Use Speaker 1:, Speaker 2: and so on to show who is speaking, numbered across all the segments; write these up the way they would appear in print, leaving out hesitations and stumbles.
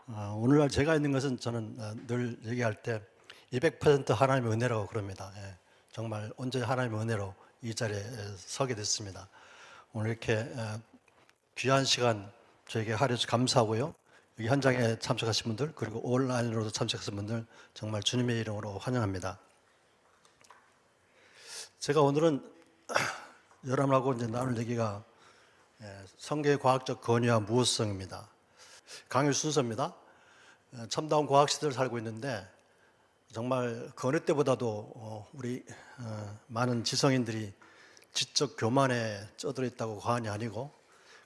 Speaker 1: 오늘날 제가 있는 것은 저는 늘 얘기할 때 200% 하나님의 은혜라고 그럽니다. 정말 온전히 하나님의 은혜로 이 자리에 서게 됐습니다. 오늘 이렇게 귀한 시간 저에게 하려서 감사하고요. 여기 현장에 참석하신 분들 그리고 온라인으로도 참석하신 분들 정말 주님의 이름으로 환영합니다. 제가 오늘은 여러분하고 이제 나눌 얘기가 성경의 과학적 권위와 무호성입니다. 강의 순서입니다. 첨다운 과학 시대를 살고 있는데 정말 그 어느 때보다도 우리 많은 지성인들이 지적 교만에 쩌들어 있다고 과언이 아니고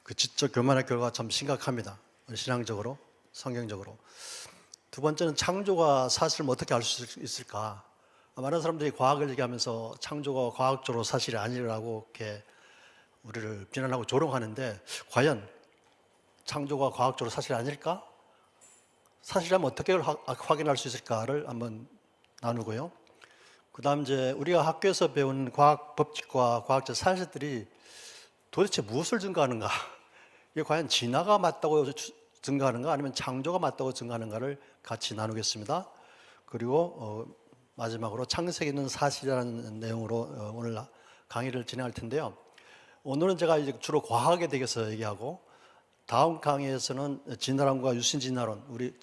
Speaker 1: 그 지적 교만의 결과가 참 심각합니다. 신앙적으로, 성경적으로. 두 번째는 창조가 사실을 어떻게 알 수 있을까? 많은 사람들이 과학을 얘기하면서 창조가 과학적으로 사실이 아니라고 이렇게 우리를 비난하고 조롱하는데 과연 창조가 과학적으로 사실이 아닐까? 사실이라면 어떻게 확인할 수 있을까를 한번 나누고요. 그 다음 이제 우리가 학교에서 배운 과학 법칙과 과학적 사실들이 도대체 무엇을 증거하는가? 이게 과연 진화가 맞다고 증거하는가? 아니면 창조가 맞다고 증거하는가를 같이 나누겠습니다. 그리고 마지막으로 창세기는 사실이라는 내용으로 오늘 강의를 진행할 텐데요. 오늘은 제가 이제 주로 과학에 대해서 얘기하고 다음 강의에서는 진화론과 유신진화론, 우리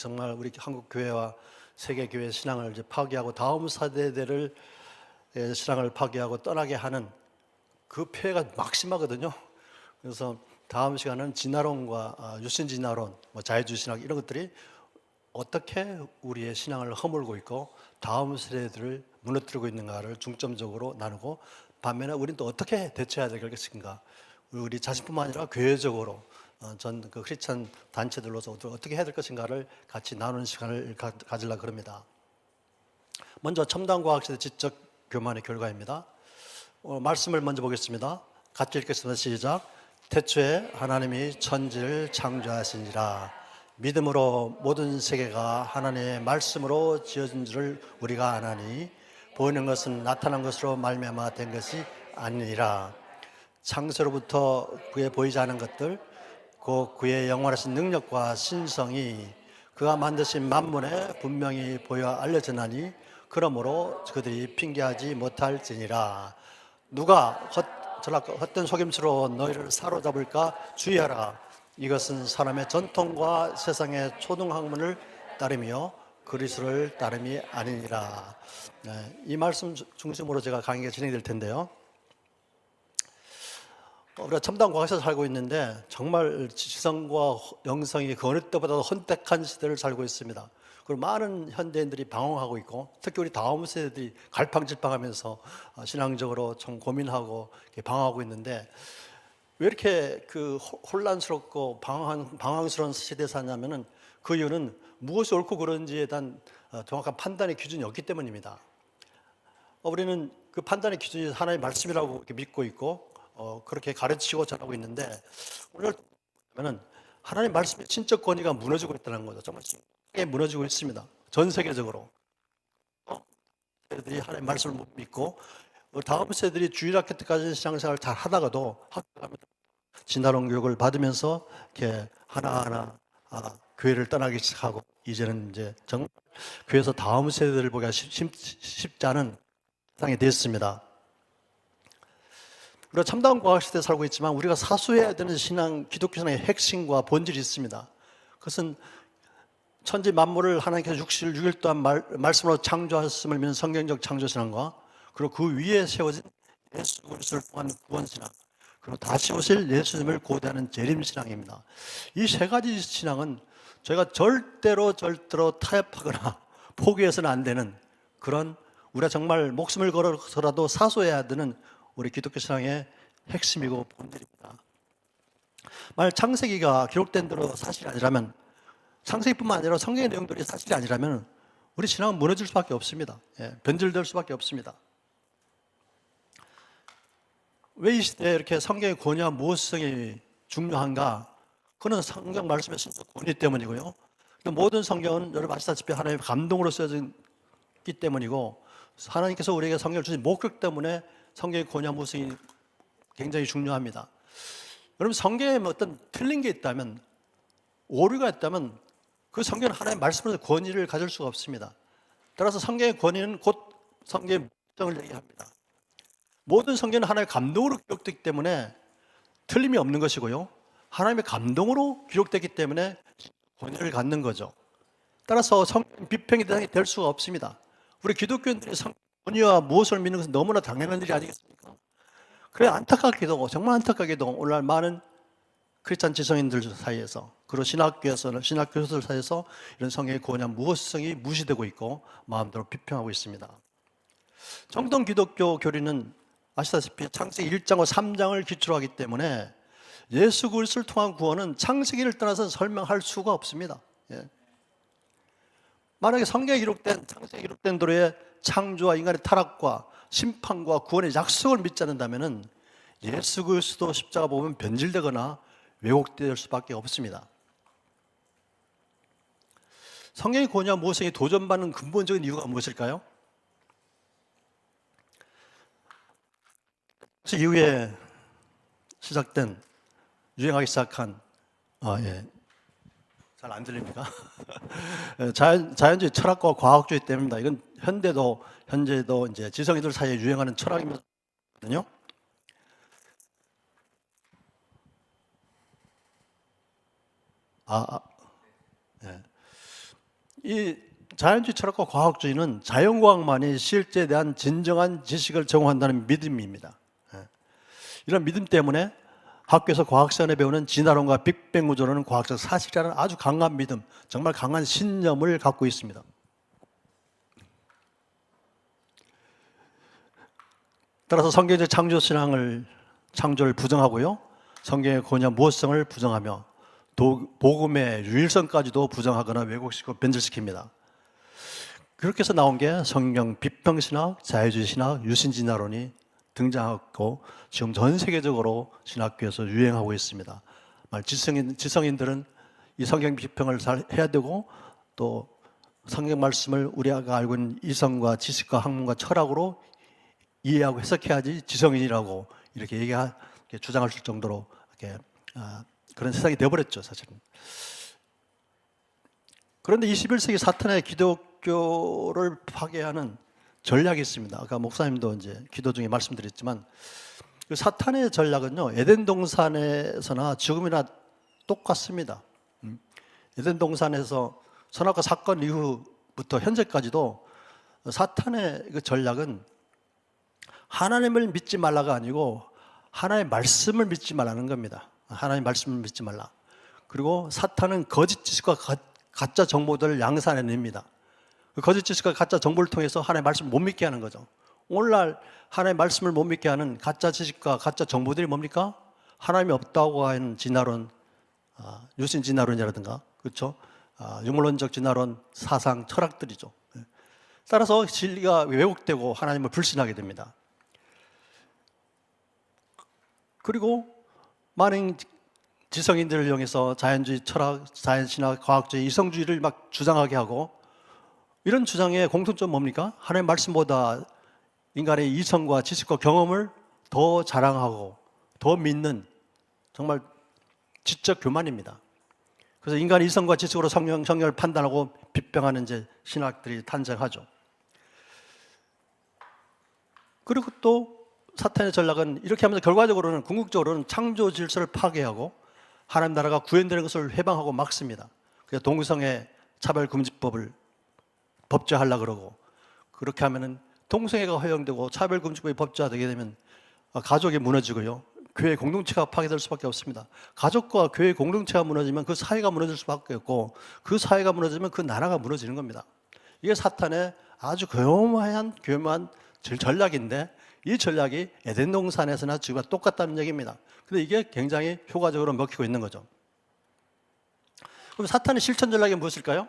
Speaker 1: 한국 교회와 세계 교회 신앙을 이제 파괴하고 다음 세대들을 신앙을 파괴하고 떠나게 하는 그 폐해가 막심하거든요. 그래서 다음 시간은 진화론과 유신진화론, 자유주의신학 이런 것들이 어떻게 우리의 신앙을 허물고 있고 다음 세대들을 무너뜨리고 있는가를 중점적으로 나누고 반면에 우리는 또 어떻게 대처해야 될 것인가, 우리 자신뿐만 아니라 교회적으로 전 그 크리스찬 단체들로서 어떻게 해야 될 것인가를 같이 나누는 시간을 가지려고 합니다. 먼저 첨단 과학시대 지적 교만의 결과입니다. 말씀을 먼저 보겠습니다. 같이 읽겠습니다. 시작. 태초에 하나님이 천지를 창조하시니라. 믿음으로 모든 세계가 하나님의 말씀으로 지어진 줄을 우리가 아나니 보이는 것은 나타난 것으로 말미암아 된 것이 아니니라. 창세로부터 그의 보이지 않은 것들 곧 그의 영원하신 능력과 신성이 그가 만드신 만물에 분명히 보여 알려졌나니 그러므로 그들이 핑계하지 못할지니라. 누가 헛된 속임수로 너희를 사로잡을까 주의하라. 이것은 사람의 전통과 세상의 초등학문을 따르며 그리스도를 따름이 아니니라. 이 말씀 중심으로 제가 강의가 진행될 텐데요. 우리가 첨단 과학에서 살고 있는데 정말 지성과 영성이 그 어느 때보다도 혼택한 시대를 살고 있습니다. 그리고 많은 현대인들이 방황하고 있고 특히 우리 다음 세대들이 갈팡질팡하면서 신앙적으로 좀 고민하고 방황하고 있는데 왜 이렇게 그 혼란스럽고 방황스러운 시대에 사냐면은 그 이유는 무엇이 옳고 그른지에 대한 정확한 판단의 기준이 없기 때문입니다. 우리는 그 판단의 기준이 하나님의 말씀이라고 이렇게 믿고 있고 그렇게 가르치고 전하고 있는데 오늘 보면은 하나님 말씀의 신적 권위가 무너지고 있다는 거죠. 정말 심하게 무너지고 있습니다. 전 세계적으로 세대들이 하나님 말씀을 못 믿고 다음 세대들이 주일학교 때까지 신앙생활을 잘 하다가도 학교 가면 진화론 교육을 받으면서 이렇게 하나하나 교회를 떠나기 시작하고 이제는 이제 정말 교회에서 다음 세대들을 보기가 쉽지 않은 세상이 됐습니다. 우리가 첨단 과학 시대에 살고 있지만 우리가 사수해야 되는 기독교 신앙의 핵심과 본질이 있습니다. 그것은 천지 만물을 하나님께서 6일 동안 말씀으로 창조하셨음을 믿는 성경적 창조신앙과 그리고 그 위에 세워진 예수 그리스도를 통한 구원신앙 그리고 다시 오실 예수님을 고대하는 재림신앙입니다. 이 세 가지 신앙은 저희가 절대로 타협하거나 포기해서는 안 되는 그런 우리가 정말 목숨을 걸어서라도 사수해야 되는 우리 기독교 신앙의 핵심이고 본질입니다. 만약 창세기가 기록된 대로 사실이 아니라면 창세기뿐만 아니라 성경의 내용들이 사실이 아니라면 우리 신앙은 무너질 수밖에 없습니다. 변질될 수밖에 없습니다. 왜 이 시대에 이렇게 성경의 권위와 무엇성이 중요한가? 그는 성경 말씀의 신적 권위 때문이고요. 모든 성경은 여러분 아시다시피 하나님의 감동으로 쓰여졌기 때문이고 하나님께서 우리에게 성경을 주신 목적 때문에 성경의 권위와 무엇성이 굉장히 중요합니다. 여러분 성경에 어떤 틀린 게 있다면 오류가 있다면 그 성경은 하나님의 말씀으로서 권위를 가질 수가 없습니다. 따라서 성경의 권위는 곧 성경의 무성을 얘기합니다. 모든 성경은 하나님의 감동으로 기록되기 때문에 틀림이 없는 것이고요. 하나님의 감동으로 기록되기 때문에 권위를 갖는 거죠. 따라서 성경 비평의 대상이 될 수가 없습니다. 우리 기독교인들이 권위와 무엇을 믿는 것은 너무나 당연한 일이 아니겠습니까? 그래 안타깝게도 정말 안타깝게도 오늘날 많은 크리스찬 지성인들 사이에서 그리고 신학교에서는 신학 교수들 사이에서 이런 성경의 권위와 무엇성이 무시되고 있고 마음대로 비평하고 있습니다. 정통 기독교 교리는 아시다시피 창세기 1장과 3장을 기초로 하기 때문에 예수 그리스도를 통한 구원은 창세기를 떠나서 설명할 수가 없습니다. 예. 만약에 성경에 기록된 창세기에 기록된 대로의 창조와 인간의 타락과 심판과 구원의 약속을 믿지 않는다면 예수 그리스도 십자가 보면 변질되거나 왜곡될 수밖에 없습니다. 성경의 권위와 무엇성이 도전받는 근본적인 이유가 무엇일까요? 그 이후에 시작된 유행하기 시작한 잘 안 들립니까? 자연주의 철학과 과학주의 때문입니다. 이건 현재도 이제 지성인들 사이에 유행하는 철학이거든요. 이 자연주의 철학과 과학주의는 자연과학만이 실제에 대한 진정한 지식을 제공한다는 믿음입니다. 이런 믿음 때문에 학교에서 과학 시간에 배우는 진화론과 빅뱅 우주론은 과학적 사실이라는 아주 강한 믿음, 정말 강한 신념을 갖고 있습니다. 따라서 성경적 창조를 부정하고요, 성경의 권위와 무엇성을 부정하며 복음의 유일성까지도 부정하거나 왜곡시키고 변질시킵니다. 그렇게 해서 나온 게 성경 비평신학, 자유주의 신학, 유신진화론이 등장하고 지금 전 세계적으로 신학교에서 유행하고 있습니다. 지성인들은 이 성경 비평을 잘 해야 되고 또 성경 말씀을 우리가 알고 있는 이성과 지식과 학문과 철학으로 이해하고 해석해야지 지성인이라고 이렇게 주장할 정도로 그런 세상이 되어버렸죠, 사실은. 그런데 21세기 사탄의 기독교를 파괴하는 전략이 있습니다. 아까 목사님도 이제 기도 중에 말씀드렸지만 그 사탄의 전략은요, 에덴 동산에서나 지금이나 똑같습니다. 에덴 동산에서 선악과 사건 이후부터 현재까지도 사탄의 그 전략은 하나님을 믿지 말라가 아니고 하나님의 말씀을 믿지 말라는 겁니다. 하나님의 말씀을 믿지 말라. 그리고 사탄은 거짓 지식과 가짜 정보들을 양산해냅니다. 그 거짓 지식과 가짜 정보를 통해서 하나님의 말씀을 못 믿게 하는 거죠. 오늘날 하나님의 말씀을 못 믿게 하는 가짜 지식과 가짜 정보들이 뭡니까? 하나님이 없다고 하는 진화론, 유신 진화론이라든가, 그렇죠? 유물론적 진화론, 사상, 철학들이죠. 따라서 진리가 왜곡되고 하나님을 불신하게 됩니다. 그리고 많은 지성인들을 이용해서 자연주의 철학, 자연신학, 과학주의, 이성주의를 막 주장하게 하고, 이런 주장의 공통점 뭡니까? 하나님의 말씀보다 인간의 이성과 지식과 경험을 더 자랑하고 더 믿는 정말 지적 교만입니다. 그래서 인간의 이성과 지식으로 성경을 판단하고 비평하는 이제 신학들이 탄생하죠. 그리고 또 사탄의 전략은 이렇게 하면서 결과적으로는 궁극적으로는 창조 질서를 파괴하고 하나님 나라가 구현되는 것을 회방하고 막습니다. 그래서 동성애 차별금지법을 법제하려고 그러고, 그렇게 하면은 동성애가 허용되고 차별금지법이 법제화되게 되면 가족이 무너지고요, 교회 공동체가 파괴될 수밖에 없습니다. 가족과 교회 공동체가 무너지면 그 사회가 무너질 수밖에 없고, 그 사회가 무너지면 그 나라가 무너지는 겁니다. 이게 사탄의 아주 교묘한 전략인데, 이 전략이 에덴 동산에서나 지금과 똑같다는 얘기입니다. 근데 이게 굉장히 효과적으로 먹히고 있는 거죠. 그럼 사탄의 실천 전략이 무엇일까요?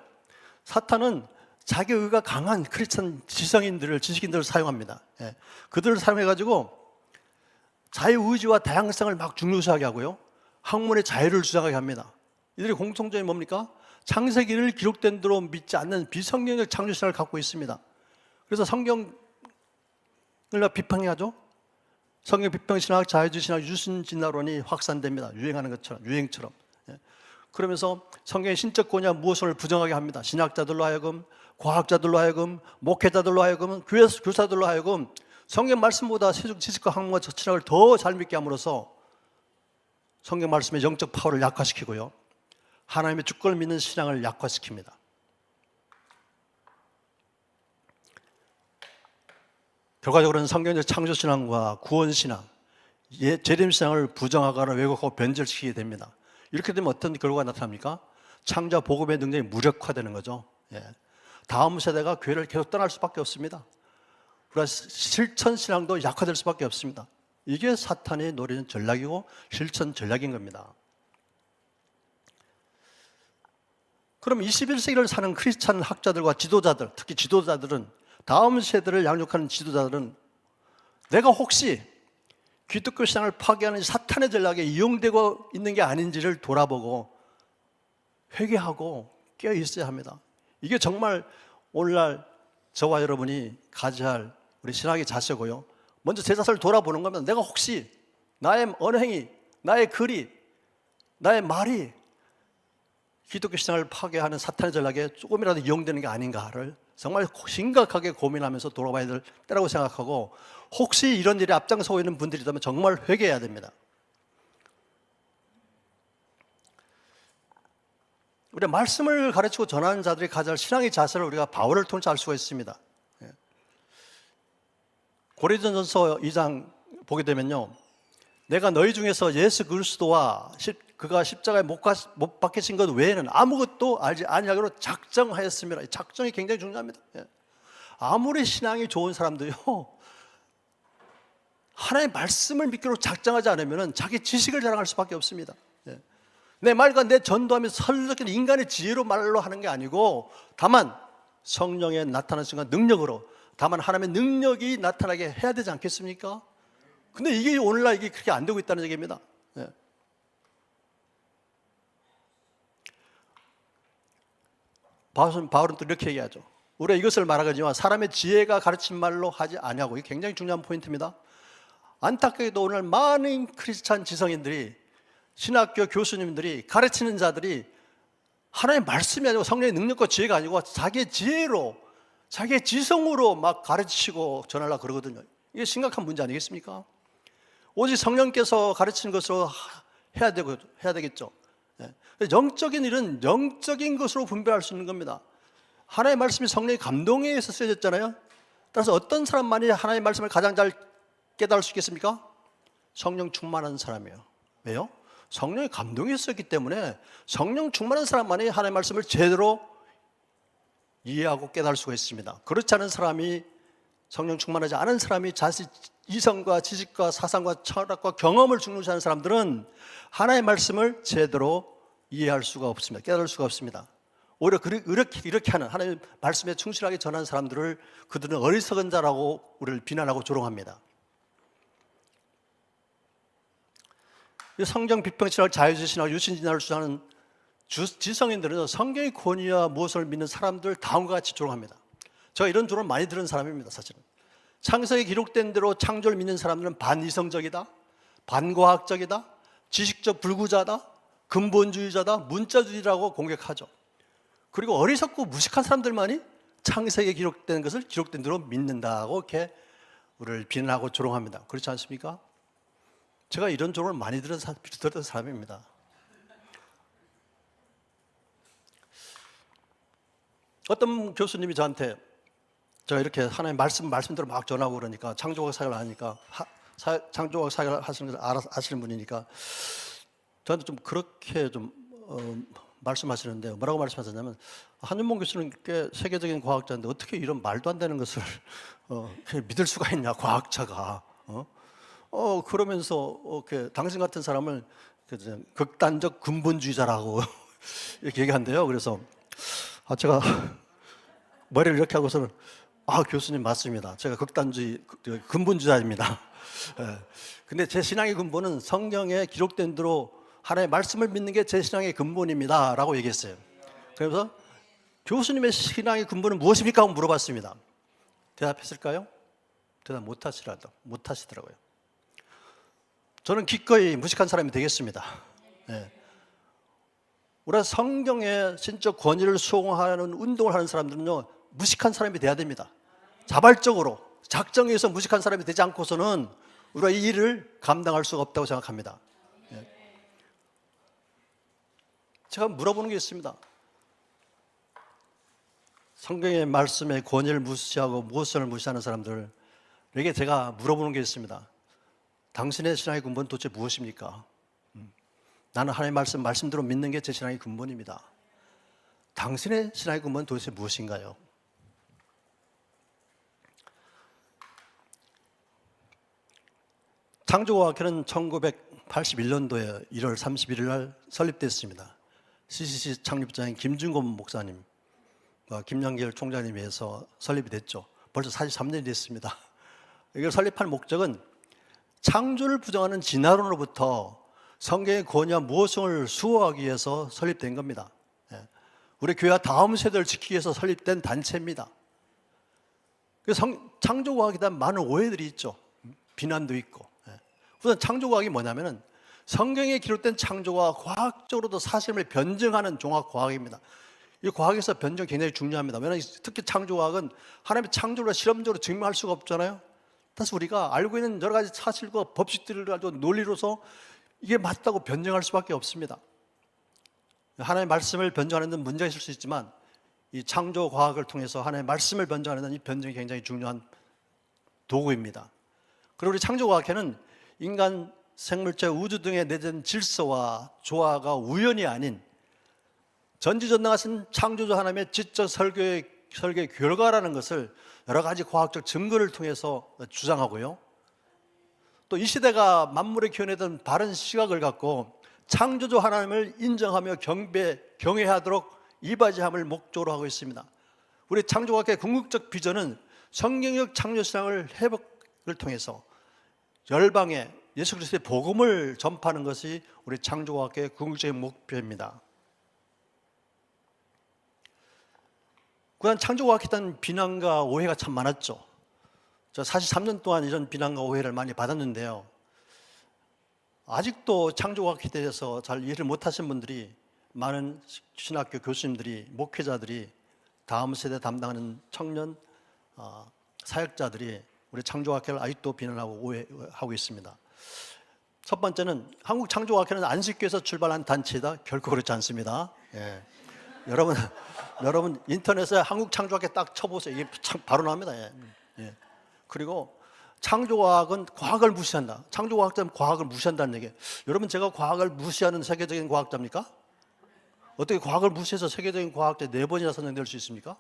Speaker 1: 사탄은 자기 의가 강한 크리스천 지식인들을 사용합니다. 그들을 사용해가지고 자유의지와 다양성을 막 중요시하게 하고요, 학문의 자유를 주장하게 합니다. 이들의 공통점이 뭡니까? 창세기를 기록된 대로 믿지 않는 비성경적 창조신학을 갖고 있습니다. 그래서 성경을 비판해야죠. 성경 비평신학, 자유주의 신학, 유신진화론이 확산됩니다. 유행하는 것처럼, 유행처럼. 그러면서 성경의 신적 권위와 무엇을 부정하게 합니다. 신학자들로 하여금, 과학자들로 하여금, 목회자들로 하여금, 교사들로 하여금 성경 말씀보다 세속 지식과 학문과 철학을 더 잘 믿게 함으로써 성경 말씀의 영적 파워를 약화시키고요, 하나님의 주권을 믿는 신앙을 약화시킵니다. 결과적으로는 성경적 창조신앙과 구원신앙, 재림신앙을 부정하거나 왜곡하고 변절시키게 됩니다. 이렇게 되면 어떤 결과가 나타납니까? 창조와 복음의 능력이 무력화되는 거죠. 다음 세대가 교회를 계속 떠날 수밖에 없습니다. 우리가 실천신앙도 약화될 수밖에 없습니다. 이게 사탄이 노리는 전략이고 실천 전략인 겁니다. 그럼 21세기를 사는 크리스찬 학자들과 지도자들, 특히 지도자들은, 다음 세대를 양육하는 지도자들은 내가 혹시 기독교 신앙을 파괴하는 사탄의 전략에 이용되고 있는 게 아닌지를 돌아보고 회개하고 깨어 있어야 합니다. 이게 정말 오늘날 저와 여러분이 가져야 할 우리 신학의 자세고요, 먼저 제 자신을 돌아보는 겁니다. 내가 혹시 나의 언행이, 나의 글이, 나의 말이 기독교 신앙을 파괴하는 사탄의 전략에 조금이라도 이용되는 게 아닌가를 정말 심각하게 고민하면서 돌아봐야 될 때라고 생각하고, 혹시 이런 일에 앞장서고 있는 분들이 있다면 정말 회개해야 됩니다. 우리가 말씀을 가르치고 전하는 자들이 가져야 할 신앙의 자세를 우리가 바울을 통해서 알 수가 있습니다. 고린도전서 2장 보게 되면요, 내가 너희 중에서 예수 그리스도와 그가 십자가에 못 박히신 것 외에는 아무것도 알지 아니하기로 작정하였습니다. 작정이 굉장히 중요합니다. 아무리 신앙이 좋은 사람도요, 하나님의 말씀을 믿기로 작정하지 않으면 자기 지식을 자랑할 수밖에 없습니다. 내 말과 내 전도하면서 설득된 인간의 지혜로 말로 하는 게 아니고, 다만 성령의 나타나는 순간 능력으로, 다만 하나님의 능력이 나타나게 해야 되지 않겠습니까? 근데 이게 오늘날 이게 그렇게 안 되고 있다는 얘기입니다. 바울은 또 이렇게 얘기하죠. 우리가 이것을 말하거니와 사람의 지혜가 가르친 말로 하지 아니하고, 이게 굉장히 중요한 포인트입니다. 안타깝게도 오늘 많은 크리스찬 지성인들이, 신학교 교수님들이, 가르치는 자들이 하나님의 말씀이 아니고 성령의 능력과 지혜가 아니고 자기의 지혜로, 자기의 지성으로 막 가르치고 전하려고 그러거든요. 이게 심각한 문제 아니겠습니까? 오직 성령께서 가르치는 것으로 해야 되겠죠. 영적인 일은 영적인 것으로 분별할 수 있는 겁니다. 하나님의 말씀이 성령의 감동에 의해서 쓰여졌잖아요. 따라서 어떤 사람만이 하나님의 말씀을 가장 잘 깨달을 수 있겠습니까? 성령 충만한 사람이에요. 왜요? 성령의 감동이 있었기 때문에 성령 충만한 사람만이 하나님의 말씀을 제대로 이해하고 깨달을 수가 있습니다. 그렇지 않은 사람이, 성령 충만하지 않은 사람이 자신 이성과 지식과 사상과 철학과 경험을 중요시하는 사람들은 하나님의 말씀을 제대로 이해할 수가 없습니다. 깨달을 수가 없습니다. 오히려 이렇게 하는, 하나님의 말씀에 충실하게 전하는 사람들을 그들은 어리석은 자라고 우리를 비난하고 조롱합니다. 성경 비평신학, 자유주의신학, 유신진화를 주장하는 지성인들은 성경의 권위와 무엇을 믿는 사람들 다음과 같이 조롱합니다. 제가 이런 조롱을 많이 들은 사람입니다. 사실은 창세기에 기록된 대로 창조를 믿는 사람들은 반이성적이다, 반과학적이다, 지식적 불구자다, 근본주의자다, 문자주의라고 공격하죠. 그리고 어리석고 무식한 사람들만이 창세기에 기록된 것을 기록된 대로 믿는다고 이렇게 우리를 비난하고 조롱합니다. 그렇지 않습니까? 제가 이런 조롱을 많이 들었던 사람입니다. 어떤 교수님이 저한테, 제가 이렇게 하나님의 말씀대로 막 전하고 그러니까, 창조학 사역을 하니까, 창조학 사역을 하시는 걸 아시는 분이니까 저한테 좀 그렇게 좀 말씀하시는데, 뭐라고 말씀하셨냐면, 한윤봉 교수는 꽤 세계적인 과학자인데 어떻게 이런 말도 안 되는 것을 믿을 수가 있냐, 과학자가. 그러면서 당신 같은 사람을 극단적 근본주의자라고 이렇게 얘기한대요. 그래서 제가 머리를 이렇게 하고서는, 교수님 맞습니다. 제가 극단주의, 근본주의자입니다. 근데 제 신앙의 근본은 성경에 기록된 대로 하나님의 말씀을 믿는 게 제 신앙의 근본입니다 라고 얘기했어요. 그래서 교수님의 신앙의 근본은 무엇입니까? 하고 물어봤습니다. 대답했을까요? 대답 못하시더라고요. 저는 기꺼이 무식한 사람이 되겠습니다. 우리가 성경의 신적 권위를 수용하는 운동을 하는 사람들은요, 무식한 사람이 돼야 됩니다. 자발적으로 작정에 의해서 무식한 사람이 되지 않고서는 우리가 이 일을 감당할 수가 없다고 생각합니다. 제가 물어보는 게 있습니다. 성경의 말씀의 권위를 무시하고 무엇을 무시하는 사람들에게 제가 물어보는 게 있습니다. 당신의 신앙의 근본은 도대체 무엇입니까? 나는 하나님의 말씀대로 믿는 게 제 신앙의 근본입니다. 당신의 신앙의 근본은 도대체 무엇인가요? 창조과학회는 1981년도에 1월 31일 날 설립됐습니다. CCC 창립자인 김준곤 목사님, 김양길 총장님에 의해서 설립이 됐죠. 벌써 43년이 됐습니다. 이걸 설립한 목적은 창조를 부정하는 진화론으로부터 성경의 권위와 무엇성을 수호하기 위해서 설립된 겁니다. 우리 교회와 다음 세대를 지키기 위해서 설립된 단체입니다. 창조과학에 대한 많은 오해들이 있죠. 비난도 있고. 우선 창조과학이 뭐냐면은 성경에 기록된 창조가 과학적으로도 사실을 변증하는 종합과학입니다. 이 과학에서 변증 굉장히 중요합니다. 왜냐하면 특히 창조과학은 하나님의 창조를 실험적으로 증명할 수가 없잖아요. 따라서 우리가 알고 있는 여러 가지 사실과 법칙들을 가지고 논리로서 이게 맞다고 변증할 수밖에 없습니다. 하나님의 말씀을 변증하는 데는 문제가 있을 수 있지만 이 창조과학을 통해서 하나님의 말씀을 변증하는 데는 이 변증이 굉장히 중요한 도구입니다. 그리고 우리 창조과학회는 인간, 생물체, 우주 등에 내재된 질서와 조화가 우연이 아닌 전지전능하신 창조주 하나님의 지적 설계의 결과라는 것을 여러 가지 과학적 증거를 통해서 주장하고요. 또 이 시대가 만물의 기원에 대한 바른 시각을 갖고 창조주 하나님을 인정하며 경외하도록 이바지함을 목적으로 하고 있습니다. 우리 창조과학의 궁극적 비전은 성경적 창조신앙을 회복을 통해서 열방에 예수 그리스도의 복음을 전파하는 것이 우리 창조과학의 궁극적인 목표입니다. 그간 창조과학에 대한 비난과 오해가 참 많았죠. 저 43년 동안 이런 비난과 오해를 많이 받았는데요. 아직도 창조과학에 대해서 잘 이해를 못하신 분들이 많은 신학교 교수님들이, 목회자들이, 다음 세대 담당하는 청년 사역자들이 우리 창조과학회를 아직도 비난하고 오해하고 있습니다. 첫 번째는 한국 창조과학회는 안식교에서 출발한 단체이다. 결코 그렇지 않습니다. 여러분 인터넷에 한국 창조과학회 딱 쳐보세요. 이게 바로 나옵니다. 그리고 창조과학은 과학을 무시한다. 창조과학자는 과학을 무시한다는 얘기예요. 여러분, 제가 과학을 무시하는 세계적인 과학자입니까? 어떻게 과학을 무시해서 세계적인 과학자 4번이나 선정될 수 있습니까?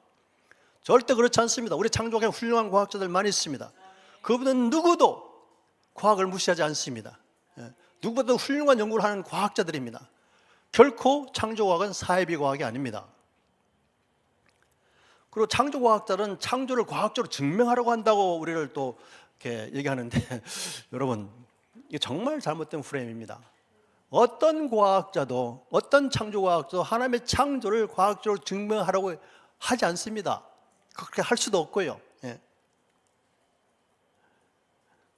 Speaker 1: 절대 그렇지 않습니다. 우리 창조과학에 훌륭한 과학자들 많이 있습니다. 그분은 누구도 과학을 무시하지 않습니다. 누구보다 훌륭한 연구를 하는 과학자들입니다. 결코 창조과학은 사이비 과학이 아닙니다. 그리고 창조과학자는 창조를 과학적으로 증명하려고 한다고 우리를 또 이렇게 얘기하는데 여러분, 이게 정말 잘못된 프레임입니다. 어떤 과학자도, 어떤 창조과학자도 하나님의 창조를 과학적으로 증명하려고 하지 않습니다. 그렇게 할 수도 없고요.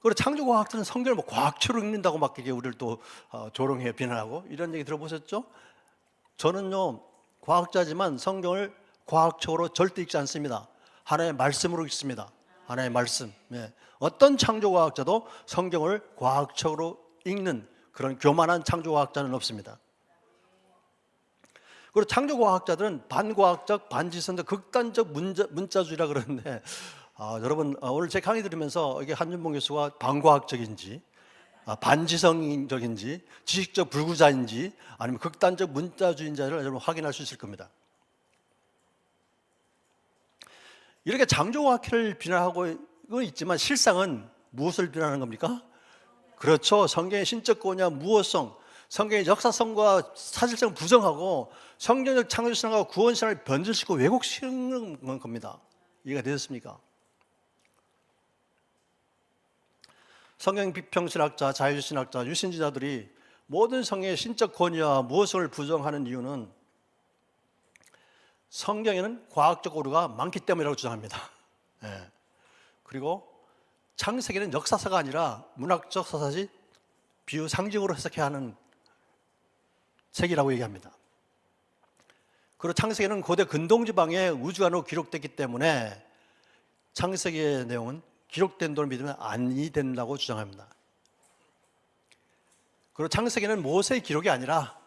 Speaker 1: 그리고 창조과학자는 성경을 뭐 과학적으로 읽는다고 막 이게 우리를 또 조롱해 비난하고 이런 얘기 들어보셨죠? 저는요, 과학자지만 성경을 과학적으로 절대 읽지 않습니다. 하나님의 말씀으로 읽습니다. 하나님의 말씀. 어떤 창조과학자도 성경을 과학적으로 읽는 그런 교만한 창조과학자는 없습니다. 그리고 창조과학자들은 반과학적, 반지성적, 극단적 문자주의라 그러는데 여러분, 오늘 제 강의 들으면서 이게 한준봉 교수가 반과학적인지 반지성적인지 지식적 불구자인지 아니면 극단적 문자주의인지를 여러분 확인할 수 있을 겁니다. 이렇게 창조과학을 비난하고 있지만 실상은 무엇을 비난하는 겁니까? 그렇죠. 성경의 신적 권위와 무엇성, 성경의 역사성과 사실성을 부정하고 성경적 창조신앙과 구원신앙을 변질시키고 왜곡시키는 겁니다. 이해가 되셨습니까? 성경 비평신학자, 자유신학자, 유신지자들이 모든 성경의 신적 권위와 무엇성을 부정하는 이유는 성경에는 과학적 오류가 많기 때문이라고 주장합니다. 그리고 창세기는 역사서가 아니라 문학적 서사지 비유 상징으로 해석해야 하는 책이라고 얘기합니다. 그리고 창세기는 고대 근동지방에 우주관으로 기록됐기 때문에 창세기의 내용은 기록된 도를 믿으면 아니 된다고 주장합니다. 그리고 창세기는 모세의 기록이 아니라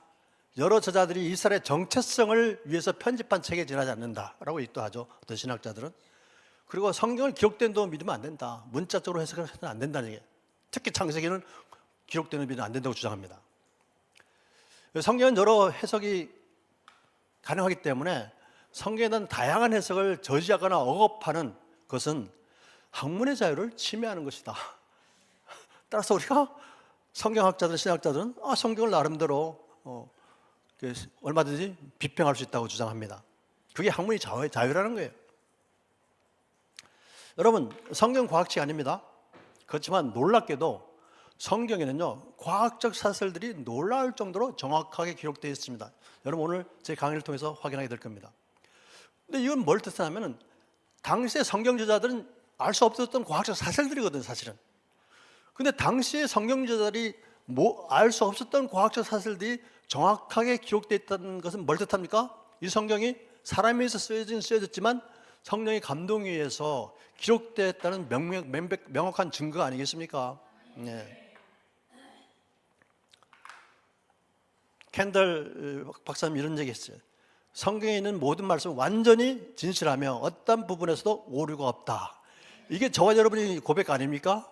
Speaker 1: 여러 저자들이 이스라엘의 정체성을 위해서 편집한 책에 지나지 않는다라고 얘기하죠. 어떤 신학자들은. 그리고 성경을 기록된 도를 믿으면 안 된다. 문자적으로 해석을 해서는 안 된다는 얘기예요. 특히 창세기는 기록된 도를 믿으면 안 된다고 주장합니다. 성경은 여러 해석이 가능하기 때문에 성경에 대한 다양한 해석을 저지하거나 억압하는 것은 학문의 자유를 침해하는 것이다. 따라서 우리가 성경학자들, 신학자들은 성경을 나름대로 얼마든지 비평할 수 있다고 주장합니다. 그게 학문의 자유라는 거예요. 여러분, 성경 과학책이 아닙니다. 그렇지만 놀랍게도 성경에는요, 과학적 사실들이 놀라울 정도로 정확하게 기록되어 있습니다. 여러분, 오늘 제 강의를 통해서 확인하게 될 겁니다. 근데 이건 뭘 뜻하냐면 당시의 성경 저자들은 알 수 없었던 과학적 사실들이거든요, 사실은. 근데 당시의 성경 저자들이 알 수 없었던 과학적 사실들이 정확하게 기록되어 있다는 것은 뭘 뜻합니까? 이 성경이 사람에 의해서 쓰여졌지만 성령의 감동에 의해서 기록되었다는 명확한 증거 아니겠습니까? 네. 캔들 박사님 이런 얘기 했어요. 성경에 있는 모든 말씀은 완전히 진실하며 어떤 부분에서도 오류가 없다. 이게 저와 여러분의 고백 아닙니까?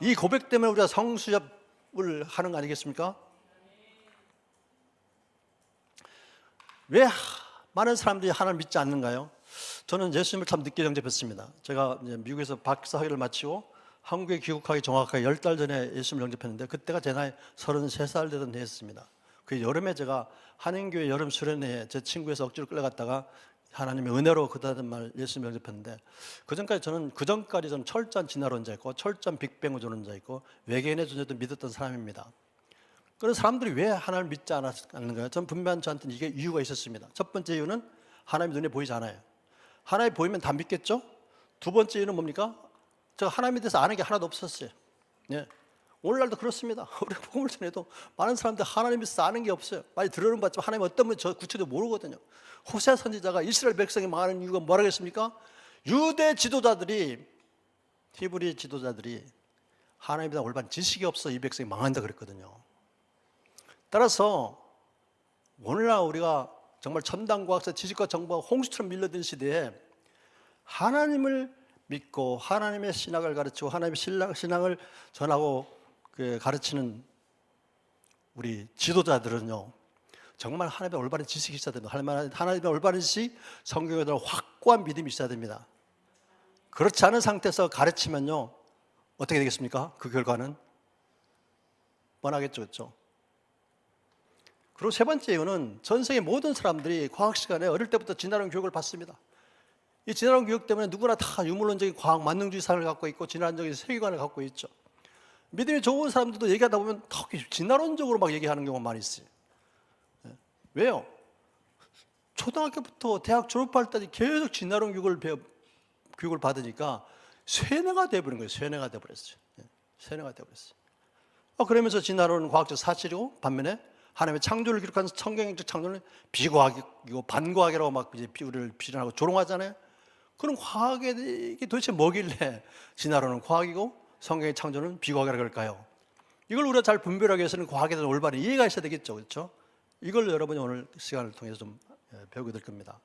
Speaker 1: 이 고백 때문에 우리가 성수잡을 하는 거 아니겠습니까? 왜 많은 사람들이 하나님을 믿지 않는가요? 저는 예수님을 참 늦게 영접했습니다. 제가 이제 미국에서 박사 학위를 마치고 한국에 귀국하기 정확하게 10달 전에 예수님을 영접했는데 그때가 제 나이 33살 되던 해였습니다. 그 여름에 제가 한인교회 여름 수련회에 제 친구에서 억지로 끌려갔다가 하나님의 은혜로 그다음 말 예수님을 영접했는데 그전까지 저는 철저한 진화론자였고 철저한 빅뱅 우주론자였고 외계인의 존재도 믿었던 사람입니다. 그런 사람들이 왜 하나님을 믿지 않는가요? 저는 분명한 저한테는 이게 이유가 있었습니다. 첫 번째 이유는 하나님 눈에 보이지 않아요. 하나님 보이면 다 믿겠죠? 두 번째 이유는 뭡니까? 제가 하나님에 대해서 아는 게 하나도 없었어요. 예. 오늘날도 그렇습니다. 우리가 복음을 전해도 많은 사람들 하나님에 대해서 아는 게 없어요. 많이 들어는 봤지만 하나님 어떤 분이 저 구체적으로 모르거든요. 호세아 선지자가 이스라엘 백성이 망하는 이유가 뭐라겠습니까? 유대 지도자들이 히브리 지도자들이 하나님에 대한 올바른 지식이 없어 이 백성이 망한다 그랬거든요. 따라서 오늘날 우리가 정말 첨단 과학사 지식과 정보가 홍수처럼 밀려든 시대에 하나님을 믿고 하나님의 신학을 가르치고 하나님의 신앙을 전하고 가르치는 우리 지도자들은요 정말 하나님의 올바른 지식이 있어야 됩니다. 하나님의 올바른 지식, 성경에 대한 확고한 믿음이 있어야 됩니다. 그렇지 않은 상태에서 가르치면요 어떻게 되겠습니까? 그 결과는 뻔하겠죠, 그렇죠? 그리고 세 번째 이유는 전 세계 모든 사람들이 과학 시간에 어릴 때부터 진화론 교육을 받습니다. 이 진화론 교육 때문에 누구나 다 유물론적인 과학 만능주의 사상을 갖고 있고 진화론적인 세계관을 갖고 있죠. 믿음이 좋은 사람들도 얘기하다 보면 더 진화론적으로 막 얘기하는 경우가 많이 있어요. 왜요? 초등학교부터 대학 졸업할 때까지 계속 진화론 교육을 받으니까 쇠뇌가 돼버린 거예요. 쇠뇌가 돼버렸어요. 쇠뇌가 돼버렸어요. 그러면서 진화론은 과학적 사실이고 반면에 하나님의 창조를 기록한 성경적 창조는 비과학이고 반과학이라고 막 이제 우리를 비난하고 조롱하잖아요. 그럼 과학이 도대체 뭐길래 진화론은 과학이고 성경의 창조는 비과학이라고 할까요? 이걸 우리가 잘 분별하기 위해서는 과학에 대한 올바른 이해가 있어야 되겠죠, 그렇죠? 이걸 여러분이 오늘 시간을 통해서 좀 배우게 될 겁니다.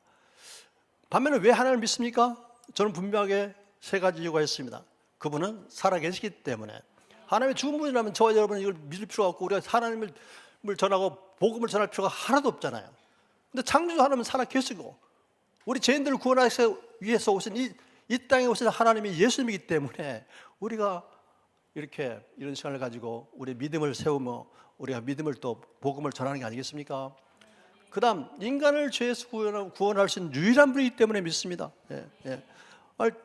Speaker 1: 반면에 왜 하나님을 믿습니까? 저는 분명하게 세 가지 이유가 있습니다. 그분은 살아계시기 때문에. 하나님의 죽은 분이라면 저와 여러분은 이걸 믿을 필요가 없고 우리가 하나님을 전하고 복음을 전할 필요가 하나도 없잖아요. 근데 창조주 하나님은 살아계시고 우리 죄인들을 구원하기 위해서 오신 이 땅에 오신 하나님이 예수님이기 때문에 우리가 이렇게 이런 시간을 가지고 우리의 믿음을 세우며 우리가 믿음을 또 복음을 전하는 게 아니겠습니까? 그 다음 인간을 죄에서 구원할 수 있는 유일한 분이기 때문에 믿습니다.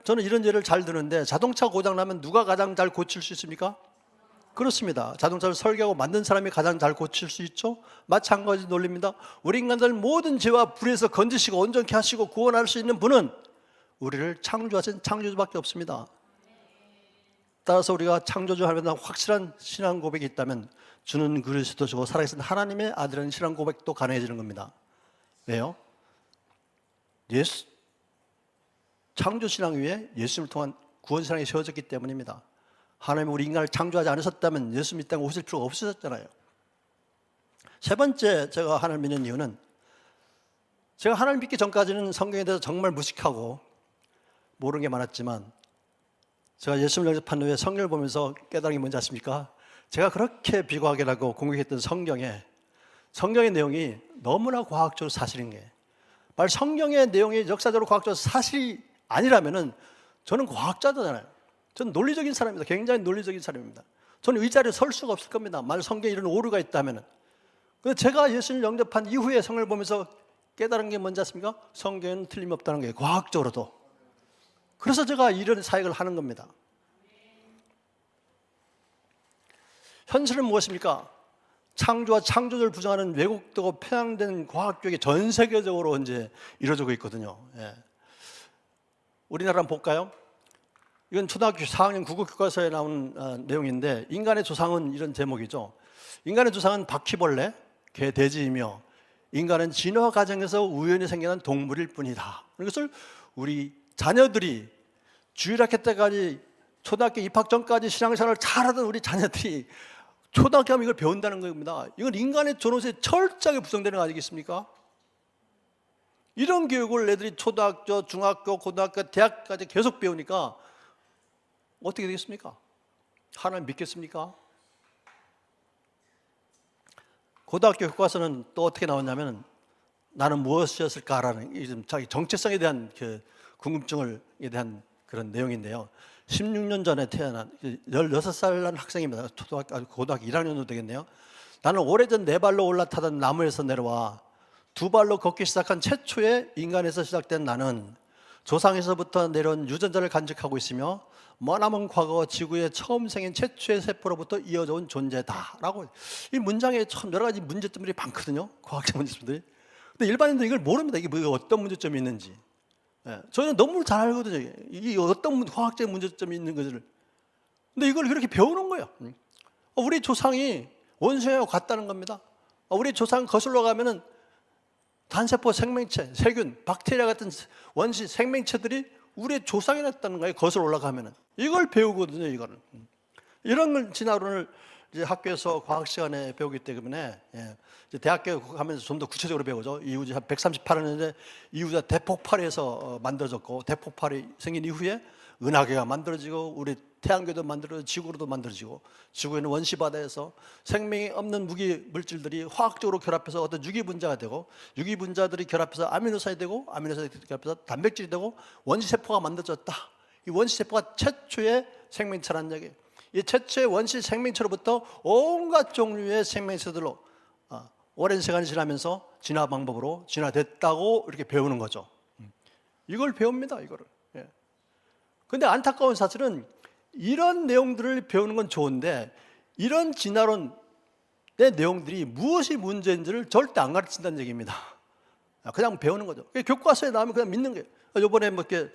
Speaker 1: 저는 이런 예를 잘 드는데 자동차 고장나면 누가 가장 잘 고칠 수 있습니까? 그렇습니다. 자동차를 설계하고 만든 사람이 가장 잘 고칠 수 있죠. 마찬가지 논리입니다. 우리 인간들 모든 죄와 불에서 건지시고 온전케 하시고 구원할 수 있는 분은 우리를 창조하신 창조주밖에 없습니다. 따라서 우리가 창조주 하면 확실한 신앙 고백이 있다면 주는 그리스도시고 살아계신 하나님의 아들은 신앙 고백도 가능해지는 겁니다. 왜요? 예수 창조신앙 위에 예수님을 통한 구원신앙이 세워졌기 때문입니다. 하나님이 우리 인간을 창조하지 않으셨다면 예수 믿다가 오실 필요가 없으셨잖아요. 세 번째 제가 하나님을 믿는 이유는, 제가 하나님 믿기 전까지는 성경에 대해서 정말 무식하고 모르는 게 많았지만, 제가 예수님을 영접한 후에 성경을 보면서 깨달은 게 뭔지 아십니까? 제가 그렇게 비과학이라고 공격했던 성경의 내용이 너무나 과학적으로 사실인 게, 만약 성경의 내용이 역사적으로 과학적으로 사실이 아니라면은 저는 과학자잖아요. 저는 논리적인 사람입니다. 굉장히 논리적인 사람입니다. 저는 의자리에 설 수가 없을 겁니다. 만약 성경에 이런 오류가 있다면은. 근데 제가 예수님을 영접한 이후에 성경을 보면서 깨달은 게 뭔지 아십니까? 성경에는 틀림없다는 거예요. 과학적으로도. 그래서 제가 이런 사역을 하는 겁니다. 현실은 무엇입니까? 창조와 창조주를 부정하는 왜곡되고 편향된 과학교육이 전 세계적으로 이제 이루어지고 있거든요. 예. 우리나라 한번 볼까요? 이건 초등학교 4학년 국어 교과서에 나온 내용인데, 인간의 조상은 이런 제목이죠. 인간의 조상은 바퀴벌레, 개, 돼지이며 인간은 진화 과정에서 우연히 생겨난 동물일 뿐이다. 이것을 우리 자녀들이 주일학교 때까지, 초등학교 입학 전까지 신앙생활을 잘하던 우리 자녀들이 초등학교 하면 이걸 배운다는 겁니다. 이건 인간의 존엄성에 철저하게 부정되는 거 아니겠습니까? 이런 교육을 애들이 초등학교, 중학교, 고등학교, 대학까지 계속 배우니까 어떻게 되겠습니까? 하나님 믿겠습니까? 고등학교 교과서는 또 어떻게 나왔냐면, 나는 무엇이었을까라는 자기 정체성에 대한 그 궁금증에 대한 그런 내용인데요. 16년 전에 태어난 16살 난 학생입니다. 고등학교 1학년도 되겠네요. 나는 오래전 4발로 올라타던 나무에서 내려와 2발로 걷기 시작한 최초의 인간에서 시작된 나는 조상에서부터 내려온 유전자를 간직하고 있으며 머나먼 과거 지구에 처음 생긴 최초의 세포로부터 이어져 온 존재다라고. 이 문장에 참 여러 가지 문제점들이 많거든요. 과학적 문제점들이. 근데 일반인들은 이걸 모릅니다. 이게 뭐 어떤 문제점이 있는지. 예, 저는 너무 잘 알거든요. 이게 어떤 과학적 문제점이 있는 것을. 근데 이걸 그렇게 배우는 거예요. 우리 조상이 원숭이하고 같다는 겁니다. 우리 조상 거슬러 가면은 단세포 생명체, 세균, 박테리아 같은 원시 생명체들이 우리의 조상이 났다는 거예요. 거슬러 올라가면은. 이걸 배우거든요, 이거는. 이런 걸 진화론을 이제 학교에서 과학 시간에 배우기 때문에, 예, 이제 대학교 가면서 좀 더 구체적으로 배우죠. 이후에 한 138년에 이후에 대폭발에서 만들어졌고, 대폭발이 생긴 이후에 은하계가 만들어지고, 우리 태양계도 만들어지고, 지구로도 만들어지고, 지구에는 원시 바다에서 생명이 없는 무기 물질들이 화학적으로 결합해서 어떤 유기 분자가 되고, 유기 분자들이 결합해서 아미노산이 되고, 아미노산이 결합해서 단백질이 되고, 원시 세포가 만들어졌다. 이 원시 세포가 최초의 생명체라는 얘기예요. 이 최초의 원시 생명체로부터 온갖 종류의 생명체들로 오랜 시간이 지나면서 진화 방법으로 진화됐다고 이렇게 배우는 거죠. 이걸 배웁니다, 이거를. 예. 근데 안타까운 사실은 이런 내용들을 배우는 건 좋은데, 이런 진화론의 내용들이 무엇이 문제인지를 절대 안 가르친다는 얘기입니다. 그냥 배우는 거죠. 교과서에 나오면 그냥 믿는 거예요. 이번에 뭐 이렇게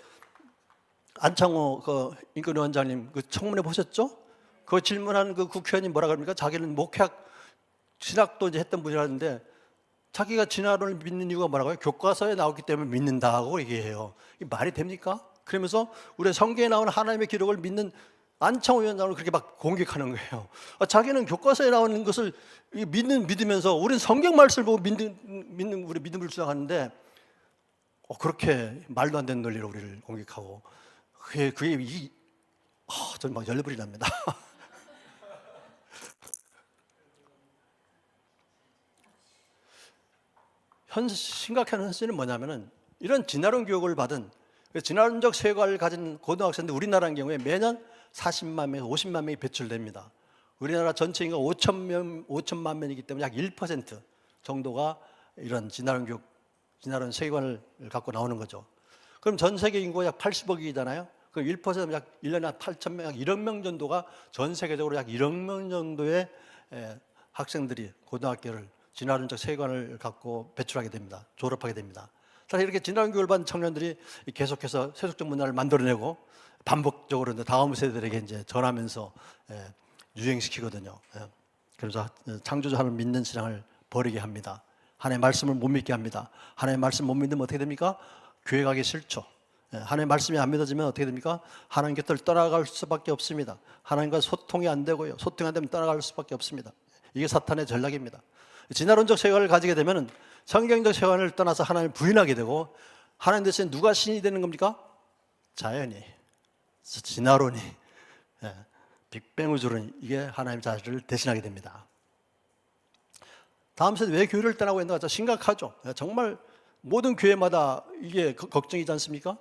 Speaker 1: 안창호 그 인권위원장님 그 청문회 보셨죠? 그 질문한 그 국회의원이 뭐라 그럽니까? 자기는 목회학 신학도 이제 했던 분이라는데, 자기가 진화론을 믿는 이유가 뭐라고요? 교과서에 나오기 때문에 믿는다고 얘기해요. 이게 말이 됩니까? 그러면서 우리 성경에 나오는 하나님의 기록을 믿는 안창호 위원장을 그렇게 막 공격하는 거예요. 자기는 교과서에 나오는 것을 믿으면서 우리는 성경 말씀을 보고 믿는 우리 믿음을 주장하는데, 그렇게 말도 안 되는 논리로 우리를 공격하고, 저는 막 열불이 납니다. 심각한 현실은 뭐냐면은, 이런 진화론 교육을 받은 진화론적 세계관을 가진 고등학생들, 우리나라의 경우에 매년 40만 명, 50만 명이 배출됩니다. 우리나라 전체 인口 5천만 명이기 때문에 약 1% 정도가 이런 진화론 교육, 진화론 세계관을 갖고 나오는 거죠. 그럼 전 세계 인구가 약 80억이잖아요. 그럼 1%면 약 1년에 한 8천 명, 약 1억 명 정도가 전 세계적으로 약 1억 명 정도의 학생들이 고등학교를 진화론적 세계관을 갖고 배출하게 됩니다. 졸업하게 됩니다. 사실 이렇게 진화론 교육을 받은 청년들이 계속해서 세속적 문화를 만들어내고 반복적으로 다음 세대들에게 이제 전하면서 유행시키거든요. 그래서 창조주 하나님을 믿는 신앙을 버리게 합니다. 하나님의 말씀을 못 믿게 합니다. 하나님의 말씀 못 믿으면 어떻게 됩니까? 교회 가기 싫죠. 하나님의 말씀이 안 믿어지면 어떻게 됩니까? 하나님 곁을 떠나갈 수밖에 없습니다. 하나님과 소통이 안 되고요. 소통이 안 되면 떠나갈 수밖에 없습니다. 이게 사탄의 전략입니다. 진화론적 세계관을 가지게 되면 성경적 세계관을 떠나서 하나님을 부인하게 되고, 하나님 대신 누가 신이 되는 겁니까? 자연이, 진화론이, 빅뱅 우주론이, 이게 하나님 자신을 대신하게 됩니다. 다음 세대 왜 교회를 떠나고 있는가? 심각하죠. 정말 모든 교회마다 이게 걱정이지 않습니까?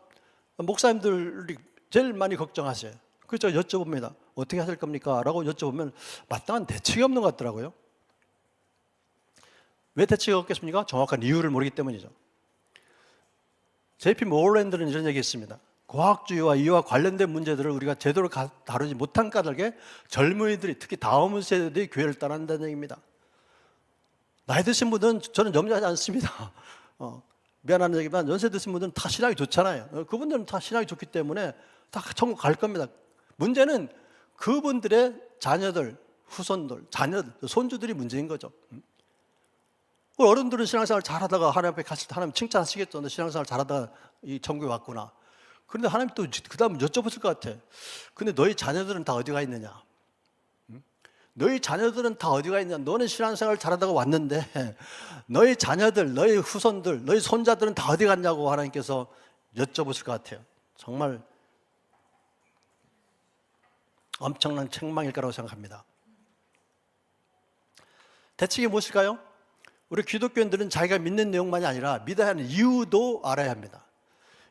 Speaker 1: 목사님들이 제일 많이 걱정하세요. 그래서 여쭤봅니다. 어떻게 하실 겁니까? 라고 여쭤보면 마땅한 대책이 없는 것 같더라고요. 왜 대책이 없겠습니까? 정확한 이유를 모르기 때문이죠. JP 모럴랜드는 이런 얘기 했습니다. 과학주의와 이와 관련된 문제들을 우리가 제대로 다루지 못한 까닭에 젊은이들이, 특히 다음 세대들이 교회를 떠난다는 얘기입니다. 나이 드신 분들은 저는 염려하지 않습니다. 미안한 얘기지만 연세 드신 분들은 다 신앙이 좋잖아요. 그분들은 다 신앙이 좋기 때문에 다 천국 갈 겁니다. 문제는 그분들의 자녀들, 후손들, 자녀들, 손주들이 문제인 거죠. 어른들은 신앙생활 잘하다가 하나님 앞에 갔을 때 하나님 칭찬하시겠죠. 너 신앙생활 잘하다가 이 천국에 왔구나. 그런데 하나님 또 그 다음 여쭤보실 것 같아. 근데 너희 자녀들은 다 어디 가 있느냐? 너희 자녀들은 다 어디가 있냐? 너는 신앙생활 잘하다가 왔는데 너희 자녀들, 너희 후손들, 너희 손자들은 다 어디 갔냐고 하나님께서 여쭤보실 것 같아요. 정말 엄청난 책망일 거라고 생각합니다. 대책이 무엇일까요? 우리 기독교인들은 자기가 믿는 내용만이 아니라 믿어야 하는 이유도 알아야 합니다.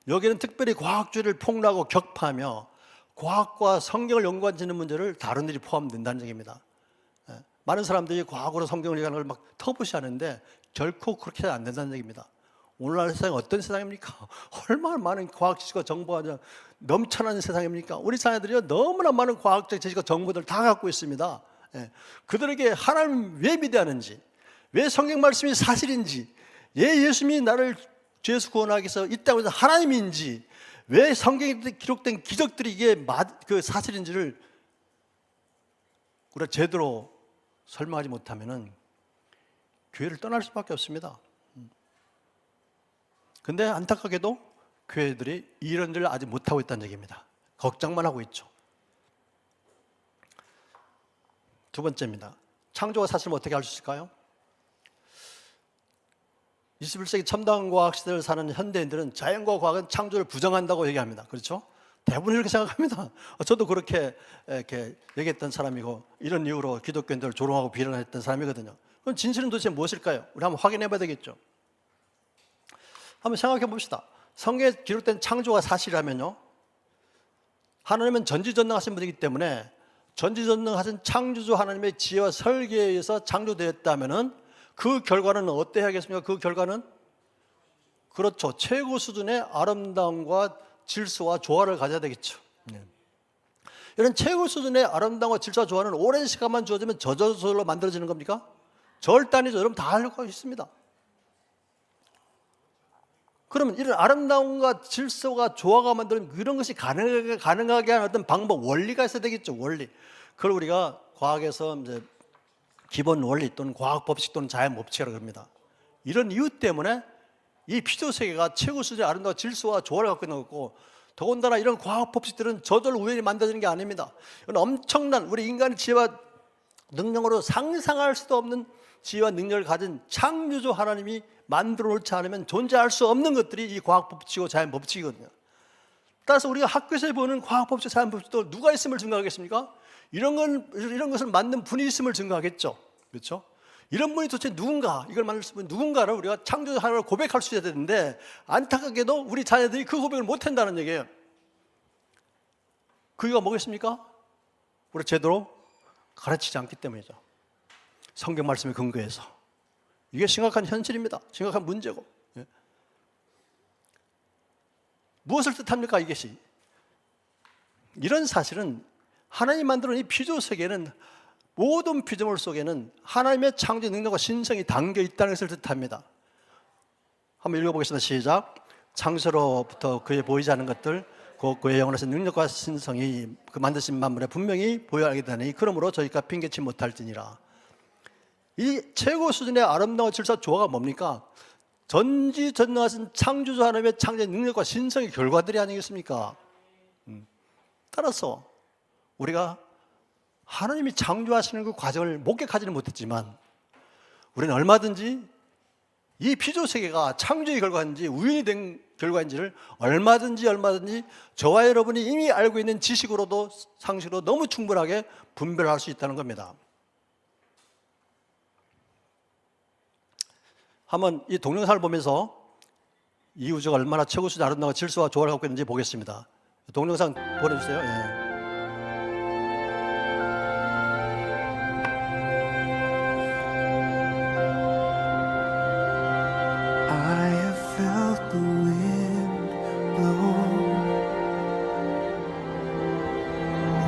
Speaker 1: 여기는 특별히 과학주의를 폭로하고 격파하며 과학과 성경을 연관짓는 문제를 다룬 일이 포함된다는 얘기입니다. 많은 사람들이 과학으로 성경을 얘기하는 걸 막 터부시하는데 결코 그렇게 안 된다는 얘기입니다. 오늘날 세상이 어떤 세상입니까? 얼마나 많은 과학 지식과 정보가 넘쳐나는 세상입니까? 우리 자녀들이 너무나 많은 과학적 지식과 정보들을 다 갖고 있습니다. 그들에게 하나님 왜 믿어하는지, 왜 성경 말씀이 사실인지, 왜 예수님이 나를 죄에서 구원하기 위해서 이 땅에서 하나님인지, 왜 성경에 기록된 기적들이 이게 그 사실인지를 우리가 제대로 설명하지 못하면은 교회를 떠날 수밖에 없습니다. 근데 안타깝게도 교회들이 이런 일을 아직 못하고 있다는 얘기입니다. 걱정만 하고 있죠. 두 번째입니다. 창조가 사실은 어떻게 알 수 있을까요? 21세기 첨단 과학 시대를 사는 현대인들은 자연과 과학은 창조를 부정한다고 얘기합니다. 그렇죠? 대부분 이렇게 생각합니다. 저도 그렇게 이렇게 얘기했던 사람이고, 이런 이유로 기독교인들을 조롱하고 비난했던 사람이거든요. 그럼 진실은 도대체 무엇일까요? 우리 한번 확인해 봐야 되겠죠. 한번 생각해 봅시다. 성경에 기록된 창조가 사실이라면요, 하나님은 전지전능하신 분이기 때문에 전지전능하신 창조주 하나님의 지혜와 설계에 의해서 창조되었다면은 그 결과는 어때야겠습니까? 그 결과는, 그렇죠, 최고 수준의 아름다움과 질서와 조화를 가져야 되겠죠. 이런 최고 수준의 아름다움과 질서와 조화는 오랜 시간만 주어지면 저절로 만들어지는 겁니까? 절대 아니죠. 여러분 다 알고 있습니다. 그러면 이런 아름다움과 질서가 조화가 만드는 이런 것이 가능하게 하는 어떤 방법, 원리가 있어야 되겠죠. 원리. 그걸 우리가 과학에서 이제 기본 원리 또는 과학 법칙 또는 자연 법칙이라고 합니다. 이런 이유 때문에 이 피조 세계가 최고 수준의 아름다운 질서와 조화를 갖고 있는 거고, 더군다나 이런 과학 법칙들은 저절로 우연히 만들어지는 게 아닙니다. 이건 엄청난 우리 인간의 지혜와 능력으로 상상할 수도 없는 지혜와 능력을 가진 창조주 하나님이 만들어 놓지 않으면 존재할 수 없는 것들이 이 과학 법칙이고 자연 법칙이거든요. 따라서 우리가 학교에서 보는 과학 법칙, 자연 법칙도 누가 있음을 증거하겠습니까? 이런 것을 만든 분이 있음을 증거하겠죠. 그렇죠? 이런 분이 도대체 누군가, 이걸 만들 수 있는 누군가를 우리가 창조주 하나님을 고백할 수 있어야 되는데, 안타깝게도 우리 자녀들이 그 고백을 못 한다는 얘기예요. 그 이유가 뭐겠습니까? 우리가 제대로 가르치지 않기 때문이죠. 성경 말씀에 근거해서. 이게 심각한 현실입니다. 심각한 문제고. 무엇을 뜻합니까, 이것이? 이런 사실은 하나님 만들어 놓은 이 피조 세계는, 모든 피조물 속에는 하나님의 창조 능력과 신성이 담겨 있다는 것을 뜻합니다. 한번 읽어보겠습니다. 시작. 창세로부터 그의 보이지 않는 것들, 그의 영원하신 능력과 신성이 그 만드신 만물에 분명히 보여 알게 되니 그러므로 저희가 핑계치 못할지니라. 이 최고 수준의 아름다운 질서 조화가 뭡니까? 전지전능하신 창조주 하나님의 창조의 능력과 신성의 결과들이 아니겠습니까? 따라서 우리가 하나님이 창조하시는 그 과정을 목격하지는 못했지만 우리는 얼마든지 이 피조세계가 창조의 결과인지 우연이 된 결과인지를 얼마든지 저와 여러분이 이미 알고 있는 지식으로도 상식으로 너무 충분하게 분별할 수 있다는 겁니다. 한번 이 동영상을 보면서 이 우주가 얼마나 최고수준 아름다운 질서와 조화를 갖고 있는지 보겠습니다. 동영상 보내주세요. 예.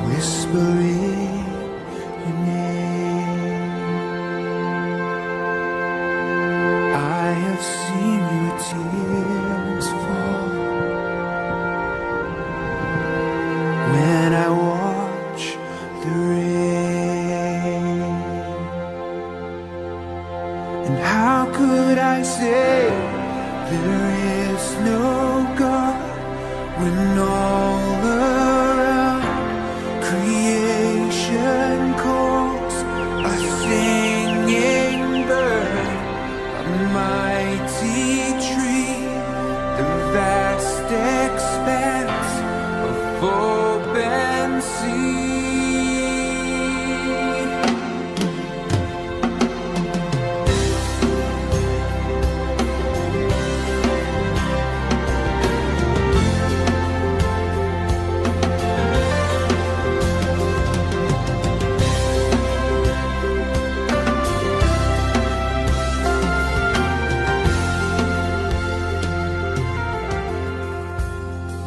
Speaker 2: Whispering your name, I have seen your tears fall when I watch the rain. And how could I say there is no God when all around creation calls a singing bird, a mighty tree, the vast expanse of open sea.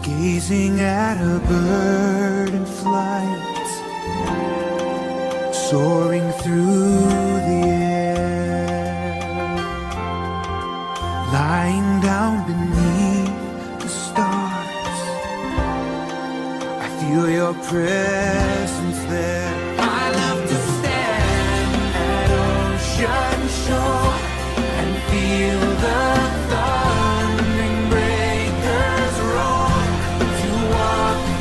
Speaker 2: Gazing at a bird in flight, soaring through the air, lying down beneath the stars, I feel your presence there. I love to stand at ocean shore and feel the thundering breakers roar,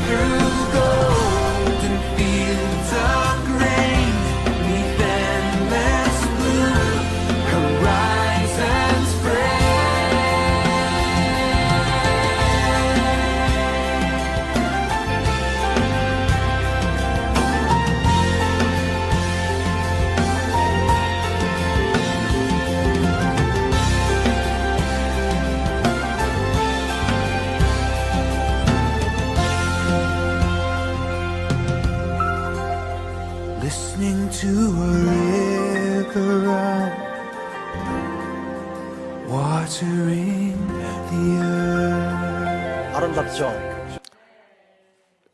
Speaker 2: through golden fields of grain, neath endless blue horizons listening to a river run, watering the earth.
Speaker 1: 아름답죠?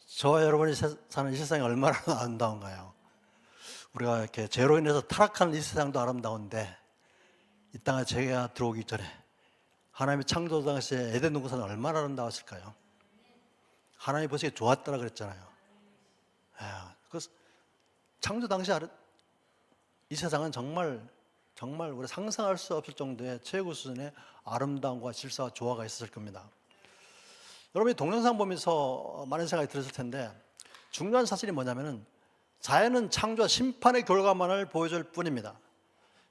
Speaker 1: 저와 여러분이 사는 이 세상이 얼마나 아름다운가요? 우리가 이렇게 죄로 인해서 타락하는 이 세상도 아름다운데 이 땅에 죄가 들어오기 전에 하나님의 창조 당시에 에덴 동산은 얼마나 아름다웠을까요? 하나님이 보시기에 좋았다라 그랬잖아요. 그 창조 당시 이 세상은 정말 우리 상상할 수 없을 정도의 최고 수준의 아름다움과 질서와 조화가 있었을 겁니다. 여러분이 동영상 보면서 많은 생각이 들었을 텐데 중요한 사실이 뭐냐면은 자연은 창조와 심판의 결과만을 보여줄 뿐입니다.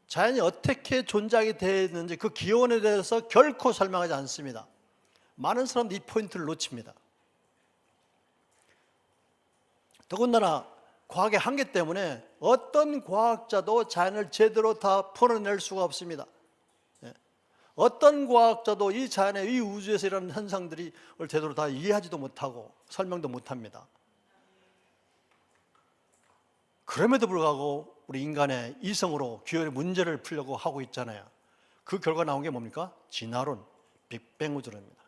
Speaker 1: 자연이 어떻게 존재하게 되었는지 그 기원에 대해서 결코 설명하지 않습니다. 많은 사람들이 이 포인트를 놓칩니다. 더군다나 과학의 한계 때문에 어떤 과학자도 자연을 제대로 다 풀어낼 수가 없습니다. 어떤 과학자도 이 자연의 이 우주에서 일어나는 현상들이 제대로 다 이해하지도 못하고 설명도 못합니다. 그럼에도 불구하고 우리 인간의 이성으로 기원의 문제를 풀려고 하고 있잖아요. 그 결과 나온 게 뭡니까? 진화론, 빅뱅 우주론입니다.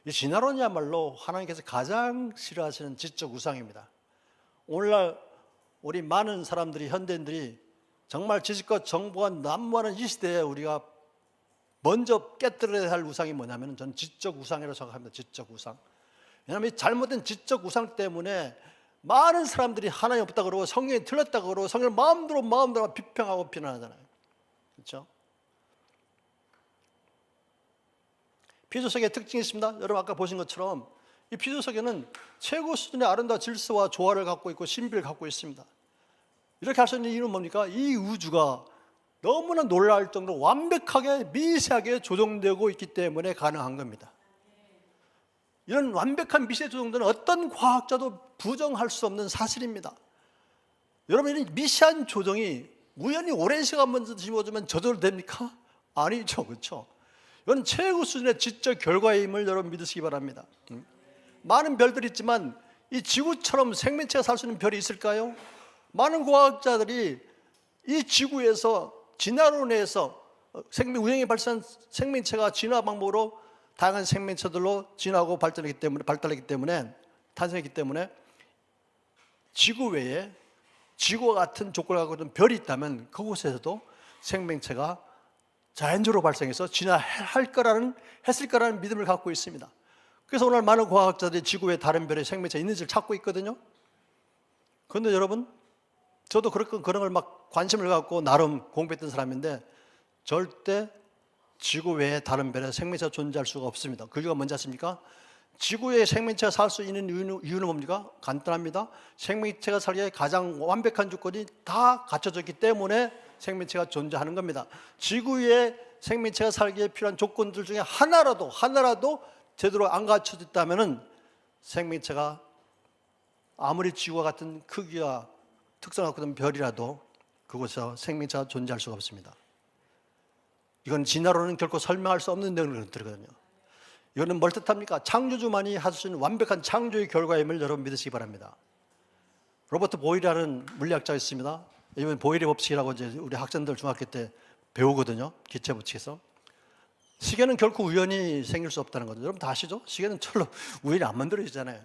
Speaker 1: 이 진화론이야말로 하나님께서 가장 싫어하시는 지적 우상입니다. 오늘날 우리 많은 사람들이, 현대인들이 정말 지식과 정보가 난무하는 이 시대에 우리가 먼저 깨뜨려야 할 우상이 뭐냐면 저는 지적 우상이라고 생각합니다. 지적 우상. 왜냐하면 이 잘못된 지적 우상 때문에 많은 사람들이 하나님 없다 그러고 성경이 틀렸다 그러고 성경을 마음대로 비평하고 비난하잖아요. 그렇죠? 피조세계의 특징이 있습니다. 여러분 아까 보신 것처럼 이 피조세계는 최고 수준의 아름다운 질서와 조화를 갖고 있고 신비를 갖고 있습니다. 이렇게 할 수 있는 이유는 뭡니까? 이 우주가 너무나 놀라울 정도로 완벽하게 미세하게 조정되고 있기 때문에 가능한 겁니다. 이런 완벽한 미세 조정들은 어떤 과학자도 부정할 수 없는 사실입니다. 여러분, 이런 미세한 조정이 우연히 오랜 시간 먼저 집어주면 저절로 됩니까? 아니죠, 그렇죠? 이건 최고 수준의 지적 결과임을 여러분 믿으시기 바랍니다. 많은 별들이 있지만 이 지구처럼 생명체가 살 수 있는 별이 있을까요? 많은 과학자들이 이 지구에서 진화로 내에서 우연히 발생한 생명체가 진화 방법으로 다양한 생명체들로 진화하고 발달했기 때문에 탄생했기 때문에 지구 외에 지구와 같은 조건을 갖고 있는 별이 있다면 그곳에서도 생명체가 자연적으로 발생해서 진화했을 거라는 믿음을 갖고 있습니다. 그래서 오늘 많은 과학자들이 지구 외에 다른 별에 생명체가 있는지를 찾고 있거든요. 그런데 여러분, 저도 그런 걸 막 관심을 갖고 나름 공부했던 사람인데 절대 지구 외에 다른 별에 생명체가 존재할 수가 없습니다. 그 이유가 뭔지 아십니까? 지구에 생명체가 살 수 있는 이유는 뭡니까? 간단합니다. 생명체가 살기에 가장 완벽한 조건이 다 갖춰졌기 때문에 생명체가 존재하는 겁니다. 지구에 생명체가 살기에 필요한 조건들 중에 하나라도 제대로 안 갖춰졌다면 생명체가 아무리 지구와 같은 크기와 특성을 갖고 있는 별이라도 그곳에서 생명체가 존재할 수가 없습니다. 이건 진화로는 결코 설명할 수 없는 내용들이거든요. 이거는 뭘 뜻합니까? 창조주만이 할 수 있는 완벽한 창조의 결과임을 여러분 믿으시기 바랍니다. 로버트 보일이라는 물리학자가 있습니다. 이번 보일의 법칙이라고 이제 우리 학생들 중학교 때 배우거든요. 기체 법칙에서. 시계는 결코 우연히 생길 수 없다는 거죠. 여러분 다 아시죠? 시계는 절로 우연히 안 만들어지잖아요.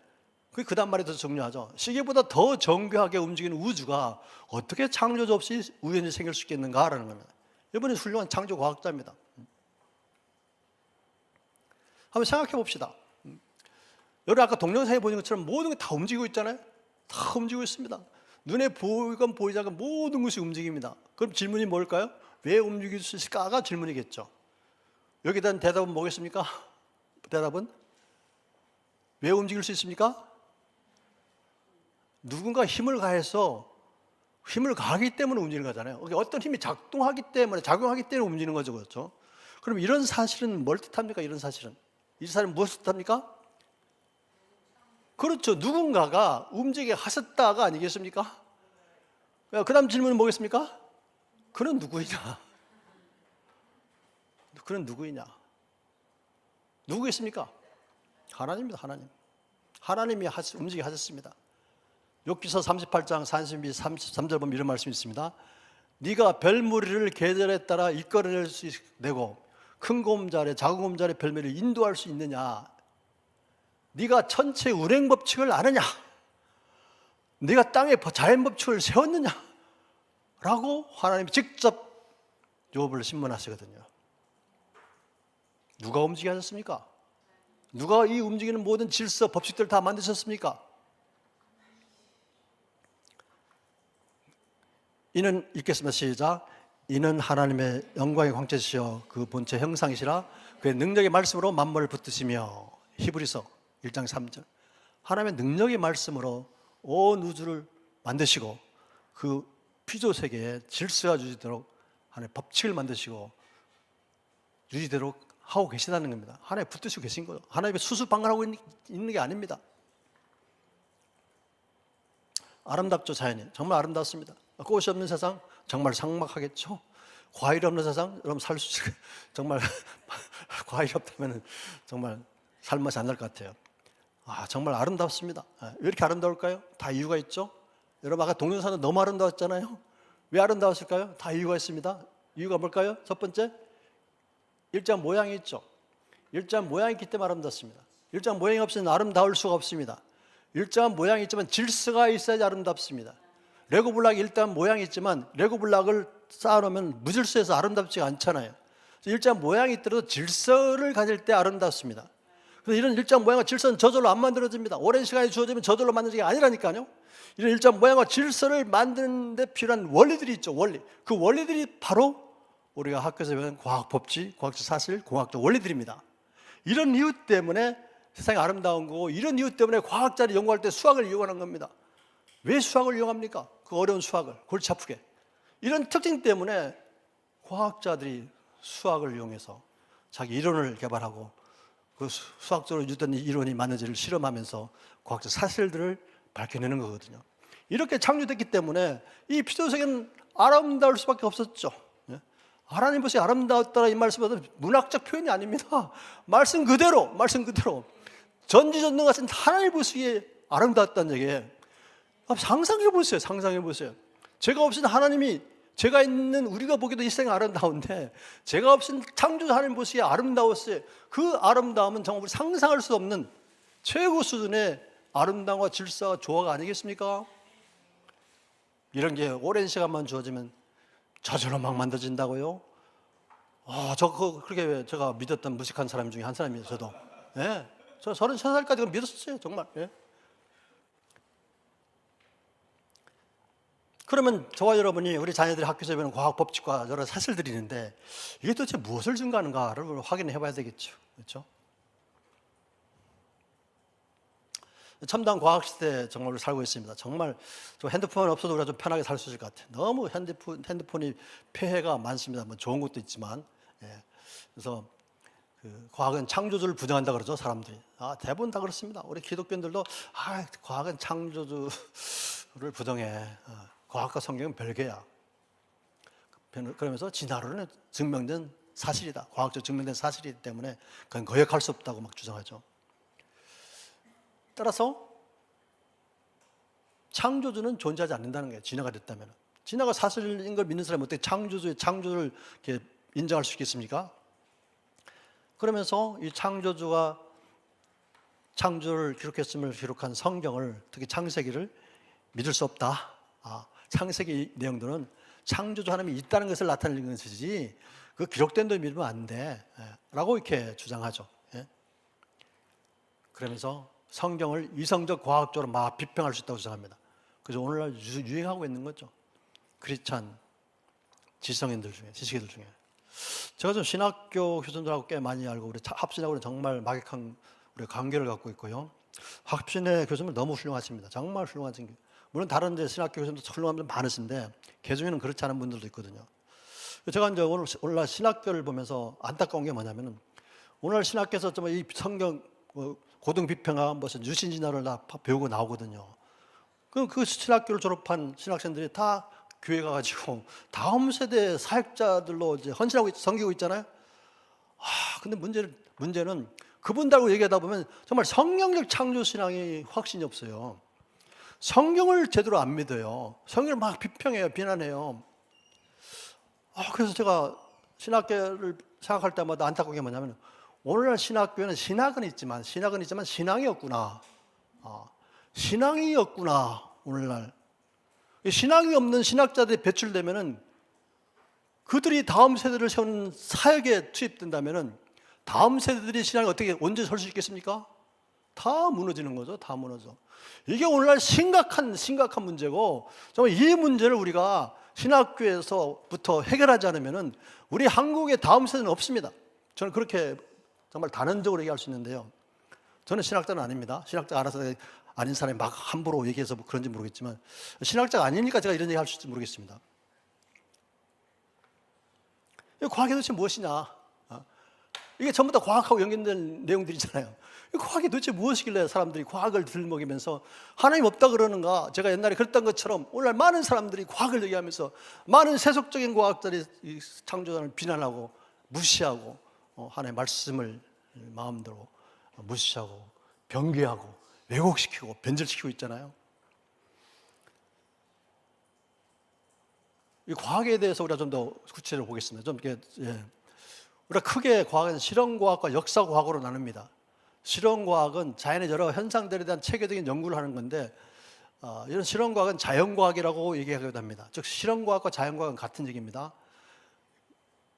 Speaker 1: 그 다음 말이 더 중요하죠. 시계보다 더 정교하게 움직이는 우주가 어떻게 창조주 없이 우연히 생길 수 있겠는가라는 겁니다. 이번에 훌륭한 창조 과학자입니다. 한번 생각해 봅시다. 여러분 아까 동영상에 보는 것처럼 모든 게 다 움직이고 있잖아요. 다 움직이고 있습니다. 눈에 보이건 보이지 않건 모든 것이 움직입니다. 그럼 질문이 뭘까요? 왜 움직일 수 있을까가 질문이겠죠. 여기에 대한 대답은 뭐겠습니까? 대답은 왜 움직일 수 있습니까? 누군가 힘을 가하기 때문에 움직이는 거잖아요. 어떤 힘이 작용하기 때문에 움직이는 거죠, 그렇죠? 그럼 이런 사실은 뭘 뜻합니까? 이런 사실은 이 사실은 무엇을 뜻합니까? 그렇죠. 누군가가 움직이게 하셨다가 아니겠습니까? 그 다음 질문은 뭐겠습니까? 그는 누구이냐? 그는 누구이냐? 누구겠습니까? 하나님입니다. 하나님이 움직이게 하셨습니다. 욥기서 38장 32, 33절 보면 이런 말씀이 있습니다. 네가 별무리를 계절에 따라 이끌어낼 수 내고 큰 곰자리 작은 곰자리 별무리를 인도할 수 있느냐? 네가 천체 운행 법칙을 아느냐? 네가 땅에 자연 법칙을 세웠느냐? 라고 하나님이 직접 욥을 신문하시거든요. 누가 움직이게 하셨습니까? 누가 이 움직이는 모든 질서 법칙들을 다 만드셨습니까? 이는 읽겠습니다. 시작. 이는 하나님의 영광의 광채시여 그 본체 형상이시라 그의 능력의 말씀으로 만물을 붙드시며. 히브리서 1장 3절. 하나님의 능력의 말씀으로 온 우주를 만드시고 그 피조세계에 질서가 유지되도록 하나님의 법칙을 만드시고 유지되도록 하고 계시다는 겁니다. 하나님이 붙드시고 계신 거죠. 하나님이 수수방관하고 있는 게 아닙니다. 아름답죠. 자연이 정말 아름답습니다. 꽃이 없는 세상 정말 삭막하겠죠. 과일이 없는 세상 여러분 살 수 정말 과일이 없다면 정말 살 맛이 안 날 것 같아요. 정말 아름답습니다. 왜 이렇게 아름다울까요? 다 이유가 있죠. 여러분 아까 동영상은 너무 아름다웠잖아요. 왜 아름다웠을까요? 다 이유가 있습니다. 이유가 뭘까요? 첫 번째, 일자 모양이 있죠. 일자 모양이 있기 때문에 아름답습니다. 일자 모양이 없으면 아름다울 수가 없습니다. 일정한 모양이 있지만 질서가 있어야지 아름답습니다. 레고 블록이 일단 모양이 있지만 레고 블록을 쌓아놓으면 무질서해서 아름답지가 않잖아요. 일정한 모양이 있더라도 질서를 가질 때 아름답습니다. 그래서 이런 일정한 모양과 질서는 저절로 안 만들어집니다. 오랜 시간이 주어지면 저절로 만들어지는 게 아니라니까요. 이런 일정한 모양과 질서를 만드는 데 필요한 원리들이 있죠. 원리. 그 원리들이 바로 우리가 학교에서 배우는 과학 법칙, 과학적 사실, 공학적 원리들입니다. 이런 이유 때문에 세상이 아름다운 거고, 이런 이유 때문에 과학자들이 연구할 때 수학을 이용하는 겁니다. 왜 수학을 이용합니까? 그 어려운 수학을 골치 아프게. 이런 특징 때문에 과학자들이 수학을 이용해서 자기 이론을 개발하고 그 수학적으로 유도된 이론이 맞는지를 실험하면서 과학적 사실들을 밝혀내는 거거든요. 이렇게 창조됐기 때문에 이 피조세계는 아름다울 수밖에 없었죠. 하나님 보시기에 아름다웠다라 이 말씀은 문학적 표현이 아닙니다. 말씀 그대로 전지전능하신 하나님 보시기에 아름다웠다는 얘기예요. 상상해 보세요. 상상해 보세요. 제가 없인 하나님이, 제가 있는 우리가 보기도 이 세상이 아름다운데 제가 없인 창조주 하나님 보시기에 아름다웠어요. 그 아름다움은 정말 우리 상상할 수 없는 최고 수준의 아름다움과 질서와 조화가 아니겠습니까? 이런 게 오랜 시간만 주어지면 저절로 막 만들어진다고요? 그렇게 제가 믿었던 무식한 사람 중에 한 사람이에요. 저도. 예. 저 33살까지 믿었어요. 정말. 예. 그러면 저와 여러분이 우리 자녀들이 학교에서 배우는 과학 법칙과 여러 사실들이 있는데 이게 도대체 무엇을 증거하는가를 확인해 봐야 되겠죠. 그렇죠? 첨단 과학 시대에 정말 살고 있습니다. 정말 저 핸드폰 없어도 우리가 좀 편하게 살 수 있을 것 같아요. 너무 핸드폰이 폐해가 많습니다. 뭐 좋은 것도 있지만. 예. 그래서 그 과학은 창조주를 부정한다 그러죠, 사람들이. 대부분 다 그렇습니다. 우리 기독교인들도 과학은 창조주를 부정해. 과학과 성경은 별개야. 그러면서 진화론은 증명된 사실이다. 과학적 증명된 사실이기 때문에 그건 거역할 수 없다고 막 주장하죠. 따라서 창조주는 존재하지 않는다는 거예요. 진화가 됐다면. 진화가 사실인 걸 믿는 사람이 어떻게 창조주를 이렇게 인정할 수 있겠습니까? 그러면서 이 창조주가 창조를 기록했음을 기록한 성경을, 특히 창세기를 믿을 수 없다. 창세기 내용들은 창조주 하나님이 있다는 것을 나타내는 것이지 그 기록된 대로 믿으면 안 돼. 라고 이렇게 주장하죠. 그러면서 성경을 이성적 과학적으로 막 비평할 수 있다고 주장합니다. 그래서 오늘날 유행하고 있는 거죠. 크리스찬 지성인들 중에, 지식인들 중에. 제가 좀 신학교 교수님들하고 꽤 많이 알고 우리 합신하고는 정말 막역한 우리 관계를 갖고 있고요. 합신의 교수님은 너무 훌륭하십니다. 정말 훌륭하신. 물론 다른 이제 신학교 교수님도 훌륭한 분들 많으신데 그 중에는 그렇지 않은 분들도 있거든요. 제가 이제 오늘날 신학교를 보면서 안타까운 게 뭐냐면은 오늘날 신학교에서 좀 이 성경 고등 비평학 무슨 유신 진화를 다 배우고 나오거든요. 그 신학교를 졸업한 신학생들이 다 교회 가가지고 다음 세대 사역자들로 이제 헌신하고 섬기고 있잖아요. 근데 문제는 그분들하고 얘기하다 보면 정말 성경적 창조 신앙이 확신이 없어요. 성경을 제대로 안 믿어요. 성경을 막 비평해요, 비난해요. 그래서 제가 신학교를 생각할 때마다 안타까운 게 뭐냐면 오늘날 신학교에는 신학은 있지만 신앙이 없구나. 신앙이 없구나. 오늘날 신앙이 없는 신학자들이 배출되면은 그들이 다음 세대를 세우는 사역에 투입된다면은 다음 세대들이 신앙이 어떻게 언제 설 수 있겠습니까? 다 무너지는 거죠. 다 무너져. 이게 오늘날 심각한 문제고 정말 이 문제를 우리가 신학교에서부터 해결하지 않으면은 우리 한국의 다음 세대는 없습니다. 저는 그렇게 정말 단언적으로 얘기할 수 있는데요. 저는 신학자는 아닙니다. 신학자 알아서 아닌 사람이 막 함부로 얘기해서 뭐 그런지 모르겠지만 신학자가 아니니까 제가 이런 얘기 할 수 있을지 모르겠습니다. 과학이 도대체 무엇이냐? 이게 전부 다 과학하고 연결된 내용들이잖아요. 과학이 도대체 무엇이길래 사람들이 과학을 들먹이면서 하나님 없다 그러는가? 제가 옛날에 그랬던 것처럼 오늘날 많은 사람들이 과학을 얘기하면서 많은 세속적인 과학자들이 창조자를 비난하고 무시하고 하나님의 말씀을 마음대로 무시하고 변개하고 왜곡시키고 변절시키고 있잖아요. 이 과학에 대해서 우리가 좀 더 구체적으로 보겠습니다. 좀 이렇게 우리가 크게 과학은 실험과학과 역사과학으로 나눕니다. 실험과학은 자연의 여러 현상들에 대한 체계적인 연구를 하는 건데 이런 실험과학은 자연과학이라고 얘기하기도 합니다. 즉 실험과학과 자연과학은 같은 얘기입니다.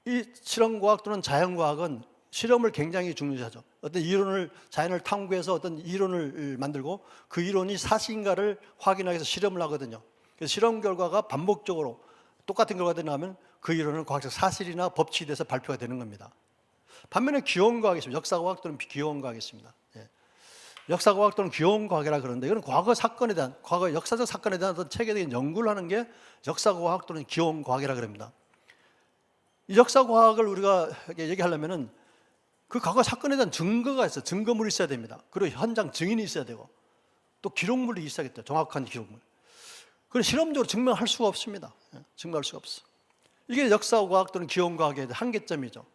Speaker 1: 이 실험과학 또는 자연과학은 실험을 굉장히 중요시하죠. 어떤 이론을 자연을 탐구해서 어떤 이론을 만들고 그 이론이 사실인가를 확인하기 위해서 실험을 하거든요. 그래서 실험 결과가 반복적으로 똑같은 결과가 나오면 그 이론은 과학적 사실이나 법칙이 돼서 발표가 되는 겁니다. 반면에 귀여운 과학이 있습니다. 역사과학 또는 귀여운 과학이 있습니다. 예. 역사과학 또는 귀여운 과학이라 그러는데 이건 과거 사건에 대한, 과거 역사적 사건에 대한 어떤 체계적인 연구를 하는 게 역사과학 또는 귀여운 과학이라 그럽니다. 이 역사과학을 우리가 얘기하려면은 그 과거 사건에 대한 증거가 있어요. 증거물이 있어야 됩니다. 그리고 현장 증인이 있어야 되고 또 기록물이 있어야겠죠. 정확한 기록물. 그걸 실험적으로 증명할 수가 없습니다. 예. 증명할 수가 없어. 이게 역사과학 또는 귀여운 과학의 한계점이죠.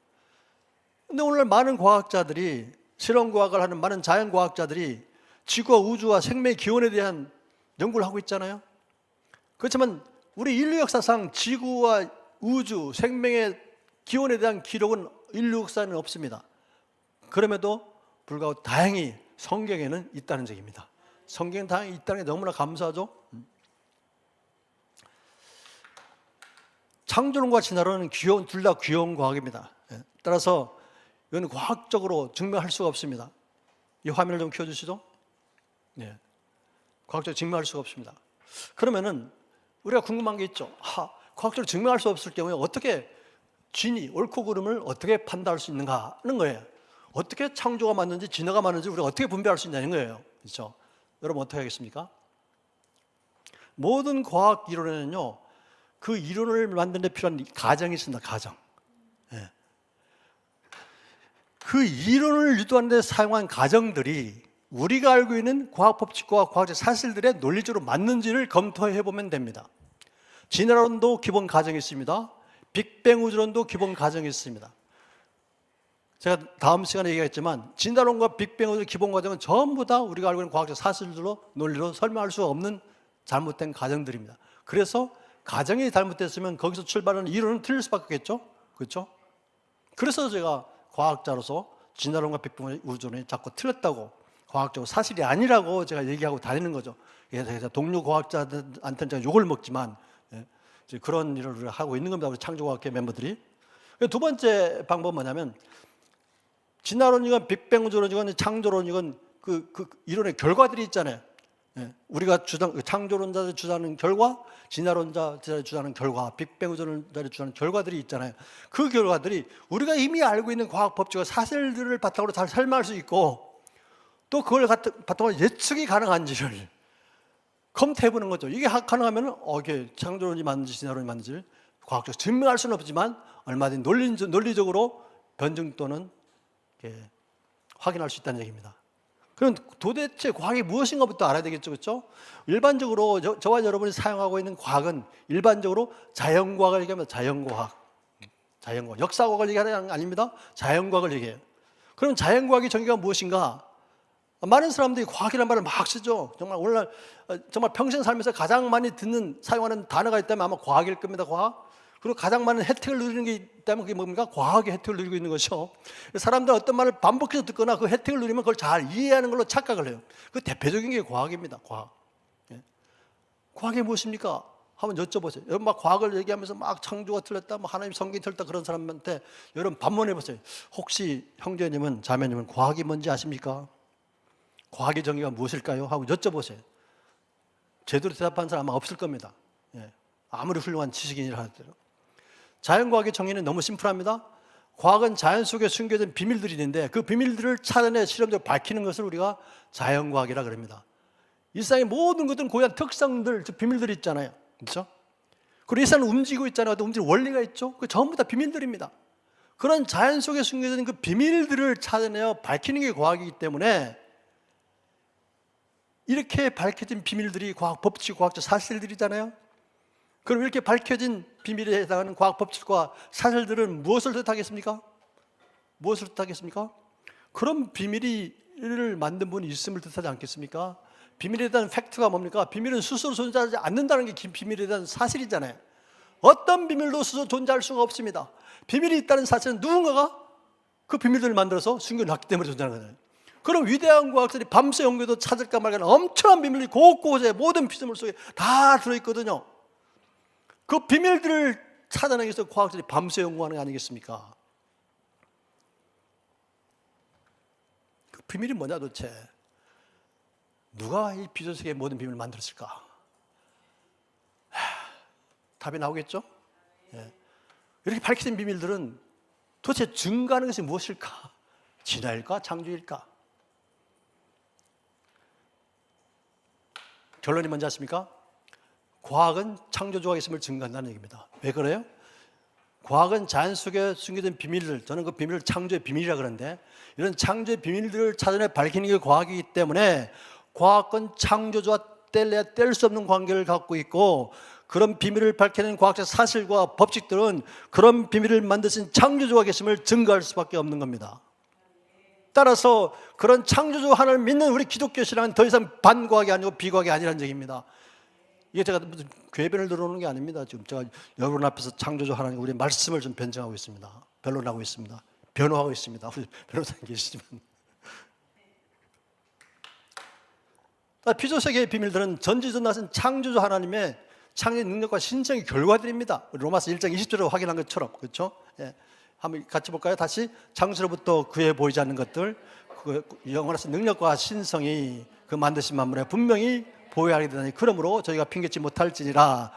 Speaker 1: 근데 오늘 많은 과학자들이, 실험과학을 하는 많은 자연과학자들이 지구와 우주와 생명의 기원에 대한 연구를 하고 있잖아요. 그렇지만 우리 인류 역사상 지구와 우주, 생명의 기원에 대한 기록은 인류 역사에는 없습니다. 그럼에도 불구하고 다행히 성경에는 있다는 얘기입니다. 성경에 다행히 있다는 게 너무나 감사하죠. 창조론과 진화론은 둘 다 귀여운 과학입니다. 따라서 이건 과학적으로 증명할 수가 없습니다. 이 화면을 좀 켜주시죠. 네. 과학적으로 증명할 수가 없습니다. 그러면은 우리가 궁금한 게 있죠. 과학적으로 증명할 수 없을 경우에 어떻게 진위, 옳고 그름을 어떻게 판단할 수 있는가 하는 거예요. 어떻게 창조가 맞는지 진화가 맞는지 우리가 어떻게 분별할 수 있냐는 거예요. 그렇죠? 여러분 어떻게 하겠습니까? 모든 과학 이론에는요, 그 이론을 만드는 데 필요한 가정이 있습니다. 가정. 예. 그 이론을 유도하는 데 사용한 가정들이 우리가 알고 있는 과학 법칙과 과학적 사실들의 논리적으로 맞는지를 검토해 보면 됩니다. 진화론도 기본 가정이 있습니다. 빅뱅 우주론도 기본 가정이 있습니다. 제가 다음 시간에 얘기했지만 진화론과 빅뱅 우주 기본 가정은 전부 다 우리가 알고 있는 과학적 사실들로 논리로 설명할 수 없는 잘못된 가정들입니다. 그래서 가정이 잘못됐으면 거기서 출발하는 이론은 틀릴 수밖에 없겠죠. 그렇죠? 그래서 제가 과학자로서 진화론과 빅뱅 우주론이 자꾸 틀렸다고, 과학적으로 사실이 아니라고 제가 얘기하고 다니는 거죠. 그래서 동료 과학자들한테는 제가 욕을 먹지만 그런 일을 우리가 하고 있는 겁니다. 우리 창조과학계 멤버들이. 두 번째 방법은 뭐냐면, 진화론이건 빅뱅 우주론이건 창조론이건 그 이론의 결과들이 있잖아요. 우리가 창조론자들이 주장하는 결과, 진화론자들이 주장하는 결과, 빅뱅 우주론자들이 주장하는 결과들이 있잖아요. 그 결과들이 우리가 이미 알고 있는 과학 법칙과 사실들을 바탕으로 잘 설명할 수 있고, 또 그걸 바탕으로 예측이 가능한지를 검토해보는 거죠. 이게 가능하면 이게 창조론이 맞는지 진화론이 맞는지 과학적으로 증명할 수는 없지만 얼마든지 논리적으로 변증 또는 확인할 수 있다는 얘기입니다. 그럼 도대체 과학이 무엇인가부터 알아야 되겠죠, 그렇죠? 일반적으로 저와 여러분이 사용하고 있는 과학은 일반적으로 자연과학을 얘기합니다. 자연과학, 역사과학을 얘기하는 게 아닙니다. 자연과학을 얘기해요. 그럼 자연과학의 정의가 무엇인가? 많은 사람들이 과학이라는 말을 막 쓰죠. 정말 오늘날 정말 평생 살면서 가장 많이 사용하는 단어가 있다면 아마 과학일 겁니다. 과학. 그리고 가장 많은 혜택을 누리는 게 있다면 그게 뭡니까? 과학의 혜택을 누리고 있는 것이죠. 사람들은 어떤 말을 반복해서 듣거나 그 혜택을 누리면 그걸 잘 이해하는 걸로 착각을 해요. 그 대표적인 게 과학입니다. 과학. 과학이 무엇입니까? 한번 여쭤보세요. 여러분 막 과학을 얘기하면서 막 창조가 틀렸다, 뭐 하나님 성경이 틀렸다 그런 사람한테 여러분 반문해 보세요. 혹시 형제님은, 자매님은 과학이 뭔지 아십니까? 과학의 정의가 무엇일까요? 하고 여쭤보세요. 제대로 대답하는 사람 아마 없을 겁니다. 아무리 훌륭한 지식인이라 하더라도. 자연과학의 정의는 너무 심플합니다. 과학은 자연 속에 숨겨진 비밀들이 있는데 그 비밀들을 찾아내 실험적으로 밝히는 것을 우리가 자연과학이라 그럽니다. 일상의 모든 것들은 고유한 특성들, 비밀들이 있잖아요. 그렇죠? 그리고 일상은 움직이고 있잖아요. 또 움직이는 원리가 있죠. 그 전부 다 비밀들입니다. 그런 자연 속에 숨겨진 그 비밀들을 찾아내어 밝히는 게 과학이기 때문에 이렇게 밝혀진 비밀들이 과학 법칙, 과학적 사실들이잖아요. 그럼 이렇게 밝혀진 비밀에 해당하는 과학 법칙과 사실들은 무엇을 뜻하겠습니까? 무엇을 뜻하겠습니까? 그런 비밀을 만든 분이 있음을 뜻하지 않겠습니까? 비밀에 대한 팩트가 뭡니까? 비밀은 스스로 존재하지 않는다는 게 비밀에 대한 사실이잖아요. 어떤 비밀도 스스로 존재할 수가 없습니다. 비밀이 있다는 사실은 누군가가 그 비밀들을 만들어서 숨겨놨기 때문에 존재하는 거잖아요. 그럼 위대한 과학들이 밤새 연구해도 찾을까 말까 엄청난 비밀이 곳곳에 모든 피조물 속에 다 들어있거든요. 그 비밀들을 찾아내기 위해서 과학자들이 밤새 연구하는 게 아니겠습니까? 그 비밀이 뭐냐 도대체? 누가 이 피조 세계의 모든 비밀을 만들었을까? 답이 나오겠죠? 이렇게 밝혀진 비밀들은 도대체 증거하는 것이 무엇일까? 진화일까? 창조일까? 결론이 뭔지 아십니까? 과학은 창조주가 있음을 증거한다는 얘기입니다. 왜 그래요? 과학은 자연 속에 숨겨진 비밀들, 저는 그 비밀을 창조의 비밀이라 그러는데, 이런 창조의 비밀들을 찾아내 밝히는 게 과학이기 때문에 과학은 창조주와 뗄래야 뗄 수 없는 관계를 갖고 있고, 그런 비밀을 밝히는 과학적 사실과 법칙들은 그런 비밀을 만드신 창조주가 계심을 증거할 수밖에 없는 겁니다. 따라서 그런 창조주 하나를 믿는 우리 기독교 신앙은 더 이상 반과학이 아니고 비과학이 아니라는 얘기입니다. 이게 제가 무슨 궤변을 들어오는 게 아닙니다. 지금 제가 여러분 앞에서 창조주 하나님 우리 말씀을 좀 변증하고 있습니다. 변론하고 있습니다. 변호하고 있습니다. 우리 변호사님 계시지만, 피조세계의 비밀들은 전지전능하신 창조주 하나님의 창조의 능력과 신성의 결과들입니다. 로마서 1장 20절에 확인한 것처럼, 그렇죠? 예. 한번 같이 볼까요? 다시 창조로부터 그에 보이지 않는 것들, 그 영원하신 능력과 신성이 그 만드신 만물에 분명히 보여하게 되다니, 그러므로 저희가 핑계치 못할지니라.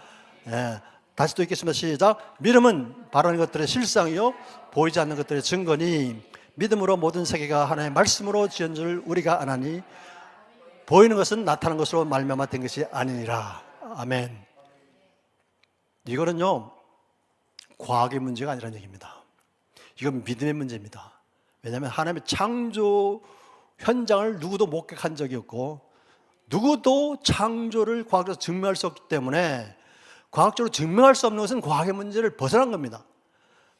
Speaker 1: 예. 다시 또 읽겠습니다. 시작. 믿음은 바라는 것들의 실상이요 보이지 않는 것들의 증거니, 믿음으로 모든 세계가 하나님의 말씀으로 지은 줄 우리가 아나니, 보이는 것은 나타난 것으로 말미암아 된 것이 아니니라. 아멘. 이거는요 과학의 문제가 아니라는 얘기입니다. 이건 믿음의 문제입니다. 왜냐하면 하나님의 창조 현장을 누구도 목격한 적이 없고, 누구도 창조를 과학적으로 증명할 수 없기 때문에 과학적으로 증명할 수 없는 것은 과학의 문제를 벗어난 겁니다.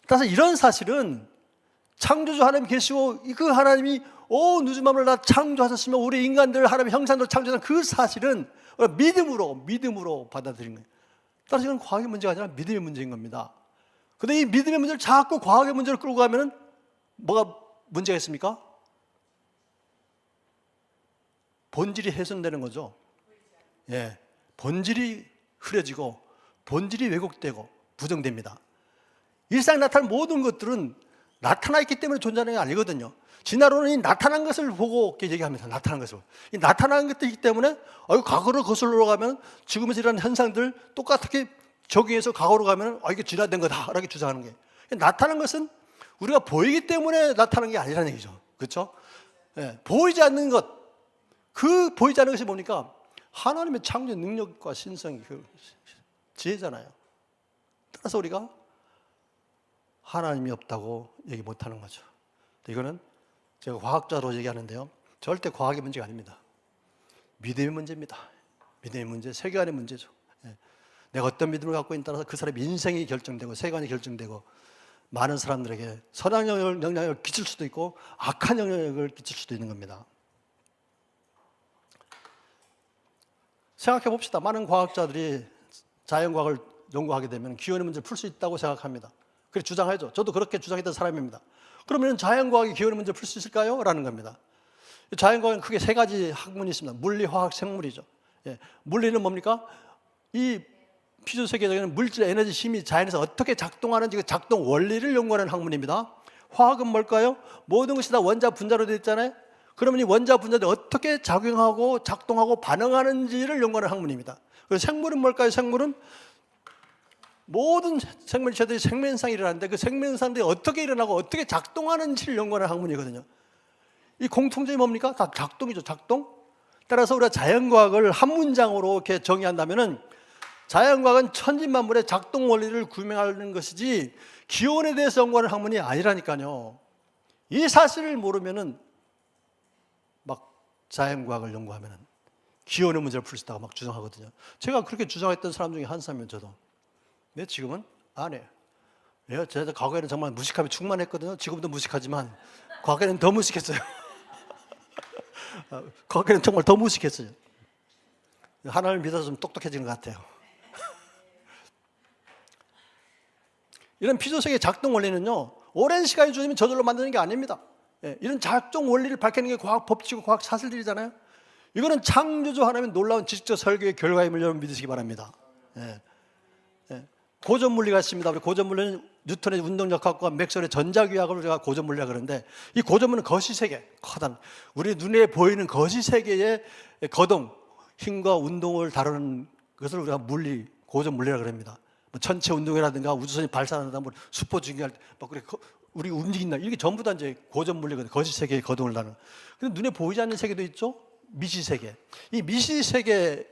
Speaker 1: 따라서 이런 사실은 창조주 하나님 계시고, 그 하나님이 온 우주 만물을 다 창조하셨으며 우리 인간들 하나님의 형상대로 창조한 그 사실은 믿음으로 받아들인 거예요. 따라서 이건 과학의 문제가 아니라 믿음의 문제인 겁니다. 그런데 이 믿음의 문제를 자꾸 과학의 문제로 끌고 가면은 뭐가 문제가 있습니까? 본질이 훼손되는 거죠. 예, 본질이 흐려지고 본질이 왜곡되고 부정됩니다. 일상에 나타나는 모든 것들은 나타나 있기 때문에 존재하는 게 아니거든요. 진화론은 이 나타난 것을 보고 이렇게 얘기합니다. 나타난 것을. 이 나타난 것들이기 때문에 과거로 거슬러 가면 지금에서 이런 현상들 똑같게 적용해서 과거로 가면 이게 진화된 거다 이렇게 주장하는 게, 나타난 것은 우리가 보이기 때문에 나타나는 게 아니라는 얘기죠. 그렇죠? 예, 보이지 않는 것, 그 보이지 않는 것이 뭡니까? 하나님의 창조의 능력과 신성이 그 지혜잖아요. 따라서 우리가 하나님이 없다고 얘기 못하는 거죠. 이거는 제가 과학자로 얘기하는데요, 절대 과학의 문제가 아닙니다. 믿음의 문제입니다. 믿음의 문제, 세계관의 문제죠. 예. 내가 어떤 믿음을 갖고 있느냐에 따라서 그 사람의 인생이 결정되고 세계관이 결정되고, 많은 사람들에게 선한 영향을 끼칠 수도 있고 악한 영향을 끼칠 수도 있는 겁니다. 생각해 봅시다. 많은 과학자들이 자연과학을 연구하게 되면 기원의 문제를 풀 수 있다고 생각합니다. 그렇게 주장하죠. 저도 그렇게 주장했던 사람입니다. 그러면 자연과학이 기원의 문제를 풀 수 있을까요? 라는 겁니다. 자연과학은 크게 세 가지 학문이 있습니다. 물리, 화학, 생물이죠. 예. 물리는 뭡니까? 이 피조세계적인 물질, 에너지, 힘이 자연에서 어떻게 작동하는지 그 작동 원리를 연구하는 학문입니다. 화학은 뭘까요? 모든 것이 다 원자, 분자로 되어 있잖아요. 그러면 이 원자, 분자들이 어떻게 작용하고 작동하고 반응하는지를 연구하는 학문입니다. 그리고 생물은 뭘까요? 생물은 모든 생물체들이 생명현상이 일어나는데 그 생명현상들이 어떻게 일어나고 어떻게 작동하는지를 연구하는 학문이거든요. 이 공통점이 뭡니까? 다 작동이죠. 작동. 따라서 우리가 자연과학을 한 문장으로 이렇게 정의한다면은, 자연과학은 천지만물의 작동 원리를 규명하는 것이지 기원에 대해서 연구하는 학문이 아니라니까요. 이 사실을 모르면은 막 자연과학을 연구하면은 기원의 문제를 풀 수 있다고 막 주장하거든요. 제가 그렇게 주장했던 사람 중에 한 사람이면 저도. 근데 지금은 안 해요. 왜요? 제가 과거에는 정말 무식함이 충만했거든요. 지금도 무식하지만 과거에는 더 무식했어요. 과거에는 정말 더 무식했어요. 하나님을 믿어서 좀 똑똑해지는 것 같아요. 이런 피조세계의 작동 원리는요, 오랜 시간이 주어지면 저절로 만드는 게 아닙니다. 예, 이런 작동 원리를 밝히는 게 과학 법칙이고 과학 사실들이잖아요. 이거는 창조주 하나님의 놀라운 지식적 설계의 결과임을 여러분 믿으시기 바랍니다. 예. 고전물리가 있습니다. 우리 고전물리는 뉴턴의 운동역학과 맥스웰의 전자기하학을 우리가 고전물리라 그러는데, 이 고전물은 거시세계, 커다란 우리 눈에 보이는 거시세계의 거동, 힘과 운동을 다루는 것을 우리가 물리, 고전물리라 그럽니다. 뭐 천체 운동이라든가 우주선이 발사한다, 뭐 수포 중계할 때 막 그렇게 우리 움직인다. 이게 전부 다 이제 고전 물리거든요. 거짓 세계의 거동을 다루는. 근데 눈에 보이지 않는 세계도 있죠. 미시 세계. 이 미시 세계에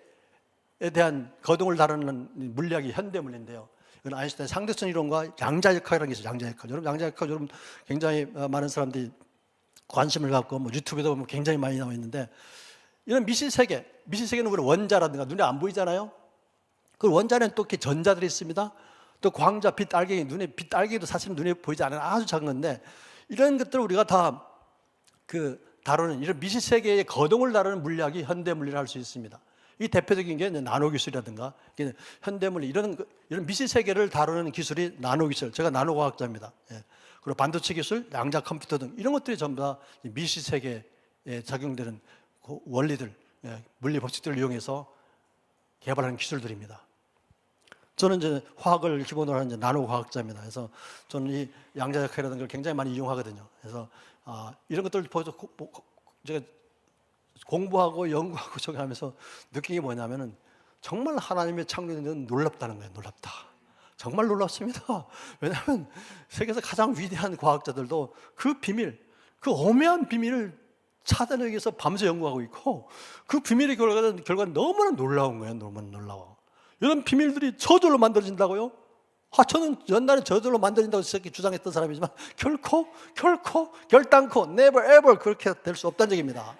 Speaker 1: 대한 거동을 다루는 물리학이 현대 물리인데요. 이건 아인슈타인 상대성 이론과 양자역학이라는 게 있어요. 양자역학. 여러분 양자역학 여러분 굉장히 많은 사람들이 관심을 갖고 뭐 유튜브에도 보면 굉장히 많이 나와 있는데 이런 미시 세계는 우리 원자라든가 눈에 안 보이잖아요. 그 원자는 또 이렇게 전자들이 있습니다. 또 광자, 빛, 알갱이, 빛, 알갱이도 사실은 눈에 보이지 않는 아주 작은 건데 이런 것들을 우리가 다 다루는 이런 미시 세계의 거동을 다루는 물리학이 현대 물리를 할 수 있습니다. 이 대표적인 게 나노 기술이라든가 현대 물리 이런 미시 세계를 다루는 기술이 나노 기술. 제가 나노 과학자입니다. 예. 그리고 반도체 기술, 양자 컴퓨터 등 이런 것들이 전부 다 미시 세계에 적용되는 그 원리들, 물리 법칙들을 이용해서 개발하는 기술들입니다. 저는 이제 화학을 기본으로 하는 나노 과학자입니다. 그래서 저는 이 양자역학이라는 걸 굉장히 많이 이용하거든요. 그래서 이런 것들을 보여서 제가 공부하고 연구하고 저기 하면서 느낀 게 뭐냐면은 정말 하나님의 창조는 놀랍다는 거예요. 놀랍다. 정말 놀랍습니다. 왜냐하면 세계에서 가장 위대한 과학자들도 그 비밀, 그 오묘한 비밀을 찾아내기 위해서 밤새 연구하고 있고 그 비밀의 결과는 너무나 놀라운 거예요. 너무나 놀라워. 이런 비밀들이 저절로 만들어진다고요? 저는 옛날에 저절로 만들어진다고 주장했던 사람이지만 결코 결단코 never ever 그렇게 될 수 없다는 얘기입니다.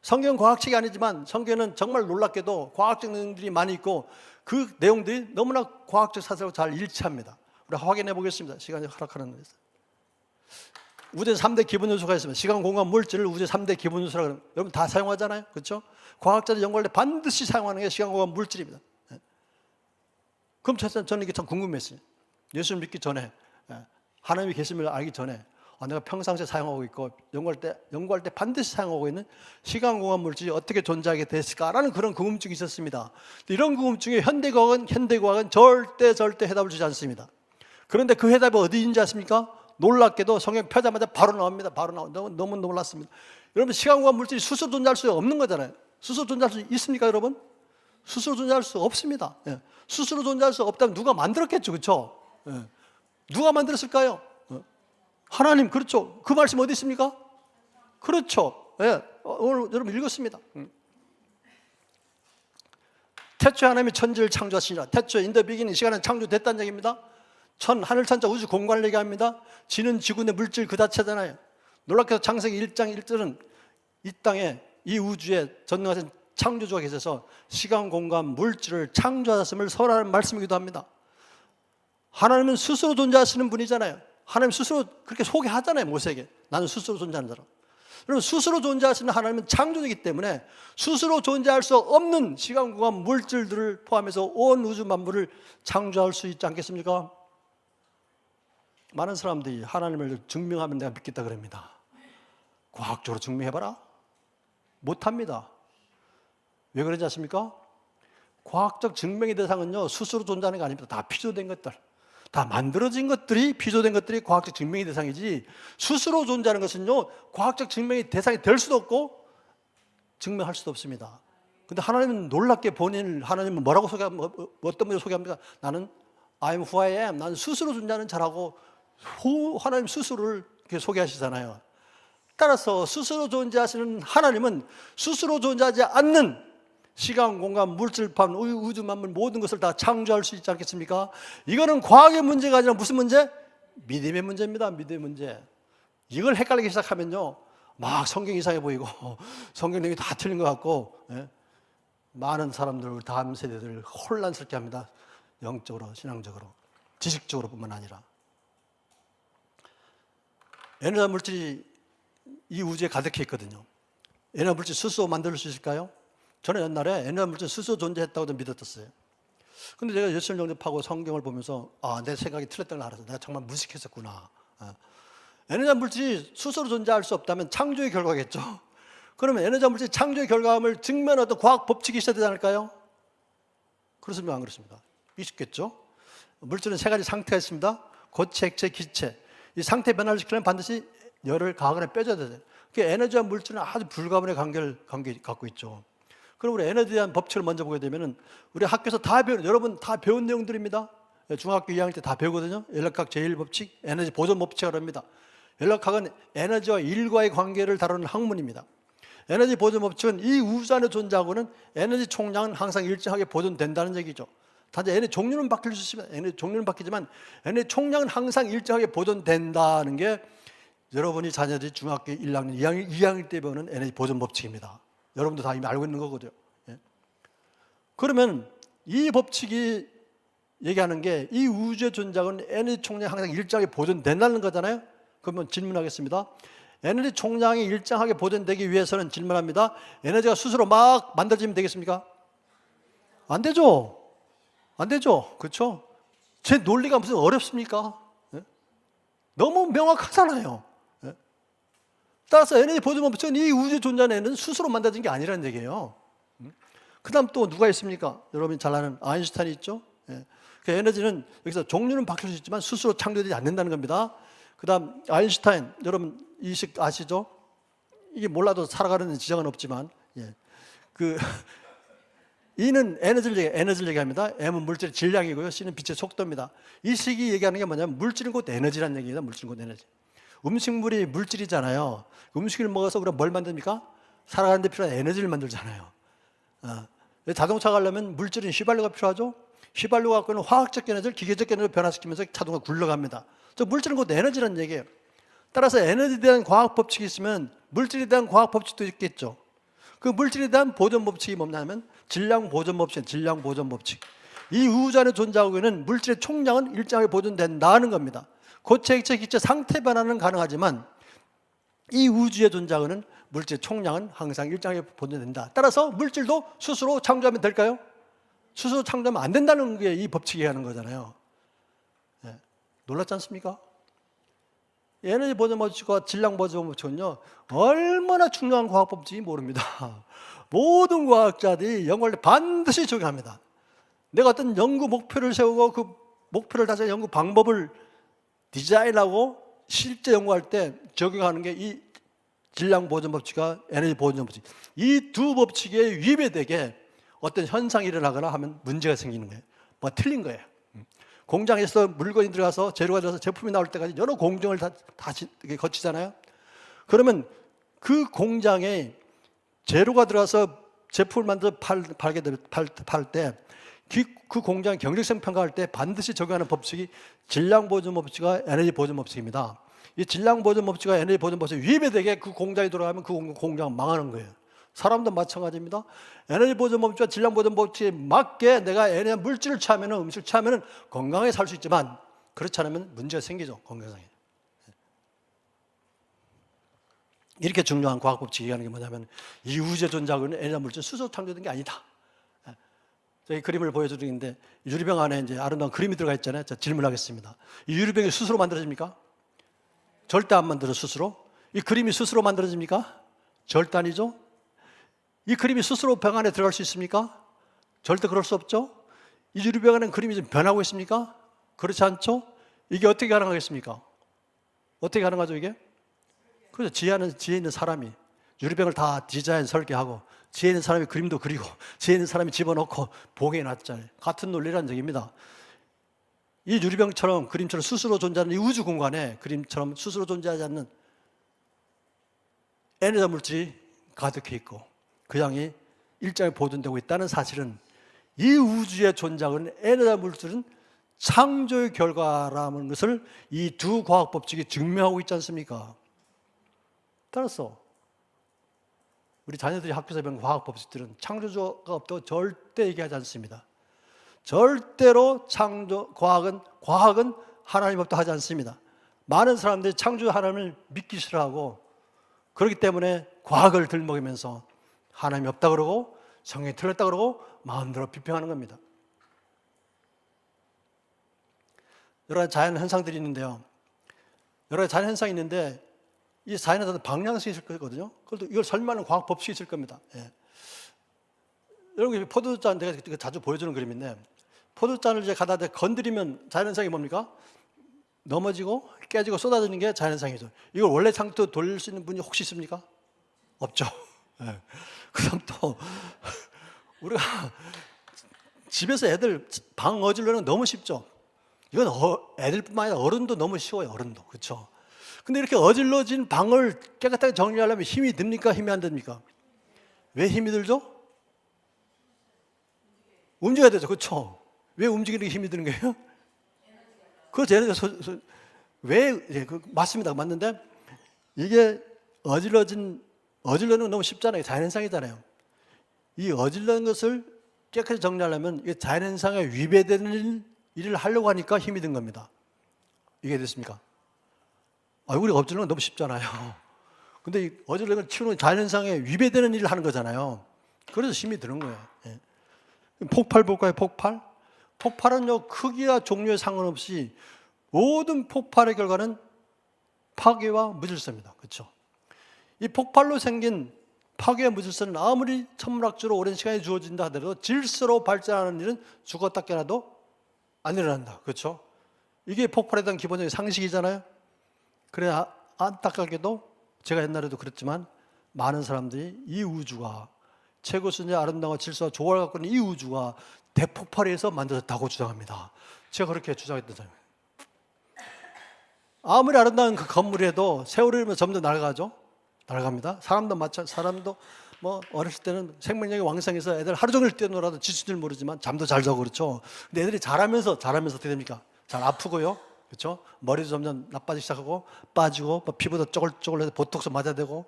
Speaker 1: 성경 과학책이 아니지만 성경에는 정말 놀랍게도 과학적 내용들이 많이 있고 그 내용들이 너무나 과학적 사실과 잘 일치합니다. 우리 확인해 보겠습니다. 시간이 허락하는 데서. 우주에 3대 기본 요소가 있습니다. 시간, 공간, 물질을 우주의 3대 기본 요소라고 하는, 여러분 다 사용하잖아요. 그렇죠? 과학자들이 연구할 때 반드시 사용하는 게 시간, 공간, 물질입니다. 그럼 저는 이게 참 궁금했어요. 예수를 믿기 전에, 하나님이 계심을 알기 전에 내가 평상시에 사용하고 있고 연구할 때 반드시 사용하고 있는 시간, 공간, 물질이 어떻게 존재하게 됐을까라는 그런 궁금증이 있었습니다. 이런 궁금증에 현대과학은 절대 해답을 주지 않습니다. 그런데 그 해답이 어디 있는지 아십니까? 놀랍게도 성경 펴자마자 바로 나옵니다. 너무 놀랐습니다. 여러분 시간, 공간, 물질이 스스로 존재할 수 없는 거잖아요. 스스로 존재할 수 있습니까 여러분? 스스로 존재할 수 없습니다. 스스로 존재할 수 없다면 누가 만들었겠죠. 그렇죠? 누가 만들었을까요? 하나님. 그렇죠. 그 말씀 어디 있습니까? 그렇죠. 오늘 여러분 읽었습니다. 태초에 하나님이 천지를 창조하시니라. 태초에 in the beginning 시간은 창조됐다는 얘기입니다. 하늘 천자 우주 공간을 얘기합니다. 지는 지구 내 물질 그 자체잖아요. 놀랍게도 창세기 1장 1절은 이 땅에 이 우주에 전능하신 창조주가 계셔서 시간, 공간, 물질을 창조하셨음을 설하는 말씀이기도 합니다. 하나님은 스스로 존재하시는 분이잖아요. 하나님 스스로 그렇게 소개하잖아요. 모세에게. 나는 스스로 존재하는 사람. 여러분 스스로 존재하시는 하나님은 창조주이기 때문에 스스로 존재할 수 없는 시간, 공간, 물질들을 포함해서 온 우주 만물을 창조할 수 있지 않겠습니까? 많은 사람들이 하나님을 증명하면 내가 믿겠다 그럽니다. 과학적으로 증명해봐라? 못합니다. 왜 그런지 아십니까? 과학적 증명의 대상은요 스스로 존재하는 게 아닙니다. 다 피조된 것들, 다 만들어진 것들이, 피조된 것들이 과학적 증명의 대상이지 스스로 존재하는 것은요 과학적 증명의 대상이 될 수도 없고 증명할 수도 없습니다. 근데 하나님은 놀랍게 하나님은 뭐라고 소개합니까? 어떤 분이 소개합니까? 나는 I'm who I am. 나는 스스로 존재하는 자라고 하나님 스스로를 이렇게 소개하시잖아요. 따라서 스스로 존재하시는 하나님은 스스로 존재하지 않는 시간, 공간, 물질, 판, 우주 만물 모든 것을 다 창조할 수 있지 않겠습니까? 이거는 과학의 문제가 아니라 무슨 문제? 믿음의 문제입니다. 믿음의 문제. 이걸 헷갈리기 시작하면요 막 성경 이상해 보이고 성경 내용이 다 틀린 것 같고 많은 사람들, 다음 세대들 혼란스럽게 합니다. 영적으로, 신앙적으로, 지식적으로 뿐만 아니라. 에너지 물질이 이 우주에 가득해 있거든요. 에너지 물질 스스로 만들 수 있을까요? 저는 옛날에 에너지 물질 스스로 존재했다고 믿었었어요. 근데 제가 예수를 영접하고 성경을 보면서 내 생각이 틀렸다는 걸 알았어요. 내가 정말 무식했었구나. 에너지 물질이 스스로 존재할 수 없다면 창조의 결과겠죠. 그러면 에너지 물질 창조의 결과함을 증명하는 어떤 과학 법칙이 있어야 되지 않을까요? 그렇습니까? 안 그렇습니까? 있겠죠. 물질은 세 가지 상태가 있습니다. 고체, 액체, 기체. 이 상태 변화를 시키려면 반드시 열을 가하거나 빼줘야 돼요. 그 에너지와 물질은 아주 불가분의 관계 갖고 있죠. 그럼 우리 에너지에 대한 법칙을 먼저 보게 되면은 우리 학교에서 여러분 다 배운 내용들입니다. 중학교 2학년 때 다 배우거든요. 연락학 제1법칙, 에너지 보존 법칙이라고 합니다. 연락학은 에너지와 일과의 관계를 다루는 학문입니다. 에너지 보존 법칙은 이 우주 안에 존재하고는 에너지 총량은 항상 일정하게 보존된다는 얘기죠. 단지 에너지 종류는 바뀔 수 있지만, 에너지 종류는 바뀌지만 에너지 총량은 항상 일정하게 보존된다는 게 여러분이 자녀들이 중학교 1학년, 2학년 때 배우는 에너지 보존 법칙입니다. 여러분도 다 이미 알고 있는 거거든요. 예. 그러면 이 법칙이 얘기하는 게 이 우주의 존재하고는 에너지 총량이 항상 일정하게 보존된다는 거잖아요. 그러면 질문하겠습니다. 에너지 총량이 일정하게 보존되기 위해서는 질문합니다. 에너지가 스스로 막 만들어지면 되겠습니까? 안 되죠. 안 되죠. 그렇죠? 제 논리가 무슨 어렵습니까? 예? 너무 명확하잖아요. 예? 따라서 에너지 보존 법칙은 이 우주에 존재하는 에너지는 스스로 만들어진 게 아니라는 얘기예요. 그 다음 또 누가 있습니까? 여러분이 잘 아는 아인슈타인이 있죠. 예. 그 에너지는 여기서 종류는 바뀔 수 있지만 스스로 창조되지 않는다는 겁니다. 그 다음 아인슈타인, 여러분 이식 아시죠? 이게 몰라도 살아가는 지장은 없지만, 예. E는 에너지를 얘기합니다. M은 물질의 질량이고요. C는 빛의 속도입니다. 이 식이 얘기하는 게 뭐냐면 물질은 곧 에너지라는 얘기입니다. 물질은 곧 에너지. 음식물이 물질이잖아요. 음식을 먹어서 우리가 뭘 만듭니까? 살아가는 데 필요한 에너지를 만들잖아요. 자동차 가려면 물질은 휘발유가 필요하죠. 휘발유 갖고는 화학적 에너지를 기계적 에너지로 변화시키면서 자동차 굴러갑니다. 물질은 곧 에너지라는 얘기예요. 따라서 에너지에 대한 과학 법칙이 있으면 물질에 대한 과학 법칙도 있겠죠. 그 물질에 대한 보존 법칙이 뭐냐면 질량 보존 법칙, 질량 보존 법칙. 이 우주 안에 존재하고 있는 물질의 총량은 일정하게 보존된다는 겁니다. 고체, 액체, 기체 상태 변화는 가능하지만 이 우주에 존재하는 물질의 총량은 항상 일정하게 보존된다. 따라서 물질도 스스로 창조하면 될까요? 스스로 창조하면 안 된다는 게 이 법칙이 하는 거잖아요. 네. 놀랍지 않습니까? 에너지 보존 법칙과 질량 보존 법칙은요, 얼마나 중요한 과학 법칙인지 모릅니다. 모든 과학자들이 연구할 때 반드시 적용합니다. 내가 어떤 연구 목표를 세우고 그 목표를 달성 연구 방법을 디자인하고 실제 연구할 때 적용하는 게 이 질량 보존 법칙과 에너지 보존 법칙. 이 두 법칙에 위배되게 어떤 현상이 일어나거나 하면 문제가 생기는 거예요. 뭐 틀린 거예요. 공장에서 물건이 들어가서 재료가 들어가서 제품이 나올 때까지 여러 공정을 다 거치잖아요. 그러면 그 공장에 재료가 들어가서 제품을 만들어 팔 때 그 공장 경쟁성 평가할 때 반드시 적용하는 법칙이 질량 보존 법칙과 에너지 보존 법칙입니다. 이 질량 보존 법칙과 에너지 보존 법칙이 위배되게 그 공장이 돌아가면 그 공장은 망하는 거예요. 사람도 마찬가지입니다. 에너지 보존 법칙과 질량 보존 법칙에 맞게 내가 에너지 물질을 취하면 음식을 취하면 건강하게 살 수 있지만 그렇지 않으면 문제가 생기죠. 건강상에. 이렇게 중요한 과학 법칙이 얘기하는 게 뭐냐면 이 우주에 존재하고 있는 에너지 물질은 스스로 창조된 게 아니다. 저희 그림을 보여드리는데 유리병 안에 이제 아름다운 그림이 들어가 있잖아요. 자, 질문하겠습니다. 이 유리병이 스스로 만들어집니까? 절대 안 만들어 스스로. 이 그림이 스스로 만들어집니까? 절대 아니죠. 이 그림이 스스로 병 안에 들어갈 수 있습니까? 절대 그럴 수 없죠. 이 유리병 안에 그림이 좀 변하고 있습니까? 그렇지 않죠. 이게 어떻게 가능하겠습니까? 어떻게 가능하죠 이게? 그래서 지혜 있는 사람이 유리병을 다 디자인 설계하고 지혜 있는 사람이 그림도 그리고 지혜 있는 사람이 집어넣고 보게 놨잖아요. 같은 논리라는 얘기입니다. 이 유리병처럼 그림처럼 스스로 존재하는 이 우주 공간에 그림처럼 스스로 존재하지 않는 에너지 물질이 가득해 있고 그 양이 일정하게 보존되고 있다는 사실은 이 우주에 존재하는 에너지 물질은 창조의 결과라는 것을 이 두 과학 법칙이 증명하고 있지 않습니까? 따라서 우리 자녀들이 학교에서 배우는 과학 법칙들은 창조주가 없다고 절대 얘기하지 않습니다. 절대로 과학은 하나님 없다고 하지 않습니다. 많은 사람들이 창조 하나님을 믿기 싫어하고 그렇기 때문에 과학을 들먹이면서 하나님이 없다 그러고 성경이 틀렸다 그러고 마음대로 비평하는 겁니다. 여러 가지 자연 현상들이 있는데요. 여러 가지 자연 현상이 있는데 이 자연에도 방향성이 있을 거거든요. 그래도 이걸 설명하는 과학 법칙이 있을 겁니다. 예. 여러분 포도잔 내가 자주 보여주는 그림인데 포도잔을 이제 가다 건드리면 자연현상이 뭡니까? 넘어지고 깨지고 쏟아지는 게 자연현상이죠. 이걸 원래 상태로 돌릴 수 있는 분이 혹시 있습니까? 없죠. 예. 그 다음 또 우리가 집에서 애들 방 어지르는 거 너무 쉽죠. 이건 애들뿐만 아니라 어른도 너무 쉬워요. 어른도. 그렇죠? 근데 이렇게 어질러진 방을 깨끗하게 정리하려면 힘이 듭니까? 힘이 안 듭니까? 왜 힘이 들죠? 움직여야 되죠. 그렇죠? 왜 움직이는 게 힘이 드는 거예요? 그렇죠. 왜? 맞습니다. 맞는데 이게 어질러는 건 너무 쉽잖아요. 자연현상이잖아요. 이 어질러는 것을 깨끗이 정리하려면 이게 자연현상에 위배되는 일을 하려고 하니까 힘이 든 겁니다. 이게 됐습니까? 우리가 어질러는 건 너무 쉽잖아요. 근데 이 어질러는 걸 치우는 자연현상에 위배되는 일을 하는 거잖아요. 그래서 힘이 드는 거예요. 예. 폭발 볼까요? 폭발? 폭발은요, 크기와 종류에 상관없이 모든 폭발의 결과는 파괴와 무질서입니다. 그렇죠? 이 폭발로 생긴 파괴와 무질서는 아무리 천문학적으로 오랜 시간이 주어진다 하더라도 질서로 발전하는 일은 죽었다 깨나도 안 일어난다. 그렇죠? 이게 폭발에 대한 기본적인 상식이잖아요. 그래 안타깝게도 제가 옛날에도 그랬지만 많은 사람들이 이 우주가 최고 순위 아름다운 질서와 조화를 갖고 있는 이 우주가 대폭발에서 만들어졌다고 주장합니다. 제가 그렇게 주장했던 사람이에요. 아무리 아름다운 그 건물에도 세월이 흐르면 점점 날아가죠. 날아갑니다. 사람도 뭐 어렸을 때는 생명력이 왕성해서 애들 하루 종일 뛰어놀아도 지칠 줄 모르지만 잠도 잘 자고 그렇죠. 근데 애들이 자라면서 어떻게 됩니까? 잘 아프고요. 그렇죠? 머리도 점점 나빠지기 시작하고 빠지고 뭐 피부도 쪼글쪼글해서 보톡스 맞아야 되고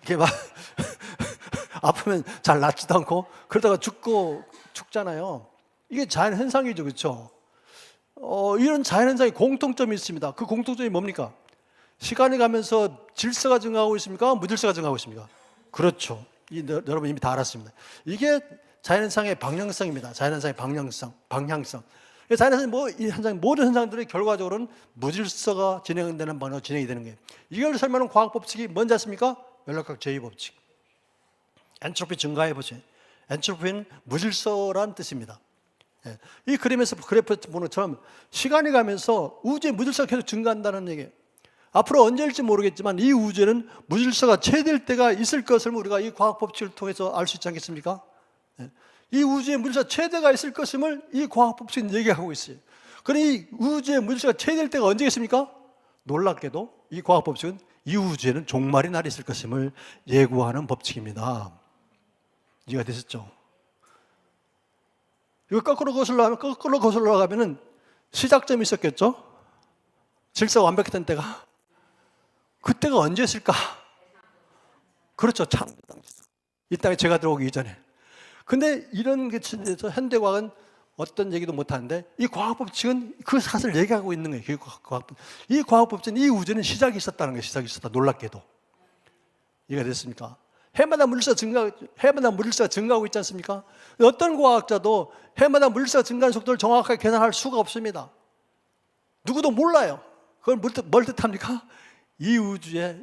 Speaker 1: 이렇게 막 아프면 잘 낫지도 않고 그러다가 죽잖아요. 이게 자연 현상이죠. 그렇죠? 이런 자연 현상이 공통점이 있습니다. 그 공통점이 뭡니까? 시간이 가면서 질서가 증가하고 있습니까? 무질서가 증가하고 있습니까? 그렇죠. 여러분 이미 다 알았습니다. 이게 자연현상의 방향성입니다. 자연현상의 방향성. 자연현상 모든 현상들이 결과적으로는 무질서가 진행되는 방향으로 진행이 되는 거예요. 이걸 설명하는 과학 법칙이 뭔지 아십니까? 연락학 제2법칙. 엔트로피 증가의 법칙. 엔트로피는 무질서란 뜻입니다. 이 그림에서 그래프 보는 것처럼 시간이 가면서 우주의 무질서가 계속 증가한다는 얘기예요. 앞으로 언제일지 모르겠지만 이 우주에는 무질서가 최대일 때가 있을 것을 우리가 이 과학 법칙을 통해서 알 수 있지 않겠습니까? 이 우주의 무질서가 최대가 있을 것임을 이 과학 법칙은 얘기하고 있어요. 그럼 이 우주의 무질서가 최대일 때가 언제겠습니까? 놀랍게도 이 과학 법칙은 이 우주에는 종말의 날이 있을 것임을 예고하는 법칙입니다. 이해가 되셨죠? 이거 거꾸로 거슬러 가면은 시작점이 있었겠죠? 질서가 완벽했던 때가. 그때가 언제였을까? 그렇죠. 창조 당시. 이 땅에 제가 들어오기 이전에. 근데 이런 게 현대과학은 어떤 얘기도 못 하는데 이 과학법칙은 그 사실을 얘기하고 있는 거예요. 이 과학법칙은 이 우주는 시작이 있었다는 거예요. 시작이 있었다. 놀랍게도. 이해가 됐습니까? 해마다 물질서가 증가하고 있지 않습니까? 어떤 과학자도 해마다 물질서가 증가하는 속도를 정확하게 계산할 수가 없습니다. 누구도 몰라요. 그걸 뭘 뜻합니까? 이 우주에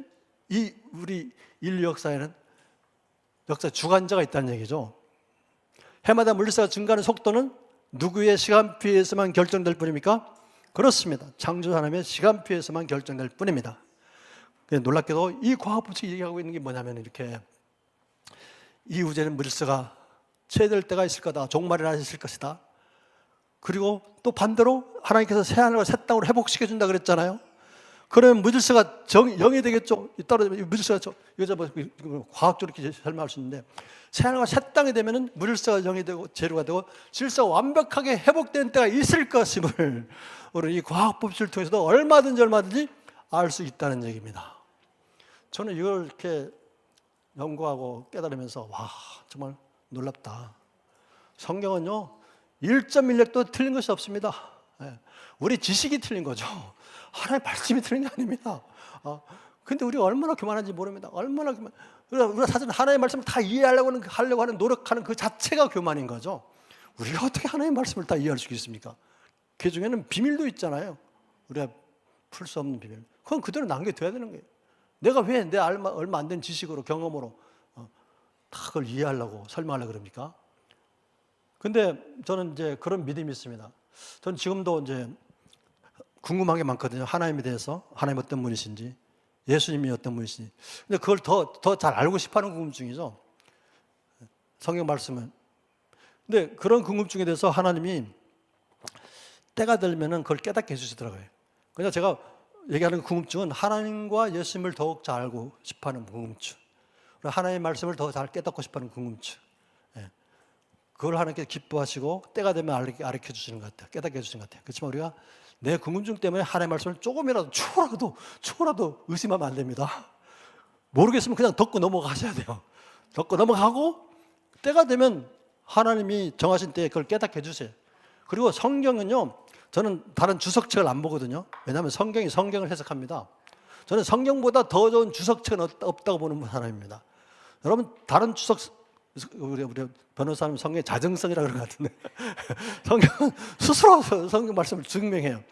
Speaker 1: 우리 인류 역사에는 주관자가 있다는 얘기죠. 해마다 물질서가 증가하는 속도는 누구의 시간표에 의해서만 결정될 뿐입니까? 그렇습니다. 창조 하나님의 시간표에 의해서만 결정될 뿐입니다. 놀랍게도 이 과학법칙이 얘기하고 있는 게 뭐냐면 이렇게 이 우주에는 물질서가 최대될 때가 있을 거다. 종말이라 있을 것이다. 그리고 또 반대로 하나님께서 새하늘과 새 땅으로 회복시켜준다 그랬잖아요. 그러면 무질서가 0이 되겠죠. 따로 무질서가 과학적으로 이렇게 설명할 수 있는데 새하늘과 새 땅이 되면은 무질서가 0이 되고 제로가 되고 질서가 완벽하게 회복된 때가 있을 것임을 우리 이 과학 법칙을 통해서도 얼마든지 알 수 있다는 얘기입니다. 저는 이걸 이렇게 연구하고 깨달으면서 와 정말 놀랍다. 성경은요 1.1획도 틀린 것이 없습니다. 우리 지식이 틀린 거죠. 하나님의 말씀이 틀린 게 아닙니다. 근데 우리가 얼마나 교만한지 모릅니다. 우리가 사실 하나님의 말씀을 다 이해하려고 하는 노력하는 그 자체가 교만인 거죠. 우리가 어떻게 하나님의 말씀을 다 이해할 수 있습니까? 그 중에는 비밀도 있잖아요. 우리가 풀 수 없는 비밀. 그건 그대로 남겨둬야 되는 거예요. 내가 왜 내 얼마 안 된 지식으로 경험으로 다 그걸 이해하려고 설명하려고 그럽니까? 근데 저는 이제 그런 믿음이 있습니다. 저는 지금도 이제 궁금한 게 많거든요. 하나님에 대해서. 하나님 어떤 분이신지, 예수님이 어떤 분이신지. 근데 그걸 더 잘 알고 싶어 하는 궁금증이죠. 성경 말씀은. 근데 그런 궁금증에 대해서 하나님이 때가 되면은 그걸 깨닫게 해주시더라고요. 그냥 제가 얘기하는 궁금증은 하나님과 예수님을 더욱 잘 알고 싶어하는 궁금증, 하나님의 말씀을 더 잘 깨닫고 싶어하는 궁금증. 그걸 하나님께 기뻐하시고 때가 되면 알려 주시는 것 같아요. 깨닫게 해주시는 것 같아요. 그렇지만 우리가 내 궁금증 때문에 하나님의 말씀을 조금이라도 초라도 의심하면 안 됩니다. 모르겠으면 그냥 덮고 넘어가셔야 돼요. 덮고 넘어가고 때가 되면 하나님이 정하신 때에 그걸 깨닫게 해주세요. 그리고 성경은요, 저는 다른 주석책을 안 보거든요. 왜냐하면 성경이 성경을 해석합니다. 저는 성경보다 더 좋은 주석책은 없다고 보는 사람입니다. 여러분 다른 주석, 우리 변호사님 성경의 자정성이라 그런 것 같은데 성경은 스스로 성경 말씀을 증명해요.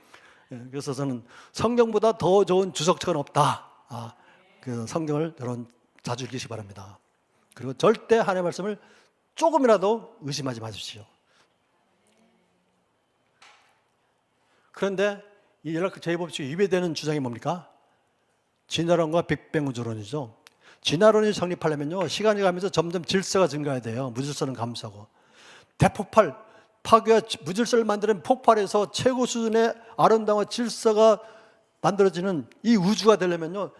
Speaker 1: 그래서 저는 성경보다 더 좋은 주석책은 없다. 그 성경을 여러분 자주 읽으시기 바랍니다. 그리고 절대 하나님의 말씀을 조금이라도 의심하지 마십시오. 그런데 이 연락학 제2법칙에 위배되는 주장이 뭡니까? 진화론과 빅뱅 우주론이죠. 진화론이 성립하려면요, 시간이 가면서 점점 질서가 증가해야 돼요. 무질서는 감소하고. 대폭발, 파괴와 무질서를 만드는 폭발에서 최고 수준의 아름다운 질서가 만들어지는 이 우주가 되려면요,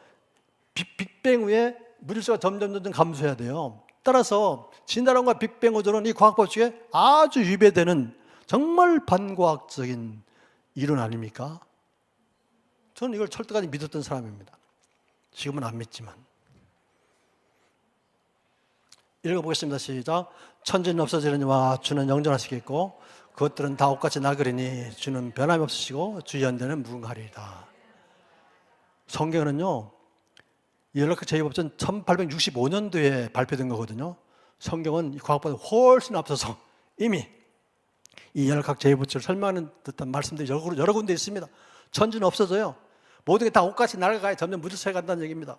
Speaker 1: 빅뱅 후에 무질서가 점점 감소해야 돼요. 따라서 진화론과 빅뱅 우주론, 이 과학법칙에 아주 위배되는 정말 반과학적인 이론 아닙니까? 저는 이걸 철저하게 믿었던 사람입니다. 지금은 안 믿지만. 읽어보겠습니다. 시작. 천지는 없어지려니와 주는 영존하시겠고 그것들은 다 옷같이 나그리니 주는 변함이 없으시고 주의 연대는 무궁하리이다. 성경은요, 이 연락학 제2법전 1865년도에 발표된 거거든요. 성경은 이 과학보다 훨씬 앞서서 이미 이 연락학 제2법칙을 설명하는 듯한 말씀들이 여러 군데 있습니다. 천지는 없어져요. 모든 게 다 옷같이 날아가야 점점 무질서해 간다는 얘기입니다.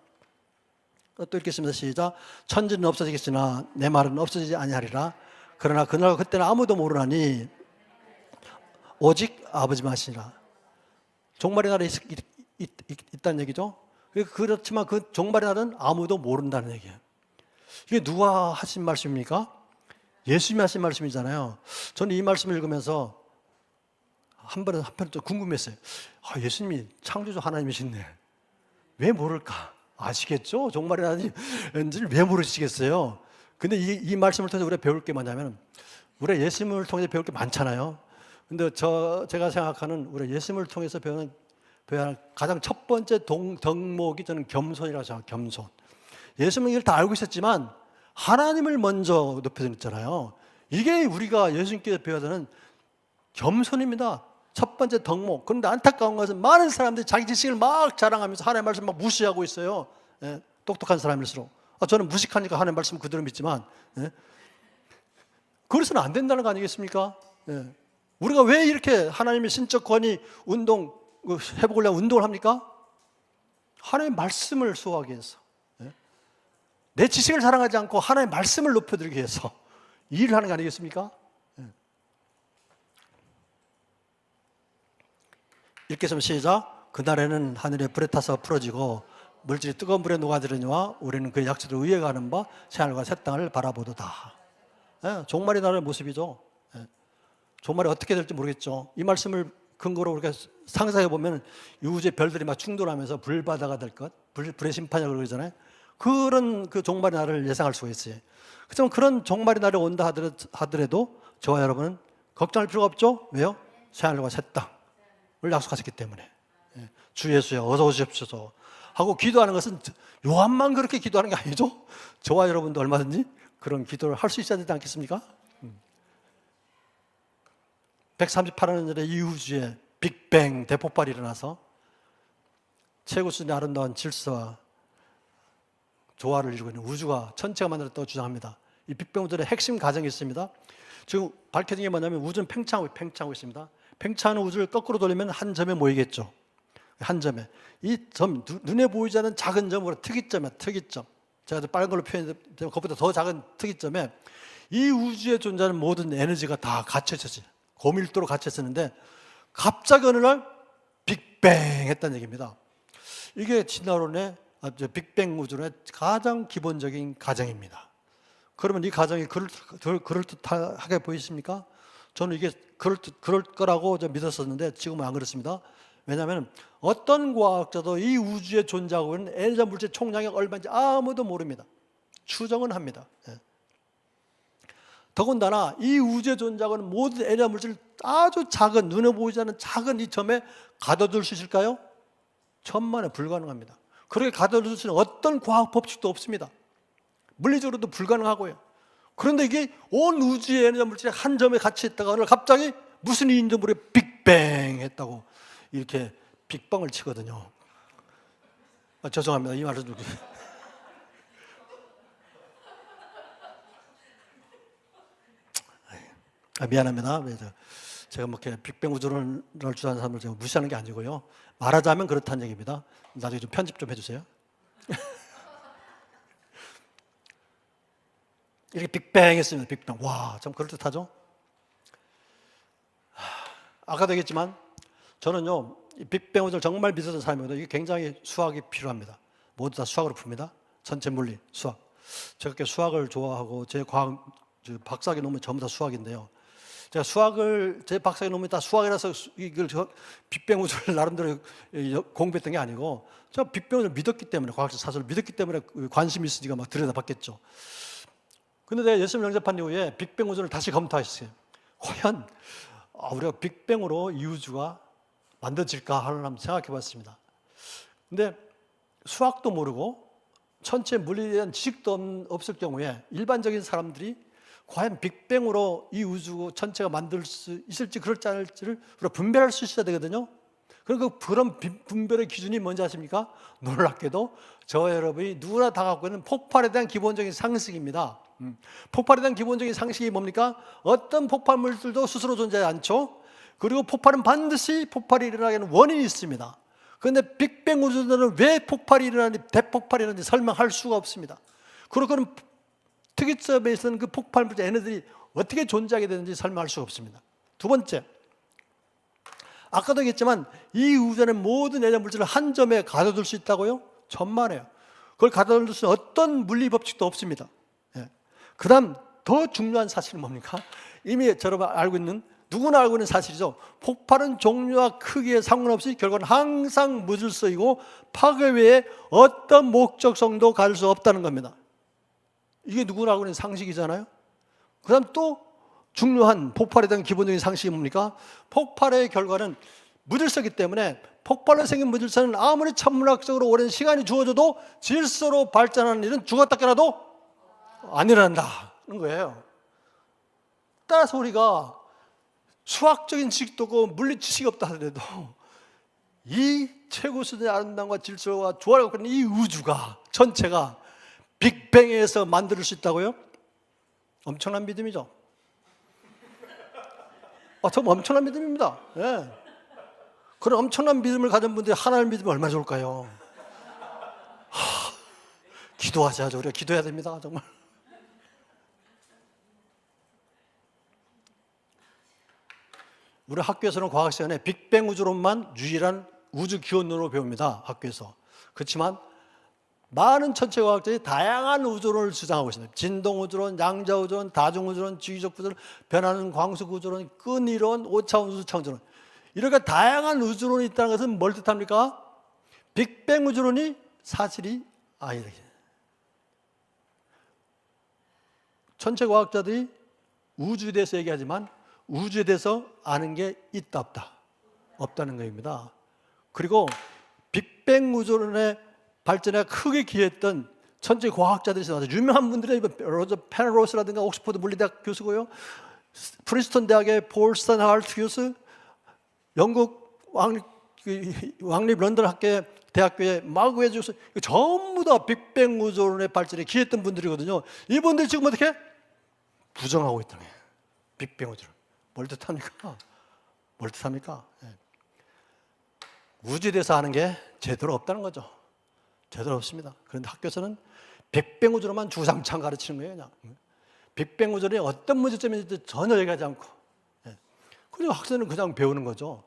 Speaker 1: 또 읽겠습니다. 시작. 천지는 없어지겠으나 내 말은 없어지지 아니하리라. 그러나 그날 그때는 아무도 모르나니 오직 아버지만 하시니라. 종말의 날이 있다는 얘기죠. 그렇지만 그 종말의 날은 아무도 모른다는 얘기예요. 이게 누가 하신 말씀입니까? 예수님이 하신 말씀이잖아요. 저는 이 말씀을 읽으면서 한편 좀 궁금했어요. 예수님이 창조주 하나님이신데 왜 모를까? 아시겠죠? 종말이 나는지를 왜 모르시겠어요? 근데 이 말씀을 통해서 우리가 배울 게 뭐냐면, 우리가 예수님을 통해서 배울 게 많잖아요. 근데 제가 생각하는 우리 예수님을 통해서 배워야 할 가장 첫 번째 덕목이 저는 겸손이라고 생각해요. 겸손. 예수님은 이걸 다 알고 있었지만 하나님을 먼저 높여드렸잖아요. 이게 우리가 예수님께서 배워야 되는 겸손입니다. 첫 번째 덕목. 그런데 안타까운 것은 많은 사람들이 자기 지식을 막 자랑하면서 하나님의 말씀 막 무시하고 있어요. 똑똑한 사람일수록. 저는 무식하니까 하나님의 말씀 그대로 믿지만, 그래서는 안 된다는 거 아니겠습니까? 우리가 왜 이렇게 하나님의 신적 권위 회복을 위한 운동을 합니까? 하나님의 말씀을 수호하기 위해서. 내 지식을 자랑하지 않고 하나님의 말씀을 높여드리기 위해서 일을 하는 거 아니겠습니까? 읽겠습니다. 시작. 그날에는 하늘에 불에 타서 풀어지고 물질이 뜨거운 물에 녹아들으니와 우리는 그 약속을 의해가는 바 새하늘과 새 땅을 바라보도다. 종말의 날의 모습이죠. 종말이 어떻게 될지 모르겠죠. 이 말씀을 근거로 우리가 상상해 보면 이 우주의 별들이 막 충돌하면서 불바다가 될 것, 불의 심판이라고 그러잖아요. 그런 그 종말의 날을 예상할 수가 있어요. 그렇지만 그런 종말의 날이 온다 하더라도 저와 여러분은 걱정할 필요가 없죠. 왜요? 새하늘과 새 땅을 약속하셨기 때문에. 주 예수여 어서 오십시오 하고 기도하는 것은 요한만 그렇게 기도하는 게 아니죠. 저와 여러분도 얼마든지 그런 기도를 할 수 있어야 되지 않겠습니까? 138년 전에 이 우주에 빅뱅 대폭발이 일어나서 최고 수준의 아름다운 질서와 조화를 이루고 있는 우주가 전체가 만들었다고 주장합니다. 이 빅뱅 우주의 핵심 가정이 있습니다. 지금 밝혀진 게 뭐냐면 우주는 팽창하고 있습니다. 팽창하는 우주를 거꾸로 돌리면 한 점에 모이겠죠. 한 점에. 이 점, 눈에 보이지 않는 작은 점으로 특이점이야, 특이점. 제가 빨간 걸로 표현했는데 그것보다 더 작은 특이점에 이 우주에 존재하는 모든 에너지가 다 갇혀있었어요. 고밀도로 갇혀있었는데 갑자기 어느 날 빅뱅 했다는 얘기입니다. 이게 진화론의 빅뱅 우주론의 가장 기본적인 가정입니다. 그러면 이 가정이 그럴듯하게 보이십니까? 저는 이게 그럴 거라고 좀 믿었었는데 지금은 안 그렇습니다. 왜냐하면 어떤 과학자도 이 우주에 존재하고 있는 에너지 물질 총량이 얼마인지 아무도 모릅니다. 추정은 합니다. 예. 더군다나 이 우주에 존재하고 있는 모든 에너지 물질 아주 작은, 눈에 보이지 않는 작은 이 점에 가둬둘 수 있을까요? 천만에 불가능합니다. 그렇게 가둬둘 수 있는 어떤 과학 법칙도 없습니다. 물리적으로도 불가능하고요. 그런데 이게 온 우주의 에너지 물질이 한 점에 같이 있다가 오늘 갑자기 무슨 일인지 모르게 빅뱅 했다고 이렇게 빅방을 치거든요. 죄송합니다. 이 말을 좀. 미안합니다. 제가 뭐 이렇게 빅뱅 우주론을 주장하는 사람을 제가 무시하는 게 아니고요. 말하자면 그렇다는 얘기입니다. 나중에 좀 편집 좀 해주세요. 이렇게 빅뱅 했습니다. 빅뱅. 와, 참 그럴듯하죠? 아까도 얘기했지만 저는요, 이 빅뱅 우주를 정말 믿었던 사람이거든요. 이게 굉장히 수학이 필요합니다. 모두 다 수학으로 풉니다. 전체 물리, 수학. 제가 그렇게 수학을 좋아하고 제 과학, 박사학위 논문이 전부 다 수학인데요. 제가 수학을, 제 박사학위 논문이 다 수학이라서 이걸 빅뱅 우주를 나름대로 공부했던 게 아니고 저 빅뱅 우주를 믿었기 때문에, 과학적 사설을 믿었기 때문에 관심이 있으니까 막 들여다봤겠죠. 근데 내가 예수님 영접한 이후에 빅뱅 우주를 다시 검토했어요. 과연 우리가 빅뱅으로 이 우주가 만들어질까 하는 한번 생각해 봤습니다. 근데 수학도 모르고 천체 물리에 대한 지식도 없을 경우에 일반적인 사람들이 과연 빅뱅으로 이 우주 전체가 만들 수 있을지 그럴지 않을지를 우리가 분별할 수 있어야 되거든요. 그런 분별의 기준이 뭔지 아십니까? 놀랍게도 저 여러분이 누구나 다 갖고 있는 폭발에 대한 기본적인 상식입니다. 폭발에 대한 기본적인 상식이 뭡니까? 어떤 폭발물들도 스스로 존재하지 않죠. 그리고 폭발은 반드시 폭발이 일어나게 하는 원인이 있습니다. 그런데 빅뱅 우주들은 왜 폭발이 일어나는지, 대폭발이 일어나는지 설명할 수가 없습니다. 그리고 그런 특이점에 있는 그 폭발물질 에너지들이 어떻게 존재하게 되는지 설명할 수가 없습니다. 두 번째, 아까도 얘기했지만 이 우주의 모든 에너지 물질을 한 점에 가둬둘 수 있다고요? 천만에요. 그걸 가둬둘 수 있는 어떤 물리 법칙도 없습니다. 그 다음 더 중요한 사실은 뭡니까? 이미 여러분 알고 있는, 누구나 알고 있는 사실이죠. 폭발은 종류와 크기에 상관없이 결국은 항상 무질서이고 파괴 외에 어떤 목적성도 가질 수 없다는 겁니다. 이게 누구나 알고 있는 상식이잖아요. 그 다음 또 중요한 폭발에 대한 기본적인 상식이 뭡니까? 폭발의 결과는 무질서이기 때문에 폭발로 생긴 무질서는 아무리 천문학적으로 오랜 시간이 주어져도 질서로 발전하는 일은 죽었다 깨나도 안 일어난다는 거예요. 따라서 우리가 수학적인 지식도 없고 물리 지식이 없다 하더라도 이 최고 수준의 아름다움과 질서와 조화를 갖고 있는 이 우주가 전체가 빅뱅에서 만들 수 있다고요? 엄청난 믿음이죠. 정말 엄청난 믿음입니다. 예. 그런 엄청난 믿음을 가진 분들이 하나님 믿으면 얼마나 좋을까요? 기도하셔야죠. 우리가 기도해야 됩니다. 정말. 우리 학교에서는 과학 시간에 빅뱅 우주론만 유일한 우주 기원론으로 배웁니다. 학교에서. 그렇지만 많은 천체 과학자들이 다양한 우주론을 주장하고 있습니다. 진동 우주론, 양자 우주론, 다중 우주론, 지휘적 우주론, 변하는 광속 우주론, 끈 이론, 오차 우주 창조론. 이렇게 다양한 우주론이 있다는 것은 뭘 뜻합니까? 빅뱅 우주론이 사실이 아니다. 천체 과학자들이 우주에 대해서 얘기하지만 우주에 대해서 아는 게 있다 없다? 없다는 것입니다. 그리고 빅뱅 우주론의 발전에 크게 기여했던 천체 과학자들이 있어요. 유명한 분들이 로저 페너로스라든가 옥스퍼드 물리대학 교수고요, 프린스턴 대학의 폴 스탄하르트 교수, 영국 왕립 런던 대학교의 마그웨 교수, 전부 다 빅뱅 우주론의 발전에 기여했던 분들이거든요. 이분들이 지금 어떻게 부정하고 있다는 거예요. 빅뱅 우주론. 뭘 뜻합니까? 뭘 뜻합니까? 우주에 대해서 아는 게 제대로 없다는 거죠. 제대로 없습니다. 그런데 학교에서는 빅뱅 우주로만 주장창 가르치는 거예요. 그냥. 빅뱅 우주론이 어떤 문제점인지 전혀 얘기하지 않고, 그리고 학생은 그냥 배우는 거죠.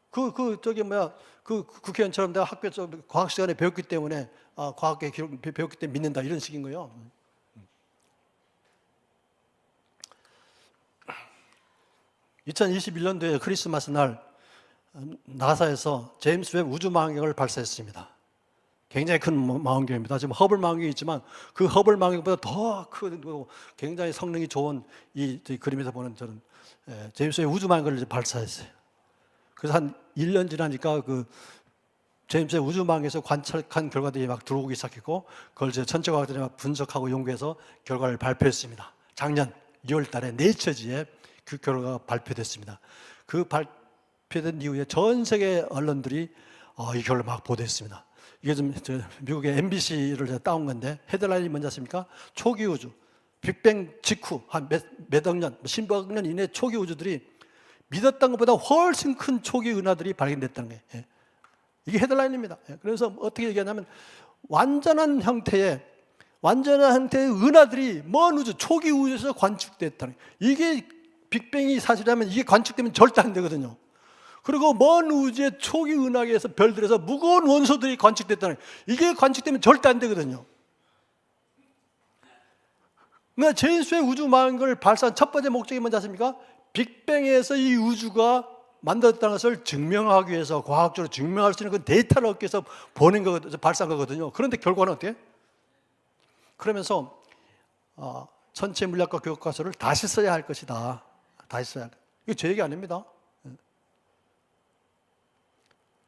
Speaker 1: 국회의원처럼 내가 학교에서 과학 시간에 배웠기 때문에, 과학계 배웠기 때문에 믿는다, 이런 식인 거예요. 2021년도에 크리스마스 날 나사에서 제임스 웹 우주망원경을 발사했습니다. 굉장히 큰 망원경입니다. 지금 허블 망원경이 있지만 그 허블 망원경보다 더 크고 굉장히 성능이 좋은 이 그림에서 보는 저는 제임스 웹 우주망원경을 발사했어요. 그래서 한 1년 지나니까 그 제임스 웹 우주망원경에서 관찰한 결과들이 막 들어오기 시작했고 그걸 이제 천체 과학자들이 막 분석하고 연구해서 결과를 발표했습니다. 작년 2월 달에 네이처지에 그 결과가 발표됐습니다. 그 발표된 이후에 전 세계 언론들이 이 결과를 막 보도했습니다. 이게 좀 미국의 MBC를 따온 건데 헤드라인이 뭔지 아십니까? 초기 우주, 빅뱅 직후 한 몇억 년, 십억 년 이내 초기 우주들이 믿었던 것보다 훨씬 큰 초기 은하들이 발견됐다는 거예요. 예. 이게 헤드라인입니다. 예. 그래서 어떻게 얘기하냐면 완전한 형태의 은하들이 먼 우주, 초기 우주에서 관측됐다는 거예요. 이게 빅뱅이 사실이라면 이게 관측되면 절대 안 되거든요. 그리고 먼 우주의 초기 은하계에서 별들에서 무거운 원소들이 관측됐다는 거예요. 이게 관측되면 절대 안 되거든요. 그러니까 제임스 웹 우주망원경을 발사한 첫 번째 목적이 뭔지 아십니까? 빅뱅에서 이 우주가 만들었다는 것을 증명하기 위해서 과학적으로 증명할 수 있는 그 데이터를 얻기 위해서 보낸 거거든요. 발사한 거거든요. 그런데 결과는 어때요? 그러면서 천체 물리학과 교과서를 다시 써야 할 것이다. 다시 써야 할 것이다. 이거 제 얘기 아닙니다.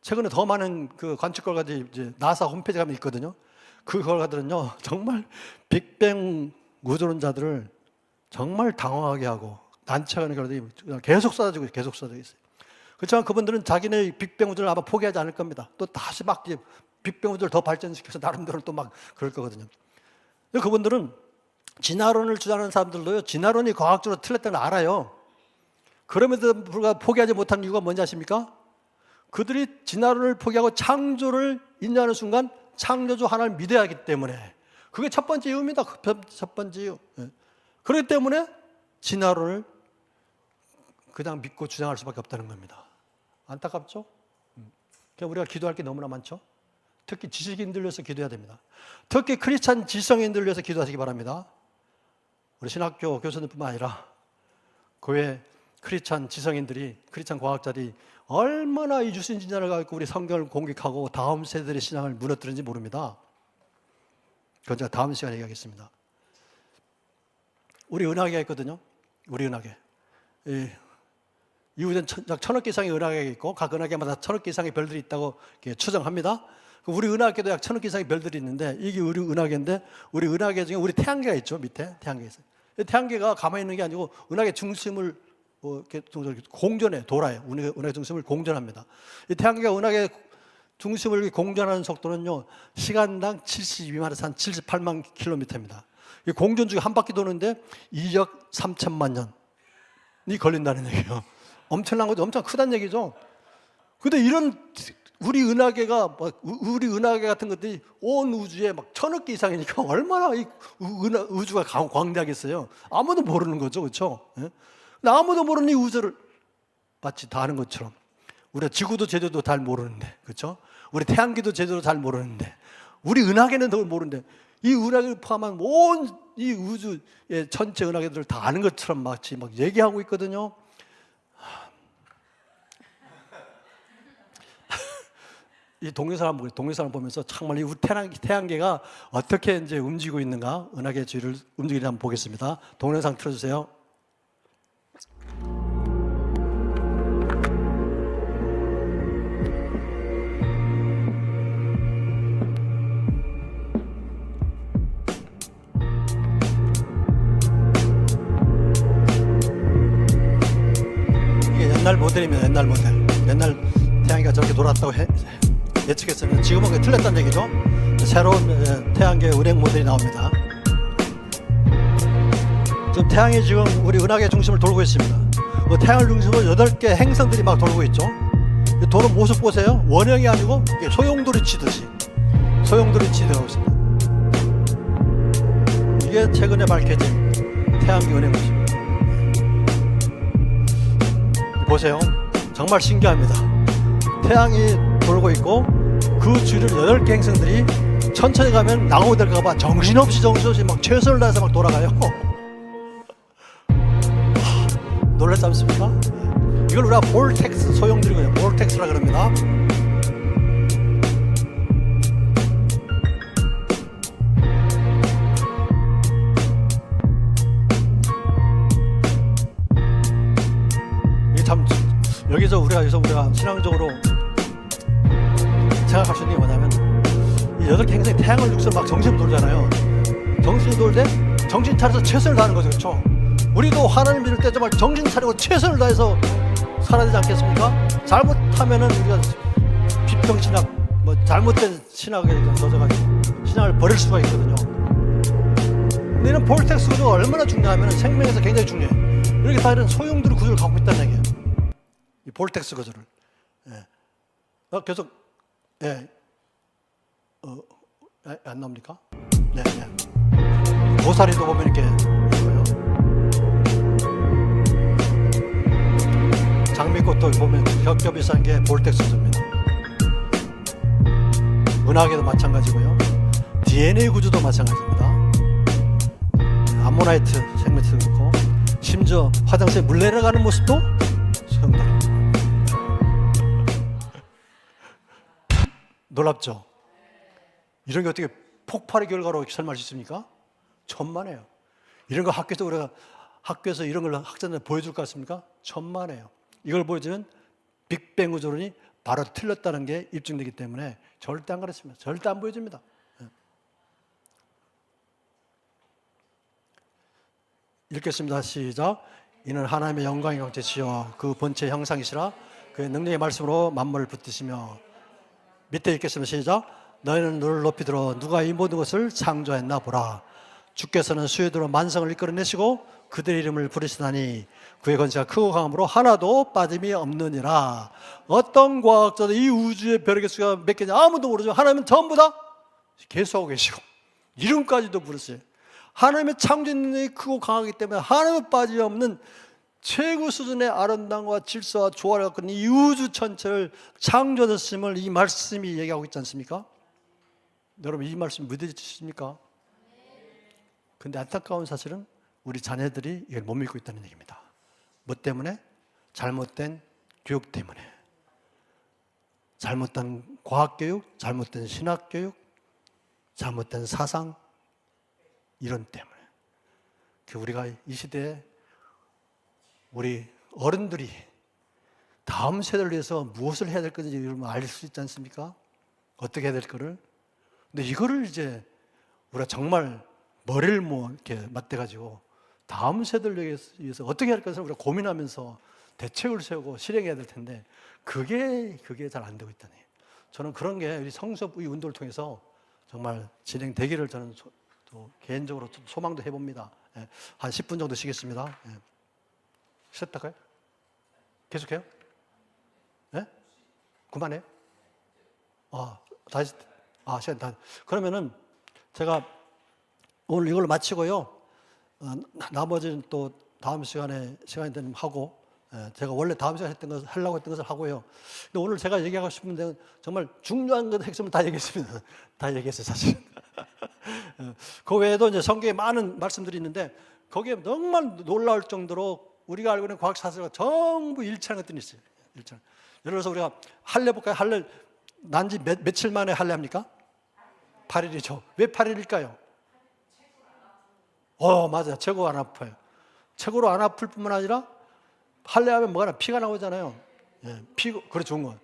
Speaker 1: 최근에 더 많은 그 관측 결과들이 이제 나사 홈페이지에 가면 있거든요. 그 결과들은요, 정말 빅뱅 우주론자들을 정말 당황하게 하고 난처하는 결과들이 계속 쏟아지고 있어요. 그렇지만 그분들은 자기네 빅뱅 우주를 아마 포기하지 않을 겁니다. 또 다시 막 빅뱅 우주를 더 발전시켜서 나름대로 또 막 그럴 거거든요. 그분들은 진화론을 주장하는 사람들도요, 진화론이 과학적으로 틀렸다는 걸 알아요. 그럼에도 불구하고 포기하지 못한 이유가 뭔지 아십니까? 그들이 진화론을 포기하고 창조를 인정하는 순간 창조주 하나를 믿어야 하기 때문에 그게 첫 번째 이유입니다. 첫 번째 이유. 그렇기 때문에 진화론을 그냥 믿고 주장할 수밖에 없다는 겁니다. 안타깝죠? 그러니까 우리가 기도할 게 너무나 많죠? 특히 지식인들 위해서 기도해야 됩니다. 특히 크리스찬 지성인들 위해서 기도하시기 바랍니다. 우리 신학교 교수님뿐만 아니라 교회 크리스찬 지성인들이, 크리스찬 과학자들이 얼마나 이 유신진자를 가지고 우리 성경을 공격하고 다음 세대들의 신앙을 무너뜨리는지 모릅니다. 그건 제가 다음 시간에 얘기하겠습니다. 우리 은하계가 있거든요. 우리 은하계. 이후엔 약 1000억 개 이상의 은하계가 있고 각 은하계마다 1000억 개 이상의 별들이 있다고 추정합니다. 우리 은하계도 약 1000억 개 이상의 별들이 있는데 이게 우리 은하계인데 우리 은하계 중에 우리 태양계가 있죠. 밑에 태양계 있어요. 태양계가 가만히 있는 게 아니고 은하계 중심을 이렇게 공전해 돌아요. 은하계 중심을 공전합니다. 이 태양계가 은하계 중심을 공전하는 속도는요, 시간당 72만에서 한 78만 킬로미터입니다. 이 공전 중에 한 바퀴 도는데 2억 3천만 년이 걸린다는 얘기예요. 엄청난 거죠. 엄청 크다는 얘기죠. 근데 이런 우리 은하계 같은 것들이 온 우주에 막 1000억 개 이상이니까 얼마나 이 우주가 광대하겠어요. 아무도 모르는 거죠. 그렇죠? 아무도 모르는 이 우주를 마치 다 아는 것처럼 우리가 지구도 제대로 잘 모르는데, 그렇죠? 우리 태양계도 제대로 잘 모르는데, 우리 은하계는 더 모르는데, 이 은하계를 포함한 온 이 우주의 전체 은하계들을 다 아는 것처럼 마치 막 얘기하고 있거든요. 이 동영상을 보면서 정말 이 태양계가 어떻게 이제 움직이고 있는가, 은하계 주위를 움직이는지 한번 보겠습니다. 동영상 틀어주세요. 옛날 모델입니다. 옛날 모델. 옛날 태양계가 저렇게 돌았다고 예측했으면 지금은 틀렸다는 얘기죠. 새로운 태양계 운행 모델이 나옵니다. 지금 태양이 지금 우리 은하계 중심을 돌고 있습니다. 태양을 중심으로 8개 행성들이 막 돌고 있죠. 도는 모습 보세요. 원형이 아니고 소용돌이 치듯이 되고 있습니다. 이게 최근에 밝혀진 태양계 운행 모습입니다. 보세요. 정말 신기합니다. 태양이 돌고 있고 그 주위를 8개 행성들이 천천히 가면 낭호 될까봐 정신없이 막 최선을 다해서 막 돌아가요. 놀랍지 않습니까? 이걸 우리가 볼텍스 소용돌이거든요. 볼텍스라 그럽니다. 이게 참 여기서 우리가 신앙적으로 생각할 수 있는 게 뭐냐면 이 8개 행성이 태양을 죽서 막 정신을 돌잖아요. 정신이 돌 때 정신 차려서 최선을 다하는 거죠. 그렇죠? 우리도 하나님 믿을 때 정말 정신 차리고 최선을 다해서 살아야 되지 않겠습니까? 잘못하면은 우리가 비평신학, 뭐 잘못된 신학에 젖어가지고 신앙을 버릴 수가 있거든요. 근데 이런 볼텍스 구조가 얼마나 중요하면 생명에서 굉장히 중요해요. 이렇게 다 이런 소용돌이 구조를 갖고 있다는 얘기예요. 이 볼텍스 구조를. 예. 계속, 예. 안 나옵니까? 네, 네. 고사리도 보면 이렇게 있고요. 장미꽃도 보면 겹겹이 쌓인 게 볼텍스 구조입니다. 은하계도 마찬가지고요. DNA 구조도 마찬가지입니다. 암모나이트 생명체도 그렇고, 심지어 화장실에 물 내려가는 모습도 소용돌이. 놀랍죠? 이런 게 어떻게 폭발의 결과로 설명할 수 있습니까? 천만에요. 이런 거 학교에서 이런 걸 학생들한테 보여줄 것 같습니까? 천만에요. 이걸 보여주면 빅뱅 우주론이 바로 틀렸다는 게 입증되기 때문에 절대 안 가르칩니다. 절대 안 보여줍니다. 읽겠습니다. 시작. 이는 하나님의 영광의 형체시여 그 본체의 형상이시라 그의 능력의 말씀으로 만물을 붙드시며. 밑에 읽겠습니다. 시작. 너희는 눈을 높이 들어 누가 이 모든 것을 창조했나 보라. 주께서는 수요대로 만성을 이끌어내시고 그들의 이름을 부르시다니 그의 권세가 크고 강함으로 하나도 빠짐이 없느니라. 어떤 과학자도 이 우주의 별의 개수가 몇 개냐 아무도 모르죠. 하나님은 전부 다 계수하고 계시고 이름까지도 부르세요. 하나님의 창조 능력이 크고 강하기 때문에 하나님은 빠짐이 없는 최고 수준의 아름다움과 질서와 조화를 갖고 있는 이 우주 전체를 창조하셨음을 이 말씀이 얘기하고 있지 않습니까? 여러분 이 말씀 믿으십니까? 근데 안타까운 사실은 우리 자녀들이 이걸 못 믿고 있다는 얘기입니다. 뭐 때문에? 잘못된 교육 때문에. 잘못된 과학교육, 잘못된 신학교육, 잘못된 사상 이런 때문에. 우리가 이 시대에 우리 어른들이 다음 세대를 위해서 무엇을 해야 될 건지 알 수 있지 않습니까? 어떻게 해야 될 거를. 근데 이거를 이제 우리가 정말 머리를 이렇게 맞대가지고 다음 세대를 위해서 어떻게 할 것을 우리가 고민하면서 대책을 세우고 실행해야 될 텐데 그게 잘 안 되고 있다니. 저는 그런 게 우리 성수의 운동을 통해서 정말 진행되기를 저는 개인적으로 소망도 해봅니다. 한 10분 정도 쉬겠습니다. 쉬었다가요? 계속해요? 네? 그만해요? 다시. 시간 다. 그러면은 제가 오늘 이걸 마치고요. 나머지는 또 다음 시간이 되면 하고, 제가 원래 다음 시간에 하려고 했던 것을 하고요. 근데 오늘 제가 얘기하고 싶은 데는 정말 중요한 것 핵심을 다 얘기했습니다. 다 얘기했어요, 사실. 그 외에도 이제 성경에 많은 말씀들이 있는데 거기에 정말 놀라울 정도로 우리가 알고 있는 과학 사실과 전부 일치하는 것들이 있어요. 일치. 예를 들어서 우리가 할례 볼까요? 할례 난지 며칠 만에 할례 합니까? 8일이죠. 왜 8일일까요? 맞아요. 최고 안 아파요. 최고로 안 아플 뿐만 아니라 할례하면 뭐가 나 피가 나오잖아요. 그래 좋은 거.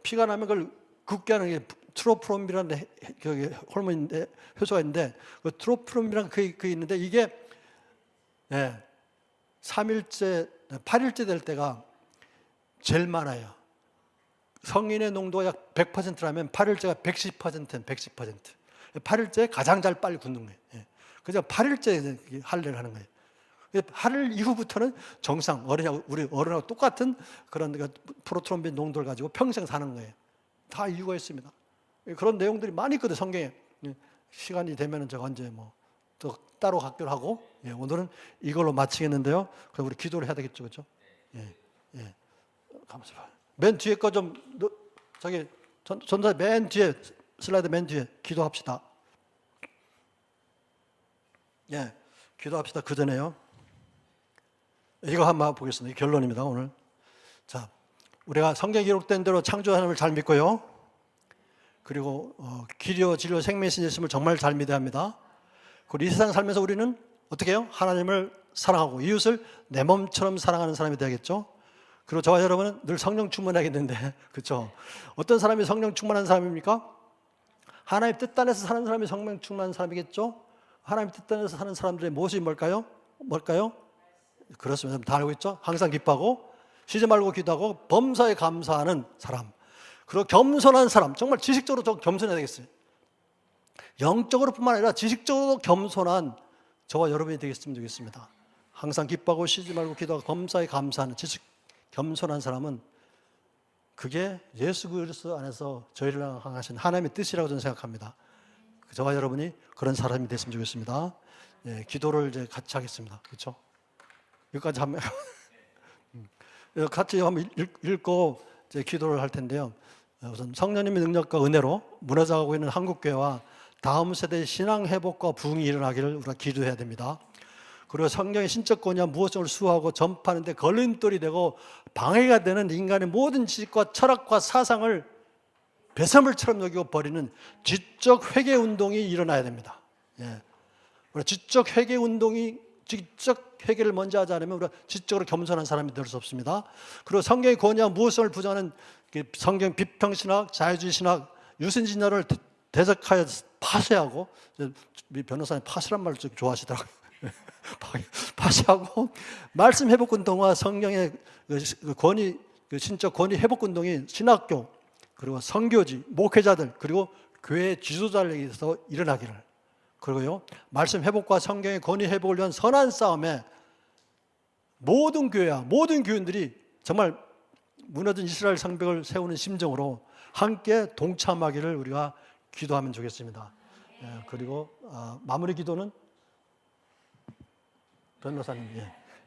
Speaker 1: 피가 나면 그걸 굳게 하는 게 트로프롬이라는 호르몬인데 효소가 있는데 그 트로프롬이라는 그 있는데 이게 3일째, 8일째 될 때가 제일 많아요. 성인의 농도가 약 100%라면 8일째가 110%. 8일째 가장 잘 빨리 굳는 거예요. 그래서 8일째 할례를 하는 거예요. 8일 이후부터는 정상, 우리 어른하고 똑같은 그런 프로트롬빈 농도를 가지고 평생 사는 거예요. 다 이유가 있습니다. 그런 내용들이 많이 있거든요, 성경에. 시간이 되면 제가 언제 또 따로 갖기로 하고, 오늘은 이걸로 마치겠는데요. 그럼 우리 기도를 해야 되겠죠, 그렇죠? 감사합니다. 맨 뒤에 거 좀, 전사 맨 뒤에, 슬라이드 맨 뒤에 기도합시다. 기도합시다. 그 전에요. 이거 한번 보겠습니다. 결론입니다, 오늘. 자, 우리가 성경에 기록된 대로 창조 하나님을 잘 믿고요. 그리고 기료, 진료, 생명신 예수님을 정말 잘 믿어야 합니다. 그리고 이 세상 살면서 우리는 어떻게 해요? 하나님을 사랑하고 이웃을 내 몸처럼 사랑하는 사람이 되야겠죠. 그리고 저와 여러분은 늘 성령 충만해야겠는데, 그렇죠? 어떤 사람이 성령 충만한 사람입니까? 하나님 뜻 안에서 사는 사람이 성령 충만한 사람이겠죠. 하나님 뜻 안에서 사는 사람들의 모습이 뭘까요? 그렇습니다. 다 알고 있죠? 항상 기뻐하고 쉬지 말고 기도하고 범사에 감사하는 사람. 그리고 겸손한 사람. 정말 지식적으로 좀 겸손해야 되겠어요. 영적으로뿐만 아니라 지식적으로도 겸손한 저와 여러분이 되겠으면 좋겠습니다. 항상 기뻐하고 쉬지 말고 기도하고 범사에 감사하는 겸손한 사람은 그게 예수 그리스도 안에서 저희를 향하신 하나님의 뜻이라고 저는 생각합니다. 저와 여러분이 그런 사람이 됐으면 좋겠습니다. 예, 기도를 이제 같이 하겠습니다. 그렇죠? 여기까지 하면 같이 한번 읽고 이제 기도를 할 텐데요. 우선 성령님의 능력과 은혜로 무너져가고 있는 한국교회와 다음 세대의 신앙 회복과 부흥이 일어나기를 우리가 기도해야 됩니다. 그리고 성경의 신적 권위와 무엇을 수호하고 전파하는 데 걸림돌이 되고 방해가 되는 인간의 모든 지식과 철학과 사상을 배설물처럼 여기고 버리는 지적 회개 운동이 일어나야 됩니다. 예. 우리가 지적 회개 운동이 지적 회개를 먼저 하지 않으면 우리가 지적으로 겸손한 사람이 될 수 없습니다. 그리고 성경의 권위와 무엇을 부정하는 성경 비평신학, 자유주의 신학, 유신진화를 대적하여 파쇄하고, 변호사님 파쇄란 말을 좀 좋아하시더라고요. 파쇄하고 말씀 회복 운동과 성경의 권위, 신적 권위 회복 운동이 신학교, 그리고 선교지, 목회자들, 그리고 교회 지도자들에게서 일어나기를, 그리고요 말씀 회복과 성경의 권위 회복을 위한 선한 싸움에 모든 교회와 모든 교인들이 정말 무너진 이스라엘 성벽을 세우는 심정으로 함께 동참하기를 우리가 기도하면 좋겠습니다. 예, 그리고 마무리 기도는 변호사님,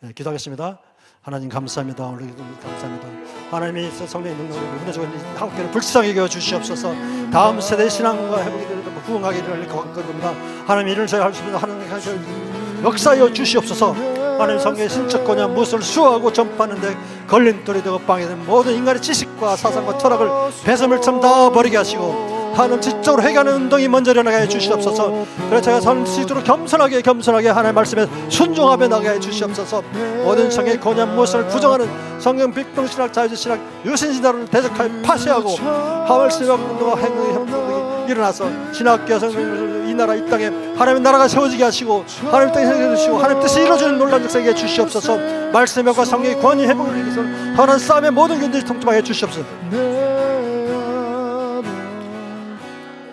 Speaker 1: 예, 기도하겠습니다. 하나님 감사합니다. 오늘 기도 감사합니다. 하나님이 성령의 능력으로 무너지고 있는 한국교회를 불쌍히 여겨 주시옵소서. 다음 세대의 신앙과 회복이 되는 부흥하기를 겁니다. 하나님 이를 저희 할 수 있는 하나님 역사여 주시옵소서. 하나님 성경의 신적 권위와 무엇을 수호하고 전파하는데 걸림돌이 되고 방해되는 모든 인간의 지식과 사상과 철학을 배설물처럼 다 버리게 하시고 하나님 지적으로 회개하는 운동이 먼저 일어나게 해 주시옵소서. 그래서 제가 선지적으로 겸손하게 하나님의 말씀에 순종하며 나가게 해 주시옵소서. 모든 성경의 권위와 무엇을 부정하는 성경 빅동신학, 자유주의 신학, 유신신화를 대적하여 파쇄하고 하월신학 운동과 행동이 일어나서 신학교에서 이 나라 이 땅에 하나님의 나라가 세워지게 하시고 하나님 땅에 세워주시고 하나님 뜻이 이루어지는 놀라운 역사에 해 주시옵소서. 말씀의 과 성경의 권위 회복을 위해서 하나님 싸움의 모든 견들이 통통하게 해 주시옵소서.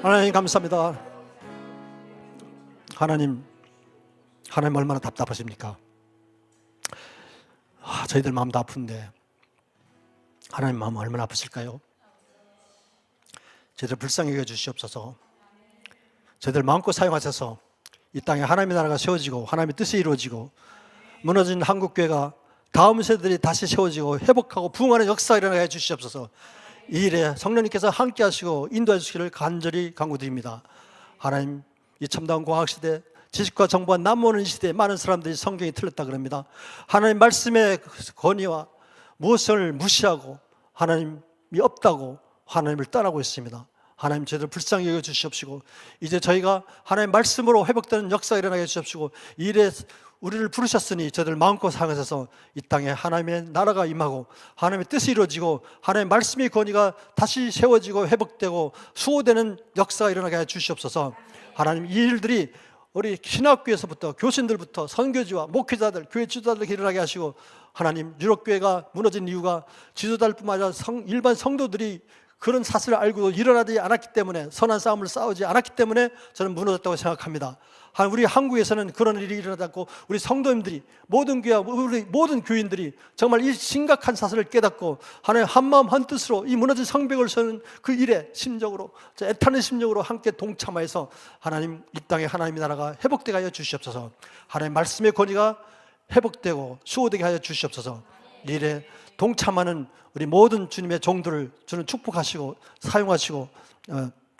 Speaker 1: 하나님 감사합니다. 하나님 얼마나 답답하십니까? 저희들 마음도 아픈데 하나님 마음 얼마나 아프실까요? 저희들 불쌍히 여겨 주시옵소서. 저희들 마음껏 사용하셔서 이 땅에 하나님의 나라가 세워지고 하나님의 뜻이 이루어지고 무너진 한국교회가 다음 세대들이 다시 세워지고 회복하고 부흥하는 역사가 일어나게 해주시옵소서. 이 일에 성령님께서 함께 하시고 인도해 주시기를 간절히 간구드립니다. 하나님, 이 첨단 과학시대 지식과 정보가 남모는 이 시대에 많은 사람들이 성경이 틀렸다 그럽니다. 하나님 말씀의 권위와 무엇을 무시하고 하나님이 없다고 하나님을 떠나고 있습니다. 하나님 저희들 불쌍히 여겨 주시옵시고 이제 저희가 하나님 말씀으로 회복되는 역사가 일어나게 해주시옵시고 이 일에 우리를 부르셨으니 저희들 마음껏 사용하셔서 이 땅에 하나님의 나라가 임하고 하나님의 뜻이 이루어지고 하나님의 말씀의 권위가 다시 세워지고 회복되고 수호되는 역사가 일어나게 해 주시옵소서. 하나님 이 일들이 우리 신학교에서부터 교신들부터 선교지와 목회자들, 교회 지도자들에게 일어나게 하시고 하나님 유럽교회가 무너진 이유가 지도자들뿐만 아니라 일반 성도들이 그런 사실을 알고도 일어나지 않았기 때문에 선한 싸움을 싸우지 않았기 때문에 저는 무너졌다고 생각합니다. 우리 한국에서는 그런 일이 일어나지 않고 우리 성도님들이 모든 교회와 우리 모든 교인들이 정말 이 심각한 사실을 깨닫고 하나님 한마음 한뜻으로 이 무너진 성벽을 세우는 그 일에 심적으로 애타는 심적으로 함께 동참하여서 하나님 이 땅에 하나님의 나라가 회복되게 하여 주시옵소서. 하나님 말씀의 권위가 회복되고 수호되게 하여 주시옵소서. 이 일에 동참하는 우리 모든 주님의 종들을 주는 축복하시고 사용하시고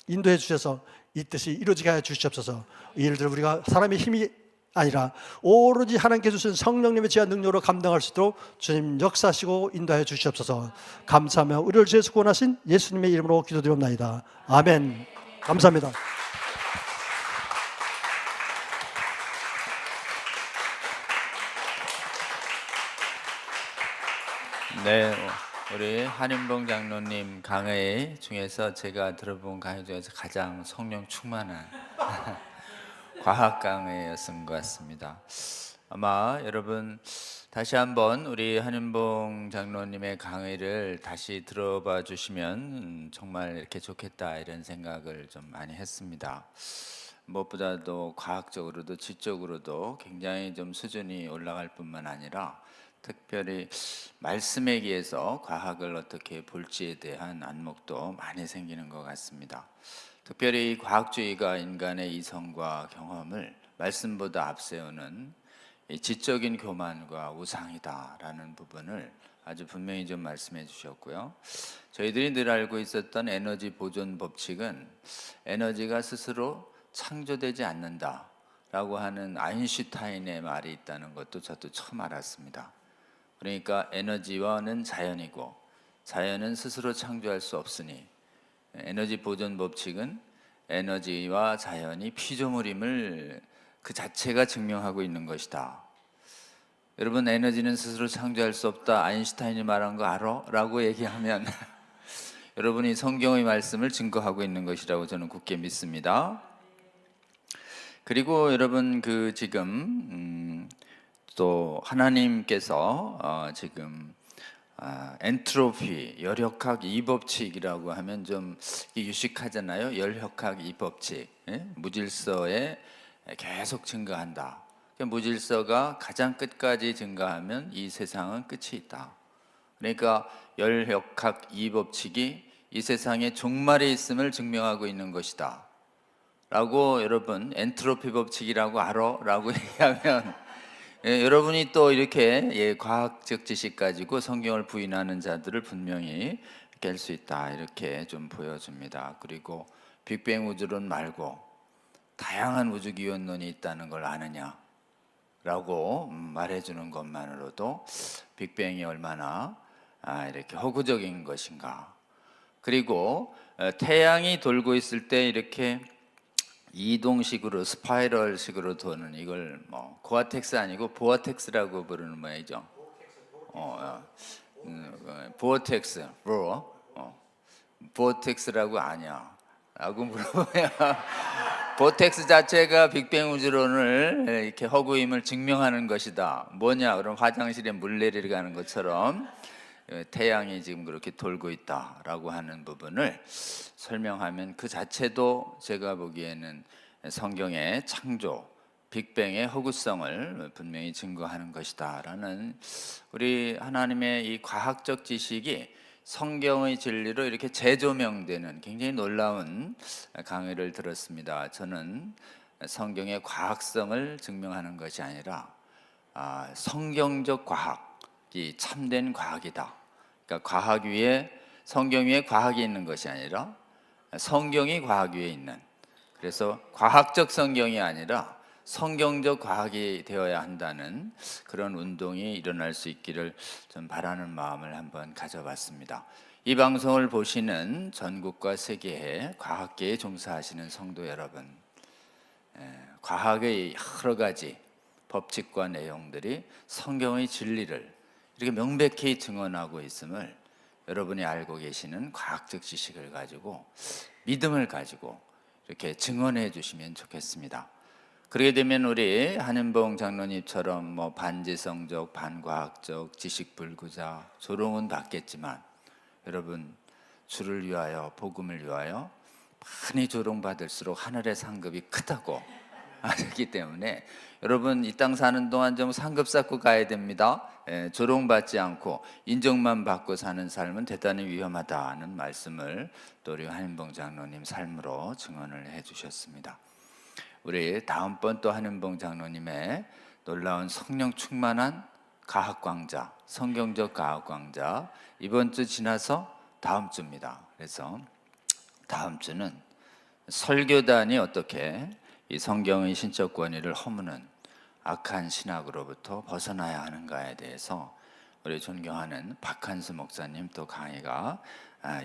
Speaker 1: 인도해 주셔서 이 뜻이 이루어지게 하여 주시옵소서. 이 일들 우리가 사람의 힘이 아니라 오로지 하나님께 주신 성령님의 지하 능력으로 감당할 수 있도록 주님 역사하시고 인도하여 주시옵소서. 감사하며 우리를 죄에서 구원하신 예수님의 이름으로 기도드리옵나이다. 아멘. 감사합니다.
Speaker 3: 네, 우리 한인봉 장로님 강의 중에서 제가 들어본 강의 중에서 가장 성령 충만한 과학 강의였던 것 같습니다. 아마 여러분 다시 한번 우리 한인봉 장로님의 강의를 다시 들어봐 주시면 정말 이렇게 좋겠다 이런 생각을 좀 많이 했습니다. 무엇보다도 과학적으로도 지적으로도 굉장히 좀 수준이 올라갈 뿐만 아니라 특별히 말씀에 기해서 과학을 어떻게 볼지에 대한 안목도 많이 생기는 것 같습니다. 특별히 과학주의가 인간의 이성과 경험을 말씀보다 앞세우는 지적인 교만과 우상이다라는 부분을 아주 분명히 좀 말씀해 주셨고요. 저희들이 늘 알고 있었던 에너지 보존 법칙은 에너지가 스스로 창조되지 않는다라고 하는 아인슈타인의 말이 있다는 것도 저도 처음 알았습니다. 그러니까 에너지와는 자연이고 자연은 스스로 창조할 수 없으니 에너지 보존 법칙은 에너지와 자연이 피조물임을 그 자체가 증명하고 있는 것이다. 여러분, 에너지는 스스로 창조할 수 없다 아인슈타인이 말한 거 알아? 라고 얘기하면 여러분이 성경의 말씀을 증거하고 있는 것이라고 저는 굳게 믿습니다. 그리고 여러분 지금 또 하나님께서 지금 엔트로피, 열역학 이법칙이라고 하면 좀 유식하잖아요. 열역학 이법칙, 무질서에 계속 증가한다. 무질서가 가장 끝까지 증가하면 이 세상은 끝이 있다. 그러니까 열역학 이법칙이 이 세상에 종말이 있음을 증명하고 있는 것이다 라고 여러분 엔트로피 법칙이라고 알아? 라고 얘기하면 여러분이 또 이렇게 과학적 지식 가지고 성경을 부인하는 자들을 분명히 깰 수 있다 이렇게 좀 보여줍니다. 그리고 빅뱅 우주론 말고 다양한 우주 기원론이 있다는 걸 아느냐 라고 말해주는 것만으로도 빅뱅이 얼마나 이렇게 허구적인 것인가. 그리고 태양이 돌고 있을 때 이렇게 이동식으로 스파이럴식으로 도는 이걸 고아텍스 아니고 보아텍스라고 부르는 모양이죠. 보어텍스, 보어텍스라고 아냐? 라고 물어보면 보텍스 자체가 빅뱅 우주론을 이렇게 허구임을 증명하는 것이다. 뭐냐? 그럼 화장실에 물 내리가는 것처럼 태양이 지금 그렇게 돌고 있다라고 하는 부분을 설명하면 그 자체도 제가 보기에는 성경의 창조, 빅뱅의 허구성을 분명히 증거하는 것이다라는 우리 하나님의 이 과학적 지식이 성경의 진리로 이렇게 재조명되는 굉장히 놀라운 강의를 들었습니다. 저는 성경의 과학성을 증명하는 것이 아니라 성경적 과학이 참된 과학이다. 그러니까 과학 위에 성경 위에 과학이 있는 것이 아니라 성경이 과학 위에 있는, 그래서 과학적 성경이 아니라 성경적 과학이 되어야 한다는 그런 운동이 일어날 수 있기를 좀 바라는 마음을 한번 가져봤습니다. 이 방송을 보시는 전국과 세계의 과학계에 종사하시는 성도 여러분, 과학의 여러 가지 법칙과 내용들이 성경의 진리를 이렇게 명백히 증언하고 있음을 여러분이 알고 계시는 과학적 지식을 가지고 믿음을 가지고 이렇게 증언해 주시면 좋겠습니다. 그렇게 되면 우리 한인봉 장로님처럼 반지성적, 반과학적, 지식불구자 조롱은 받겠지만 여러분 주를 위하여, 복음을 위하여 많이 조롱받을수록 하늘의 상급이 크다고 알기 때문에 여러분 이 땅 사는 동안 좀 상급 쌓고 가야 됩니다. 조롱받지 않고 인정만 받고 사는 삶은 대단히 위험하다는 말씀을 또 우리 한인봉 장로님 삶으로 증언을 해주셨습니다. 우리 다음번 또 한인봉 장로님의 놀라운 성령 충만한 과학광자, 성경적 과학광자 이번 주 지나서 다음 주입니다. 그래서 다음 주는 설교단이 어떻게 이 성경의 신적 권위를 허무는 악한 신학으로부터 벗어나야 하는가에 대해서 우리 존경하는 박한수 목사님 또 강의가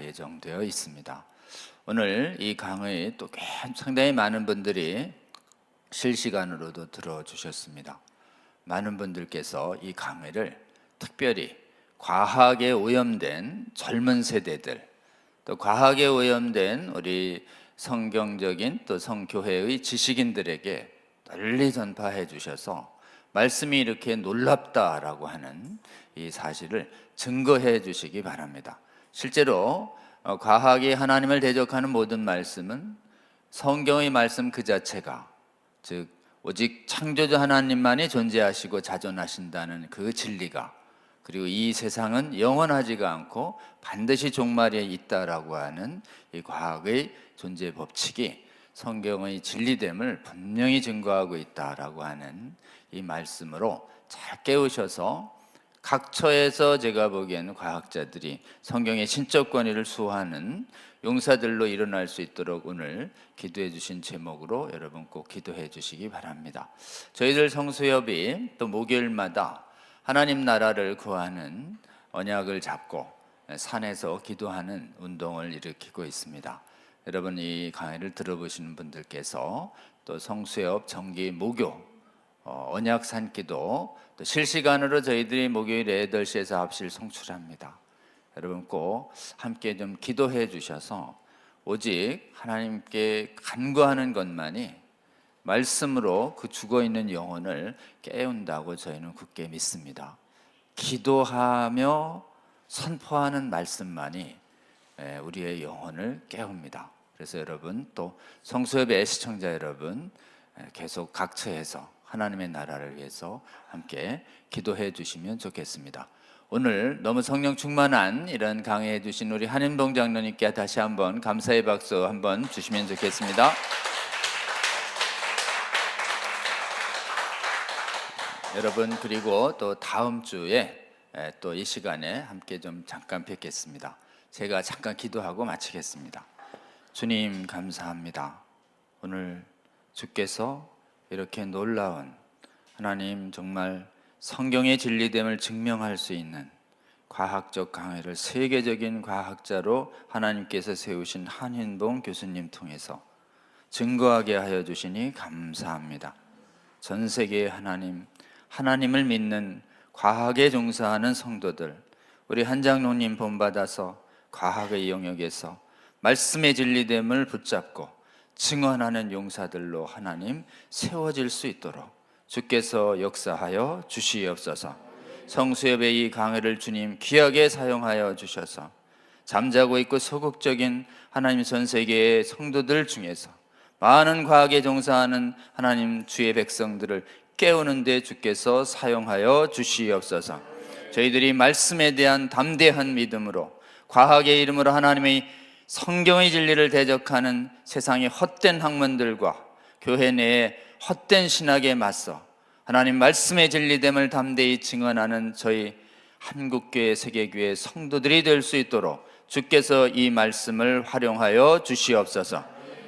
Speaker 3: 예정되어 있습니다. 오늘 이 강의 또 상당히 많은 분들이 실시간으로도 들어주셨습니다. 많은 분들께서 이 강의를 특별히 과학에 오염된 젊은 세대들, 또 과학에 오염된 우리 성경적인 또 성교회의 지식인들에게 널리 전파해 주셔서 말씀이 이렇게 놀랍다라고 하는 이 사실을 증거해 주시기 바랍니다. 실제로 과학이 하나님을 대적하는 모든 말씀은 성경의 말씀 그 자체가, 즉 오직 창조주 하나님만이 존재하시고 자존하신다는 그 진리가, 그리고 이 세상은 영원하지가 않고 반드시 종말에 있다라고 하는 이 과학의 존재 법칙이 성경의 진리됨을 분명히 증거하고 있다라고 하는 이 말씀으로 잘 깨우셔서 각처에서 제가 보기에는 과학자들이 성경의 신적 권위를 수호하는 용사들로 일어날 수 있도록 오늘 기도해 주신 제목으로 여러분 꼭 기도해 주시기 바랍니다. 저희들 성수협이 또 목요일마다 하나님 나라를 구하는 언약을 잡고 산에서 기도하는 운동을 일으키고 있습니다. 여러분 이 강의를 들어보시는 분들께서 또 성수협 정기 목요 언약 산기도 또 실시간으로 저희들이 목요일 8시에서 9시를 송출합니다. 여러분 꼭 함께 좀 기도해 주셔서 오직 하나님께 간구하는 것만이 말씀으로 그 죽어있는 영혼을 깨운다고 저희는 굳게 믿습니다. 기도하며 선포하는 말씀만이 우리의 영혼을 깨웁니다. 그래서 여러분 또 성수협의 시청자 여러분 계속 각처에서 하나님의 나라를 위해서 함께 기도해 주시면 좋겠습니다. 오늘 너무 성령 충만한 이런 강의해 주신 우리 한인봉 장로님께 다시 한번 감사의 박수 한번 주시면 좋겠습니다. 여러분 그리고 또 다음 주에 또 이 시간에 함께 좀 잠깐 뵙겠습니다. 제가 잠깐 기도하고 마치겠습니다. 주님 감사합니다. 오늘 주께서 이렇게 놀라운 하나님 정말 성경의 진리됨을 증명할 수 있는 과학적 강의를 세계적인 과학자로 하나님께서 세우신 한인봉 교수님 통해서 증거하게 하여 주시니 감사합니다. 전 세계의 하나님을 믿는 과학에 종사하는 성도들, 우리 한 장로님 본받아서 과학의 영역에서 말씀의 진리됨을 붙잡고 증언하는 용사들로 하나님 세워질 수 있도록 주께서 역사하여 주시옵소서. 성수협의 이 강의를 주님 귀하게 사용하여 주셔서 잠자고 있고 소극적인 하나님 전 세계의 성도들 중에서 많은 과학에 종사하는 하나님 주의 백성들을 깨우는 데 주께서 사용하여 주시옵소서. 저희들이 말씀에 대한 담대한 믿음으로 과학의 이름으로 하나님의 성경의 진리를 대적하는 세상의 헛된 학문들과 교회 내의 헛된 신학에 맞서 하나님 말씀의 진리됨을 담대히 증언하는 저희 한국교회 세계교회 성도들이 될 수 있도록 주께서 이 말씀을 활용하여 주시옵소서.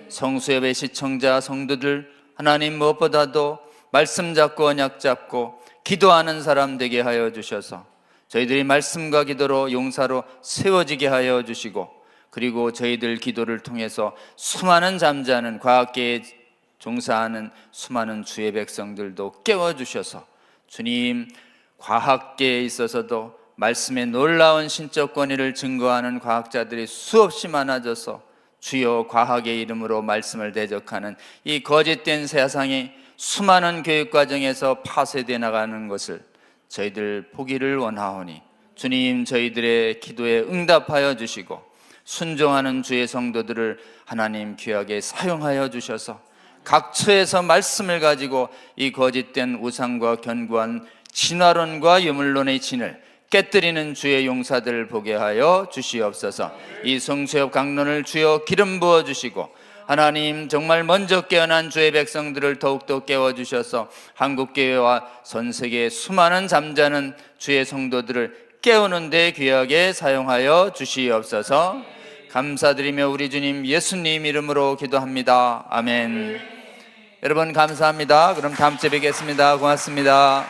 Speaker 3: 성수협의 시청자 성도들 하나님 무엇보다도 말씀 잡고 언약 잡고 기도하는 사람 되게 하여 주셔서 저희들이 말씀과 기도로 용사로 세워지게 하여 주시고, 그리고 저희들 기도를 통해서 수많은 잠자는 과학계에 종사하는 수많은 주의 백성들도 깨워주셔서 주님 과학계에 있어서도 말씀의 놀라운 신적 권위를 증거하는 과학자들이 수없이 많아져서 주여 과학의 이름으로 말씀을 대적하는 이 거짓된 세상이 수많은 교육과정에서 파쇄되어 나가는 것을 저희들 보기를 원하오니 주님 저희들의 기도에 응답하여 주시고 순종하는 주의 성도들을 하나님 귀하게 사용하여 주셔서 각처에서 말씀을 가지고 이 거짓된 우상과 견고한 진화론과 유물론의 진을 깨뜨리는 주의 용사들을 보게 하여 주시옵소서. 이 성수협 강론을 주여 기름 부어 주시고 하나님 정말 먼저 깨어난 주의 백성들을 더욱더 깨워주셔서 한국교회와 전 세계의 수많은 잠자는 주의 성도들을 깨우는 데 귀하게 사용하여 주시옵소서. 감사드리며 우리 주님 예수님 이름으로 기도합니다. 아멘. 여러분 감사합니다. 그럼 다음 주에 뵙겠습니다. 고맙습니다.